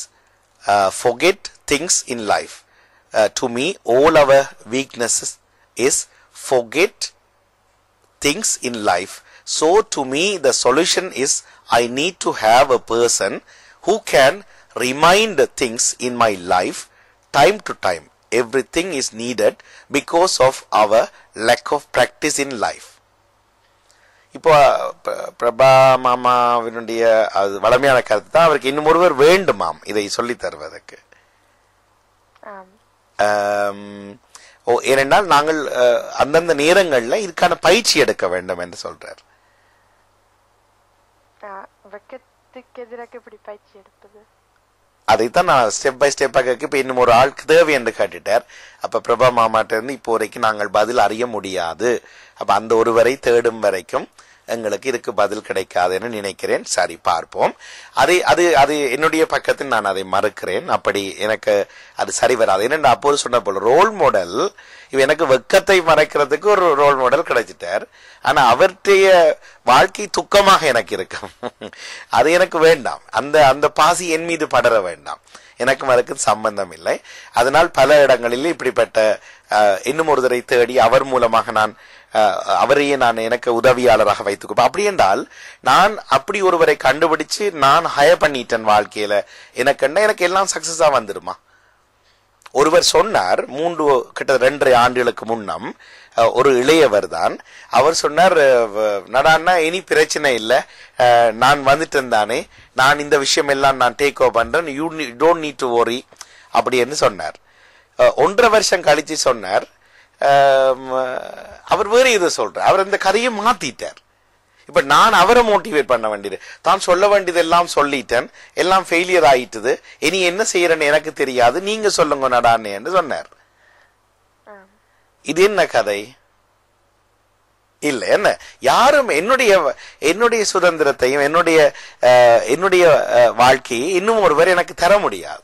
Speaker 1: forget things in life. To me, all our weaknesses is forget things in life. So to me, the solution is I need to have a person who can remind things in my life time to time. Everything is needed because of our lack of practice in life. இப்போ பிரபா மாமாவினுடைய வளமையான கருத்து தான், அவருக்கு இன்னும் ஒருவர் வேண்டுமாம் இதை சொல்லி தருவதற்கு. ஏனென்றால் நாங்கள் அந்தந்த நேரங்கள்ல இதுக்கான பயிற்சி எடுக்க வேண்டும் என்று சொல்றார். அதைத்தான் நான் ஸ்டெப் பை ஸ்டெப்பாக இப்ப இன்னும் ஒரு ஆளுக்கு தேவை என்று கேட்டுட்டார். அப்ப பிரபா மாமாட்ட இருந்து இப்போ வரைக்கும் நாங்கள் பதில் அறிய முடியாது. அப்ப அந்த ஒருவரை தேடும் வரைக்கும் எங்களுக்கு இதுக்கு பதில் கிடைக்காதுன்னு நினைக்கிறேன். சரி, பார்ப்போம். அது என்னுடைய பக்கத்தில் நான் அதை மறுக்கிறேன். அப்படி எனக்கு அது சரி வராது. ஏன்னா அப்போது சொன்ன போல ரோல் மாடல், இவ எனக்கு வெக்கத்தை மறைக்கிறதுக்கு ஒரு ரோல் மாடல் கிடைச்சிட்டார். ஆனா அவருடைய வாழ்க்கை துக்கமாக எனக்கு இருக்கும். அது எனக்கு வேண்டாம். அந்த பாசி என் மீது படர வேண்டாம். எனக்கும் அதுக்கு சம்பந்தம் இல்லை. அதனால் பல இடங்களில் இப்படிப்பட்ட இன்னும் ஒருவரை தேடி அவர் மூலமாக நான் அவரையே நான் எனக்கு உதவியாளராக வைத்துக்கொள்ள. அப்படி என்றால் நான் அப்படி ஒருவரை கண்டுபிடிச்சு நான் ஹயர் பண்ணிட்டேன் வாழ்க்கையில, எனக்கு எல்லாம் சக்சஸா வந்துடுமா? ஒருவர் சொன்னார், கிட்ட 2.5 ஆண்டுகளுக்கு முன்னம், ஒரு இளையவர் தான். அவர் சொன்னார், நடான்னா இனி பிரச்சனை இல்லை, நான் வந்துட்டேன் தானே, நான் இந்த விஷயம் எல்லாம் நான் டேக் ஓவர் பண்றேன், you don't need to worry அப்படின்னு சொன்னார். 1.5 வருஷம் கழிச்சு சொன்னார், அவர் வேற எதை சொல்ற, அவர் இந்த கதையை மாத்திட்டார். இப்ப நான் அவரை மோட்டிவேட் பண்ண வேண்டியது, தான் சொல்ல வேண்டியது எல்லாம் சொல்லிட்டேன், எல்லாம் ஃபெயிலியர் ஆயிட்டுது, இனி என்ன செய்யறேன்னு எனக்கு தெரியாது, நீங்க சொல்லுங்க நடான்னு என்று சொன்னார். இது என்ன கதை? இல்ல என்ன, யாரும் என்னுடைய சுதந்திரத்தையும் என்னுடைய வாழ்க்கையை இன்னும் ஒருவர் எனக்கு தர முடியாது.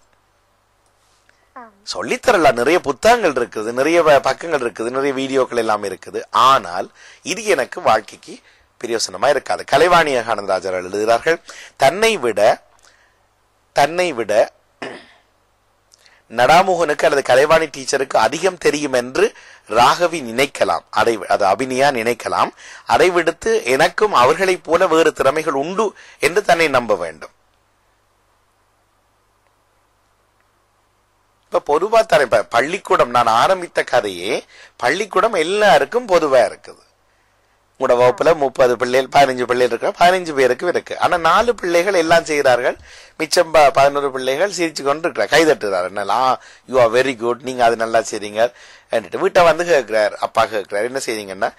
Speaker 1: சொல்லித்தரலாம், நிறைய புத்தகங்கள் இருக்குது, நிறைய பக்கங்கள் இருக்குது, நிறைய வீடியோக்கள் எல்லாம் இருக்குது. ஆனால் இது எனக்கு வாழ்க்கைக்கு பிரயோசனமா இருக்காது. கலைவாணி ஆனந்தராஜர் எழுதுகிறார்கள், தன்னை விட நடாமுகனுக்கு அல்லது கலைவாணி டீச்சருக்கு அதிகம் தெரியும் என்று ராகவி நினைக்கலாம், அது அபிநயா நினைக்கலாம். அதை விடுத்து எனக்கும் அவர்களைப் போல வேறு திறமைகள் உண்டு என்று தன்னை நம்ப வேண்டும். இப்ப பொதுவா தரேன். இப்ப பள்ளிக்கூடம், நான் ஆரம்பித்த கதையே பள்ளிக்கூடம் எல்லாருக்கும் பொதுவா இருக்குது. உங்களோட வகுப்புல 30 பிள்ளைகள் 15 பிள்ளைகள் இருக்கு, 15 பேருக்கு இருக்கு. ஆனா 4 பிள்ளைகள் எல்லாம் செய்கிறார்கள், மிச்சம் 11 பிள்ளைகள் சிரிச்சு கொண்டு இருக்கிறார், கைதட்டுறாரு. யூ ஆர் வெரி குட், நீங்க அது நல்லா செய்றீங்க. வீட்டை வந்து கேட்கிறார், அப்பா கேட்கிறார், என்ன செய்றீங்கன்னா,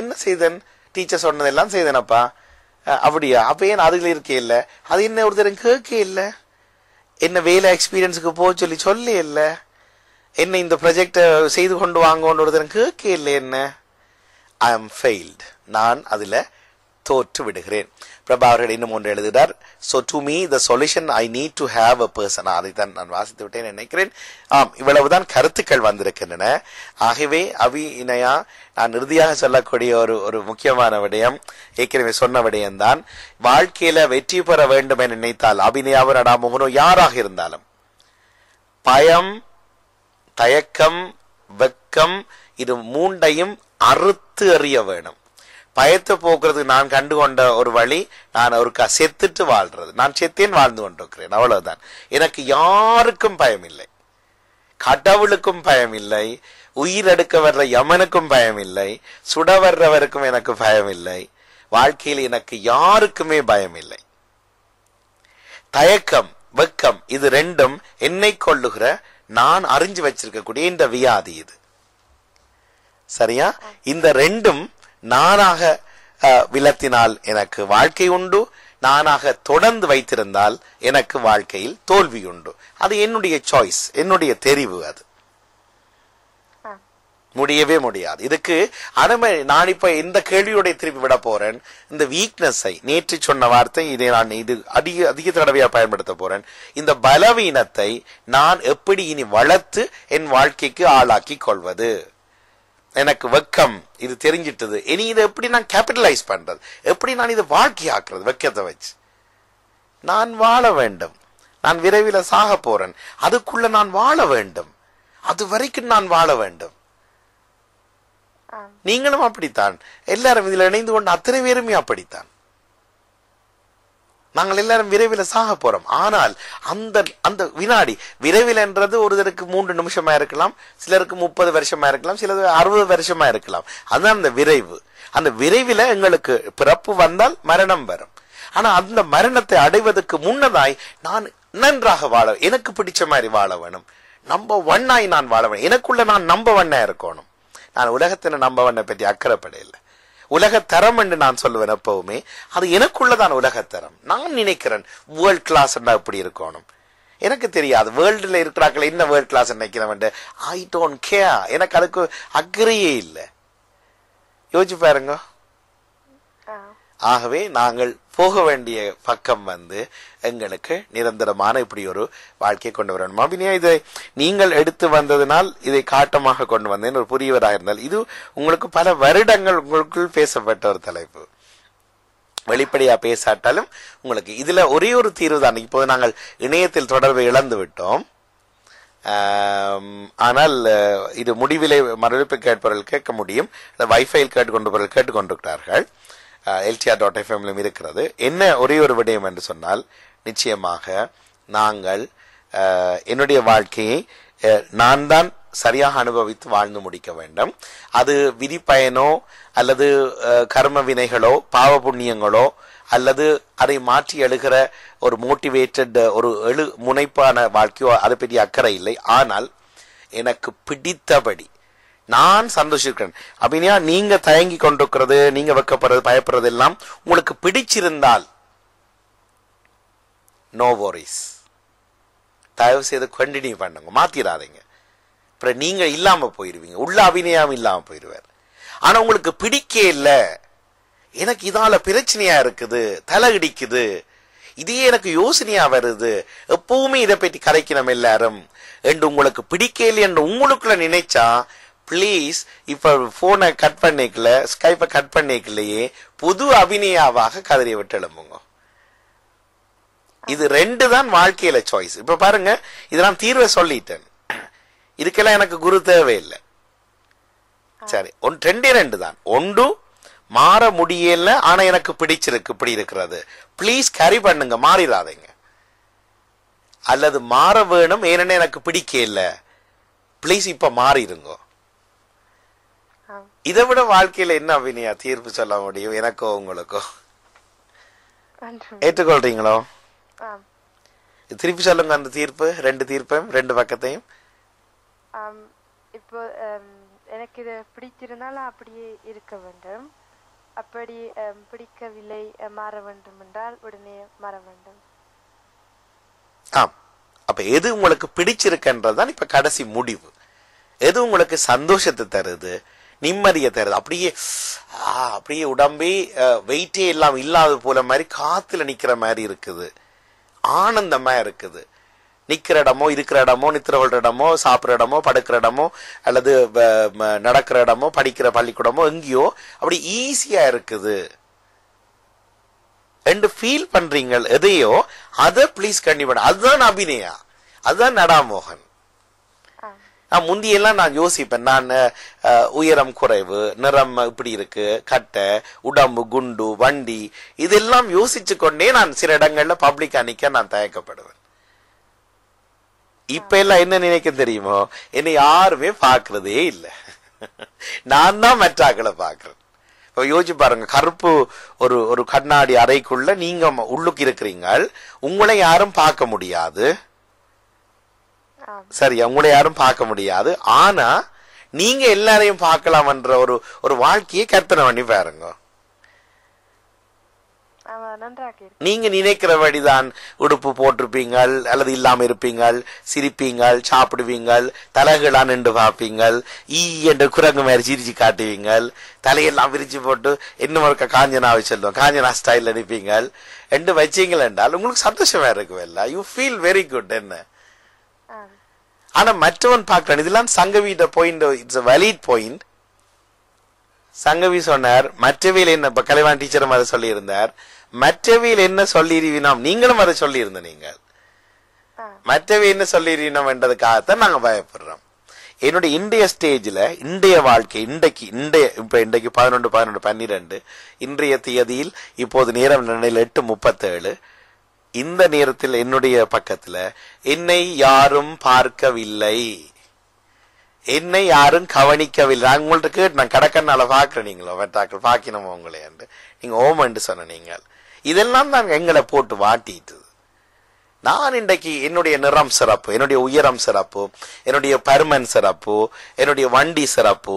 Speaker 1: என்ன செய்தேன், டீச்சர் சொன்னதெல்லாம் செய்தேனப்பா. அப்படியா, அப்ப ஏன் அதுல இருக்கே இல்ல, அது என்ன ஒருத்தர் கேட்க இல்ல, என்ன வேலை எக்ஸ்பீரியன்ஸுக்கு போக சொல்லி இல்ல, என்ன இந்த ப்ராஜெக்ட செய்து கொண்டு வாங்கன்னு ஒருத்தர் கேட்க இல்லை, என்ன ஐ எம் ஃபெயில்ட், நான் அதுல தோற்று விடுகிறேன். பிரபா அவர்கள் இன்னும் ஒன்று எழுதுகிறார், so to me the solution I need to have a person. அதைத்தான் நான் வாசித்து விட்டேன் நினைக்கிறேன். இவ்வளவுதான் கருத்துக்கள் வந்திருக்கின்றன. ஆகவே அபிநயா, நான் இறுதியாக சொல்லக்கூடிய ஒரு முக்கியமான விடயம், ஏற்கனவே சொன்ன விடயம்தான். வாழ்க்கையில வெற்றி பெற வேண்டும் என நினைத்தால், அபிநயாவோ நடாமுகனோ யாராக இருந்தாலும், பயம், தயக்கம், வெக்கம், இது மூண்டையும் அறுத்து எறிய வேணும். பயத்தை போக்குறது நான் கண்டுகொண்ட ஒரு வழி, நான் ஒருக்கா செத்துட்டு வாழ்றது. நான் செத்தேன், வாழ்ந்து கொண்டிருக்கிறேன், அவ்வளவுதான். எனக்கு யாருக்கும் பயம் இல்லை, கடவுளுக்கும் பயம் இல்லை, உயிர் எடுக்க வர்ற யமனுக்கும் பயம் இல்லை, சுட வர்றவருக்கும் எனக்கு பயம் இல்லை, வாழ்க்கையில் எனக்கு யாருக்குமே பயம் இல்லை. தயக்கம், வெக்கம், இது ரெண்டும் என்னை கொள்ளுகிற நான் அறிஞ்சு வச்சிருக்கக்கூடிய இந்த வியாதி. இது சரியா? இந்த ரெண்டும் நானாக விலத்தினால் எனக்கு வாழ்க்கை உண்டு, நானாக தொடர்ந்து வைத்திருந்தால் எனக்கு வாழ்க்கையில் தோல்வி உண்டு. அது என்னுடைய சாய்ஸ், என்னுடைய தெரிவு. அது முடியவே முடியாது. இதுக்கு நான் இப்ப இந்த கேள்வியோட திருப்பி விட போறேன். இந்த வீக்னஸை, நேற்று சொன்ன வார்த்தை, இதை நான் அதிக தடவையா பயன்படுத்த போறேன். இந்த பலவீனத்தை நான் எப்படி இனி வளர்த்து என் வாழ்க்கைக்கு ஆளாக்கி கொள்வது? எனக்கு வெக்கம் இது தெரிஞ்சிட்டது, இனி இதை எப்படி நான் கேபிட்டலைஸ் பண்றது, எப்படி நான் இதை வாழ்க்கையாக்குறது? வெக்கத்தை வச்சு நான் வாழ வேண்டும். நான் விரைவில் சாக போறேன், அதுக்குள்ள நான் வாழ வேண்டும். அது வரைக்கும் நான் வாழ வேண்டும். நீங்களும் அப்படித்தான், எல்லாரும் இதில் இணைந்து கொண்டு அத்தனை பேருமே அப்படித்தான். நாங்கள் எல்லாரும் விரைவில் சாக போறோம். ஆனால் அந்த அந்த வினாடி, விரைவில் என்றது ஒருத்தருக்கு 3 நிமிஷமா இருக்கலாம், சிலருக்கு 30 வருஷமா இருக்கலாம், சிலருக்கு 60 வருஷமா இருக்கலாம். அதுதான் அந்த விரைவு. அந்த விரைவில் எங்களுக்கு பிறப்பு வந்தால் மரணம் வரும். ஆனா அந்த மரணத்தை அடைவதற்கு முன்னதாய் நான் நன்றாக வாழ, எனக்கு பிடிச்ச மாதிரி வாழ வேணும். நம்பர் 1 நான் வாழ வேணும். எனக்குள்ள நான் நம்பர் 1 இருக்கணும். நான் உலகத்தின நம்பர் 1 பற்றி அக்கறைப்படையில்லை. உலகத்தரம் என்று நான் சொல்லுவேன் எப்பவுமே. அது எனக்குள்ளதான் உலகத்தரம். நான் நினைக்கிறேன் வேர்ல்ட் கிளாஸ் எப்படி இருக்கணும். எனக்கு தெரியாது வேர்ல்டுல இருக்கிறார்கள் என்ன வேர்ல்ட் கிளாஸ் நினைக்கிறேன். I don't care. எனக்கு அதுக்கு அக்கறையே இல்லை. யோசிச்சு பாருங்க. ஆகவே நாங்கள் போக வேண்டிய பக்கம் எங்களுக்கு நிரந்தரமான இப்படி ஒரு வாழ்க்கையை கொண்டு வரணும். அபிநயா, இதை நீங்கள் எடுத்து வந்ததினால் இதை காட்டமாக கொண்டு வந்தேன். ஒரு புரியவராக இருந்தால் இது உங்களுக்கு பல வருடங்கள் உங்களுக்குள் பேசப்பட்ட ஒரு தலைப்பு. வெளிப்படையா பேசாட்டாலும் உங்களுக்கு இதுல ஒரே ஒரு தீர்வு தான். இப்போது நாங்கள் இணையத்தில் தொடர்பை இழந்து விட்டோம். ஆனால் இது முடிவிலை மறுபடிப்பு கேட்பவர்கள் கேட்க முடியும். வைஃபையில் கேட்டுக்கொண்டவர்கள் கேட்டுக்கொண்டிருக்கிறார்கள். LTR.FM இருக்கிறது. என்ன ஒரே ஒரு விடயம் என்று சொன்னால், நிச்சயமாக நாங்கள் என்னுடைய வாழ்க்கையை நான் தான் சரியாக அனுபவித்து வாழ்ந்து முடிக்க வேண்டும். அது விதி பயனோ அல்லது கர்ம வினைகளோ பாவ புண்ணியங்களோ அல்லது அதை மாற்றி எழுகிற ஒரு மோட்டிவேட்டட் ஒரு முனைப்பான வாழ்க்கையோ அதை பற்றி அக்கறை இல்லை. ஆனால் எனக்கு பிடித்தபடி நான் சந்தோஷிக்கிறேன். அப்படின்னா நீங்க தயங்கி கொண்டிருக்கிறது, நீங்க வைக்கப்படுறது, பயப்படுறது எல்லாம் உங்களுக்கு பிடிச்சிருந்தால் நோ வரிஸ், தயவு செய்து கண்டினியூ பண்ணுங்க, மாத்திராதீங்க. அப்புறம் நீங்க இல்லாம போயிருவீங்க, உள்ள அபிநயம் இல்லாம போயிருவார். ஆனா உங்களுக்கு பிடிக்க இல்லை, எனக்கு இதால பிரச்சனையா இருக்குது, தலை இடிக்குது, இதே எனக்கு யோசனையா வருது, எப்பவுமே இதை பற்றி கரைக்கணும் எல்லாரும் என்று உங்களுக்கு பிடிக்க இல்லை என்று உங்களுக்குள்ள நினைச்சா, பிளீஸ் இப்ப போனை கட் பண்ணிக்கல, ஸ்கைப்பை கட் பண்ணிக்கலையே, புது அபிநயாவாக கதறி விட்டு எழும்புங்க. இது 2 தான் வாழ்க்கையில சாய்ஸ். இப்ப பாருங்க, இதெல்லாம் தீர்வை சொல்லிட்டேன். இதுக்கெல்லாம் எனக்கு குரு தேவையில்லை. சரி, 2 தான். ஒன்று மாற முடியல, ஆனா எனக்கு பிடிச்சிருக்கு, இப்படி இருக்கிறது, பிளீஸ் கேரி பண்ணுங்க, மாறிடாதீங்க. அல்லது மாற வேணும், ஏன்னா எனக்கு பிடிக்க இல்லை, பிளீஸ் இப்ப மாறிடுங்க. இதை விட வாழ்க்கையில என்ன அபிநயா தீர்ப்பு சொல்ல முடியும்? எனக்கோ உங்களுக்கோ? ஏற்றுக்கொள்றீங்களோ? திருப்பி சொல்லுங்க அந்த தீர்ப்பு, 2 தீர்ப்பையும் 2 பக்கத்தையும்.
Speaker 2: இப்போ எனக்கு இது பிடிச்சிருந்தாலும் அப்படியே இருக்க வேண்டும், அப்படி பிடிக்கவில்லை மாற வேண்டும் என்றால் உடனே மாற வேண்டும்.
Speaker 1: ஆம், அப்ப எது உங்களுக்கு பிடிச்சிருக்குன்றதுதான் இப்ப கடைசி முடிவு. எது உங்களுக்கு சந்தோஷத்தை தருது, நிம்மதியை தருது, அப்படியே உடம்பே வெயிட்டே எல்லாம் இல்லாத போல மாதிரி காத்துல நிக்கிற மாதிரி இருக்குது, ஆனந்தமா இருக்குது. நிக்கிற இடமோ, இருக்கிற இடமோ, நித்திர கொள்ற இடமோ, சாப்பிட்ற இடமோ, படுக்கிற இடமோ, அல்லது நடக்கிற இடமோ, படிக்கிற பள்ளிக்கூடமோ, எங்கேயோ அப்படி ஈஸியா இருக்குது என்று ஃபீல் பண்றீங்க எதையோ, அதை பிளீஸ் கண்டிப்பா. அதுதான் அபிநயா, அதுதான் நடாமோகன். முந்தியெல்லாம் நான் யோசிப்பேன், நான் உயரம் குறைவு, நிறம் இப்படி இருக்கு, கட்டை, உடம்பு குண்டு, வண்டி, இதெல்லாம் யோசிச்சு கொண்டே நான் சில இடங்கள்ல பப்ளிக் அன்னைக்க நான் தயக்கப்படுவேன். இப்ப எல்லாம் என்ன நினைக்க தெரியுமோ, என்னை யாருமே பாக்குறதே இல்லை, நான் தான் மற்றாக்களை பாக்குறேன். இப்ப யோசிச்சு பாருங்க, கருப்பு ஒரு ஒரு கண்ணாடி அறைக்குள்ள நீங்க உள்ளுக்கு இருக்கிறீங்க, உங்களை யாரும் பார்க்க முடியாது. சரியா, உங்களை யாரும் பார்க்க முடியாது. ஆனா நீங்க எல்லாரையும் பார்க்கலாம்ன்ற ஒரு ஒரு வாழ்க்கையை கற்பனை பண்ணி பாருங்க. நீங்க நினைக்கிறபடிதான் உடுப்பு போட்டிருப்பீங்கள், அல்லது இல்லாம இருப்பீங்கள், சிரிப்பீங்கள், சாப்பிடுவீங்கள், தலைகளா நின்று பார்ப்பீங்கள், ஈ என்ற குரங்கு மாதிரி சிரிச்சு காட்டுவீங்கள், தலையெல்லாம் விரிச்சு போட்டு இன்னும் ஒரு காஞ்சனாவை சொல்லுவோம், காஞ்சனா ஸ்டைல் அனுப்பீங்கள் என்று வச்சீங்கள் என்றால் உங்களுக்கு சந்தோஷமா இருக்குல்ல, யூ ஃபீல் வெரி குட். என்ன ஆனா மற்றவன் பார்க்கறான். இதெல்லாம் சங்கவிட point, it's a valid point. Sangavi சொன்னார், மற்றவியல் என்ன, இப்ப கலைவாணி டீச்சரும் அதை சொல்லி இருந்தார், மற்றவியல் என்ன சொல்லிடுவினோம், நீங்களும் அதை சொல்லி இருந்த, நீங்கள் மற்றவியல் என்ன சொல்லிடுவினோம் என்றதுக்காகத்தான் நாங்க பயப்படுறோம். என்னுடைய இன்றைய ஸ்டேஜ்ல, இன்றைய வாழ்க்கை, இன்றைக்கு 11/12/12 இன்றைய தேதியில் இப்போது நேரம் 8:37. இந்த நேரத்தில் என்னுடைய பக்கத்துல என்னை யாரும் பார்க்கவில்லை, என்னை யாரும் கவனிக்கவில்லை. நான் உங்கள்ட்ட கேட்டு, நான் கடற்கண்ணால பாக்குறேன், நீங்களோ வெட்டாக்கள் பாக்கினோம் உங்களே என்று நீங்க ஓமன்று சொன்ன. நீங்கள் இதெல்லாம் தான் எங்களை போட்டு வாட்டிட்டு. நான் இன்றைக்கு என்னுடைய நிறம் சிறப்பு, என்னுடைய உயரம் சிறப்பு, என்னுடைய பருமன் சிறப்பு, என்னுடைய வண்டி சிறப்பு,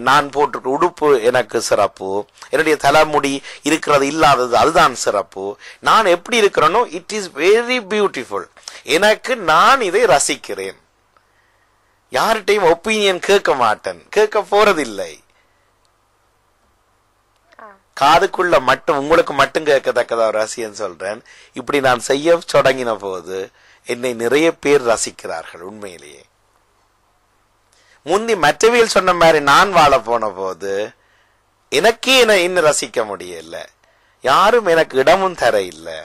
Speaker 1: நான் போட்டு உடுப்பு எனக்கு சிறப்பு, என்னுடைய தலைமுடி இருக்கிறது இல்லாதது அதுதான் சிறப்பு, நான் எப்படி இருக்கிறேனோ இட் இஸ் வெரி பியூட்டிஃபுல். எனக்கு நான் இதை ரசிக்கிறேன். யார்கிட்டையும் ஒப்பீனியன் கேட்க மாட்டேன், கேட்க போறதில்லை. காதுக்குள்ள மட்டும், உங்களுக்கு மட்டும் கேட்கத்தக்கதா ஒரு ரசிகன் சொல்றேன். இப்படி நான் செய்ய தொடங்கின போது என்னை நிறைய பேர் ரசிக்கிறார்கள். உண்மையிலேயே முந்தி மற்றவியல் சொன்ன மாதிரி நான் வாழ போன போது எனக்கே என்ன ரசிக்க முடியல, யாரும் எனக்கு இடமும் தர இல்லை.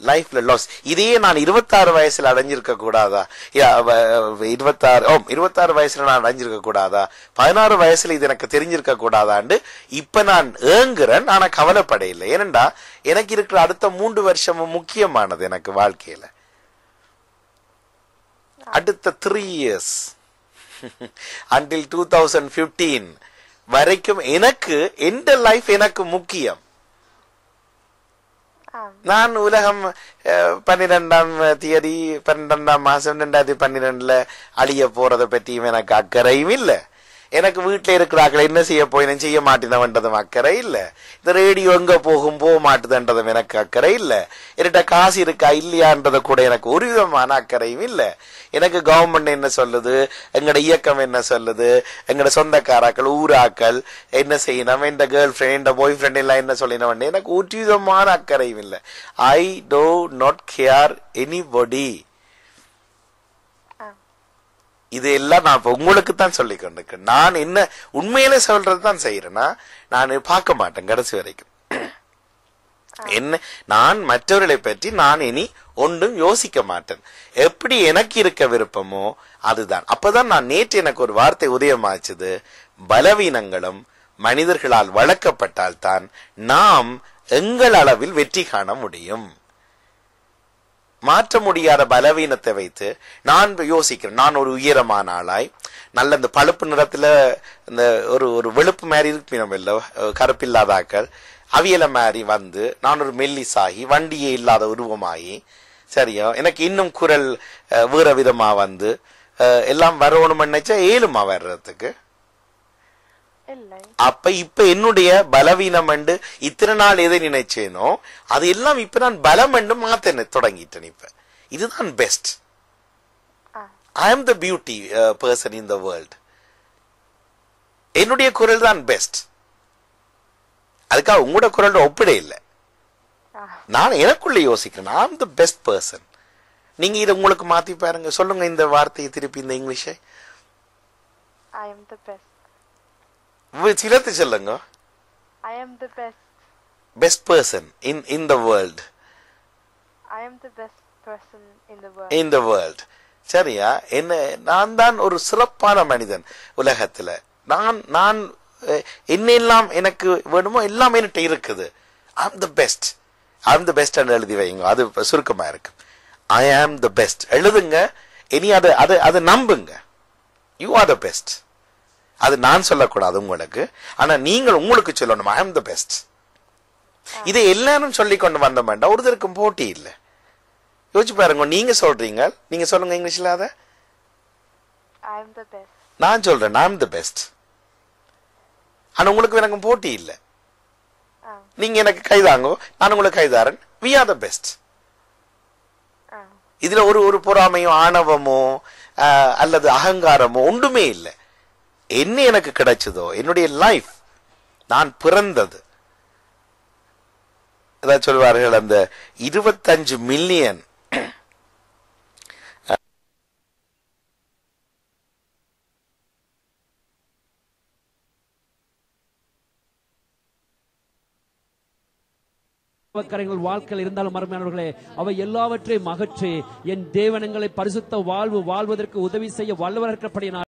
Speaker 1: லைஃப்ல லாஸ். இதையே நான் 26 வயசுல அடைஞ்சிருக்க கூடாதா, 26 வயசுல நான் அடைஞ்சிருக்க கூடாதா, 16 வயசுல இது எனக்கு தெரிஞ்சிருக்க கூடாதான்னு இப்ப நான் ஏங்குறேன். ஆனா கவலைப்பட இல்லை. ஏனென்றா எனக்கு இருக்கிற அடுத்த 3 வருஷமும் முக்கியமானது எனக்கு வாழ்க்கையில. அடுத்த 3 years until 2015 வரைக்கும் எனக்கு எந்த லைஃப் எனக்கு முக்கியம். நான் உலகம் 12ஆம் தேதி 12ஆம் மாசம் 2012 அழிய போறதை பற்றியும் எனக்கு அக்கறையும் இல்லை. எனக்கு வீட்டுல இருக்கிறாக்கள் என்ன செய்ய போயினும் செய்ய மாட்டேனவன்றதும் அக்கறை இல்ல. இந்த ரேடியோ எங்க போகும் போக மாட்டுதுன்றதும் எனக்கு அக்கறை இல்ல. என்கிட்ட காசு இருக்கா இல்லையான்றத கூட எனக்கு ஒரு விதமான அக்கறையும் இல்ல. எனக்கு கவர்மெண்ட் என்ன சொல்லுது, எங்கட இயக்கம் என்ன சொல்லுது, எங்கட சொந்தக்காராக்கள் ஊராக்கள் என்ன செய்யணும், என் கேர்ள் ஃப்ரெண்ட் என் பாய் ஃப்ரெண்ட் எல்லாம் என்ன சொல்லினவன் எனக்கு ஒரு விதமான அக்கறையும் இல்லை. ஐ டோ நாட் கேர் எனிபடி. இது எல்லாம் நான் உங்களுக்கு தான் சொல்லி கொண்டிருக்கேன். நான் என்ன உண்மையிலே சொல்றதுதான் செய்யறேன்னா நான் பார்க்க மாட்டேன் கடைசி வரைக்கும். என்ன நான் மற்றவர்களை பற்றி நான் இனி ஒன்றும் யோசிக்க மாட்டேன். எப்படி எனக்கு இருக்க விருப்பமோ அதுதான். அப்பதான் நான் நேற்று எனக்கு ஒரு வார்த்தை உதயமாச்சுது, பலவீனங்களும் மனிதர்களால் வளர்க்கப்பட்டால் தான் நாம் எங்கள் அளவில் வெற்றி காண முடியும். மாற்ற முடியாத பலவீனத்தை வைத்து நான் யோசிக்கிறேன். நான் ஒரு உயரமான ஆளாய் நல்ல இந்த பழுப்பு நிறத்துல இந்த ஒரு வெளுப்பு மாதிரி இருப்பினம் இல்ல, கருப்பில்லாதாக்கள் அவியல மாதிரி வந்து நான் ஒரு மெல்லிசாகி வண்டியே இல்லாத உருவமாகி சரியா எனக்கு இன்னும் குரல் வேற விதமா வந்து எல்லாம் வரணும்னு நினைச்சா ஏழுமா வர்றதுக்கு. அப்ப இப்ப என்னுடைய பலவீனம் என்று இத்தனை நாள் எதை நினைச்சேனோ அது எல்லாம் இப்ப நான் பலம் என்று மாத்த தொடங்கிட்டேன். இப்ப இதுதான் பெஸ்ட். ஐ ஆம் the beauty person in the world. என்னுடைய குரல் தான் பெஸ்ட். அதுக்காக உங்களோட குரல் ஒப்பிட இல்லை. நான் எனக்குள்ள யோசிக்கிறேன், ஐ ஆம் த பெஸ்ட் பர்சன். நீங்க இதை உங்களுக்கு மாத்தி பாருங்க. சொல்லுங்க இந்த வார்த்தையை திருப்பி இந்த இங்கிலீஷை.
Speaker 2: I am the best.
Speaker 1: சிலத்து சொல்லுங்க.
Speaker 2: I am the best.
Speaker 1: Best person in the world.
Speaker 2: I am the best person in the world.
Speaker 1: In the world. சரியா? என்ன நான் தான் ஒரு சிறப்பான மனிதன் உலகத்துல. நான் என்னெல்லாம் எனக்கு வேணுமோ எல்லாம் என்கிட்ட இருக்குது. I am the best. I am the best என்று எழுதி வைங்க. அது சுருக்கமா இருக்கு. I am the best எழுதுங்க. இனி அது நம்புங்க. You are the best. அது நான் சொல்லக்கூடாது உங்களுக்கு. ஆனா நீங்கள் உங்களுக்கு சொல்லணும் ஐ அம் த பெஸ்ட். இதை எல்லாரும் சொல்லி கொண்டு வந்த வேண்டாம், ஒருத்தருக்கும் போட்டி இல்லை. யோசிச்சு பாருங்க, நீங்க சொல்றீங்க, நீங்க சொல்லுங்க இங்கிலீஷ்ல அத. நான் சொல்றேன் ஐ அம் த பெஸ்ட். ஆனா உங்களுக்கு எனக்கும் போட்டி இல்லை. நீங்க எனக்கு கைதாங்கோ, நான் உங்களுக்கு கைதாரன். we are the best. இதுல ஒரு பொறாமையோ ஆணவமோ அல்லது அகங்காரமோ ஒன்றுமே இல்லை. என்ன எனக்கு கிடைச்சதோ, என்னுடைய லைஃப், நான் பிறந்தது. ஏதாவது சொல்வார்கள், அந்த 25 மில்லியன்
Speaker 3: கரைகள் வாழ்க்கையில் இருந்தாலும் அருமையானவர்களே, அவை எல்லாவற்றையும் அகற்றி என் தேவனங்களை பரிசுத்த வாழ்வு வாழ்வதற்கு உதவி செய்ய வல்லவர் இருக்கிறபடியினால்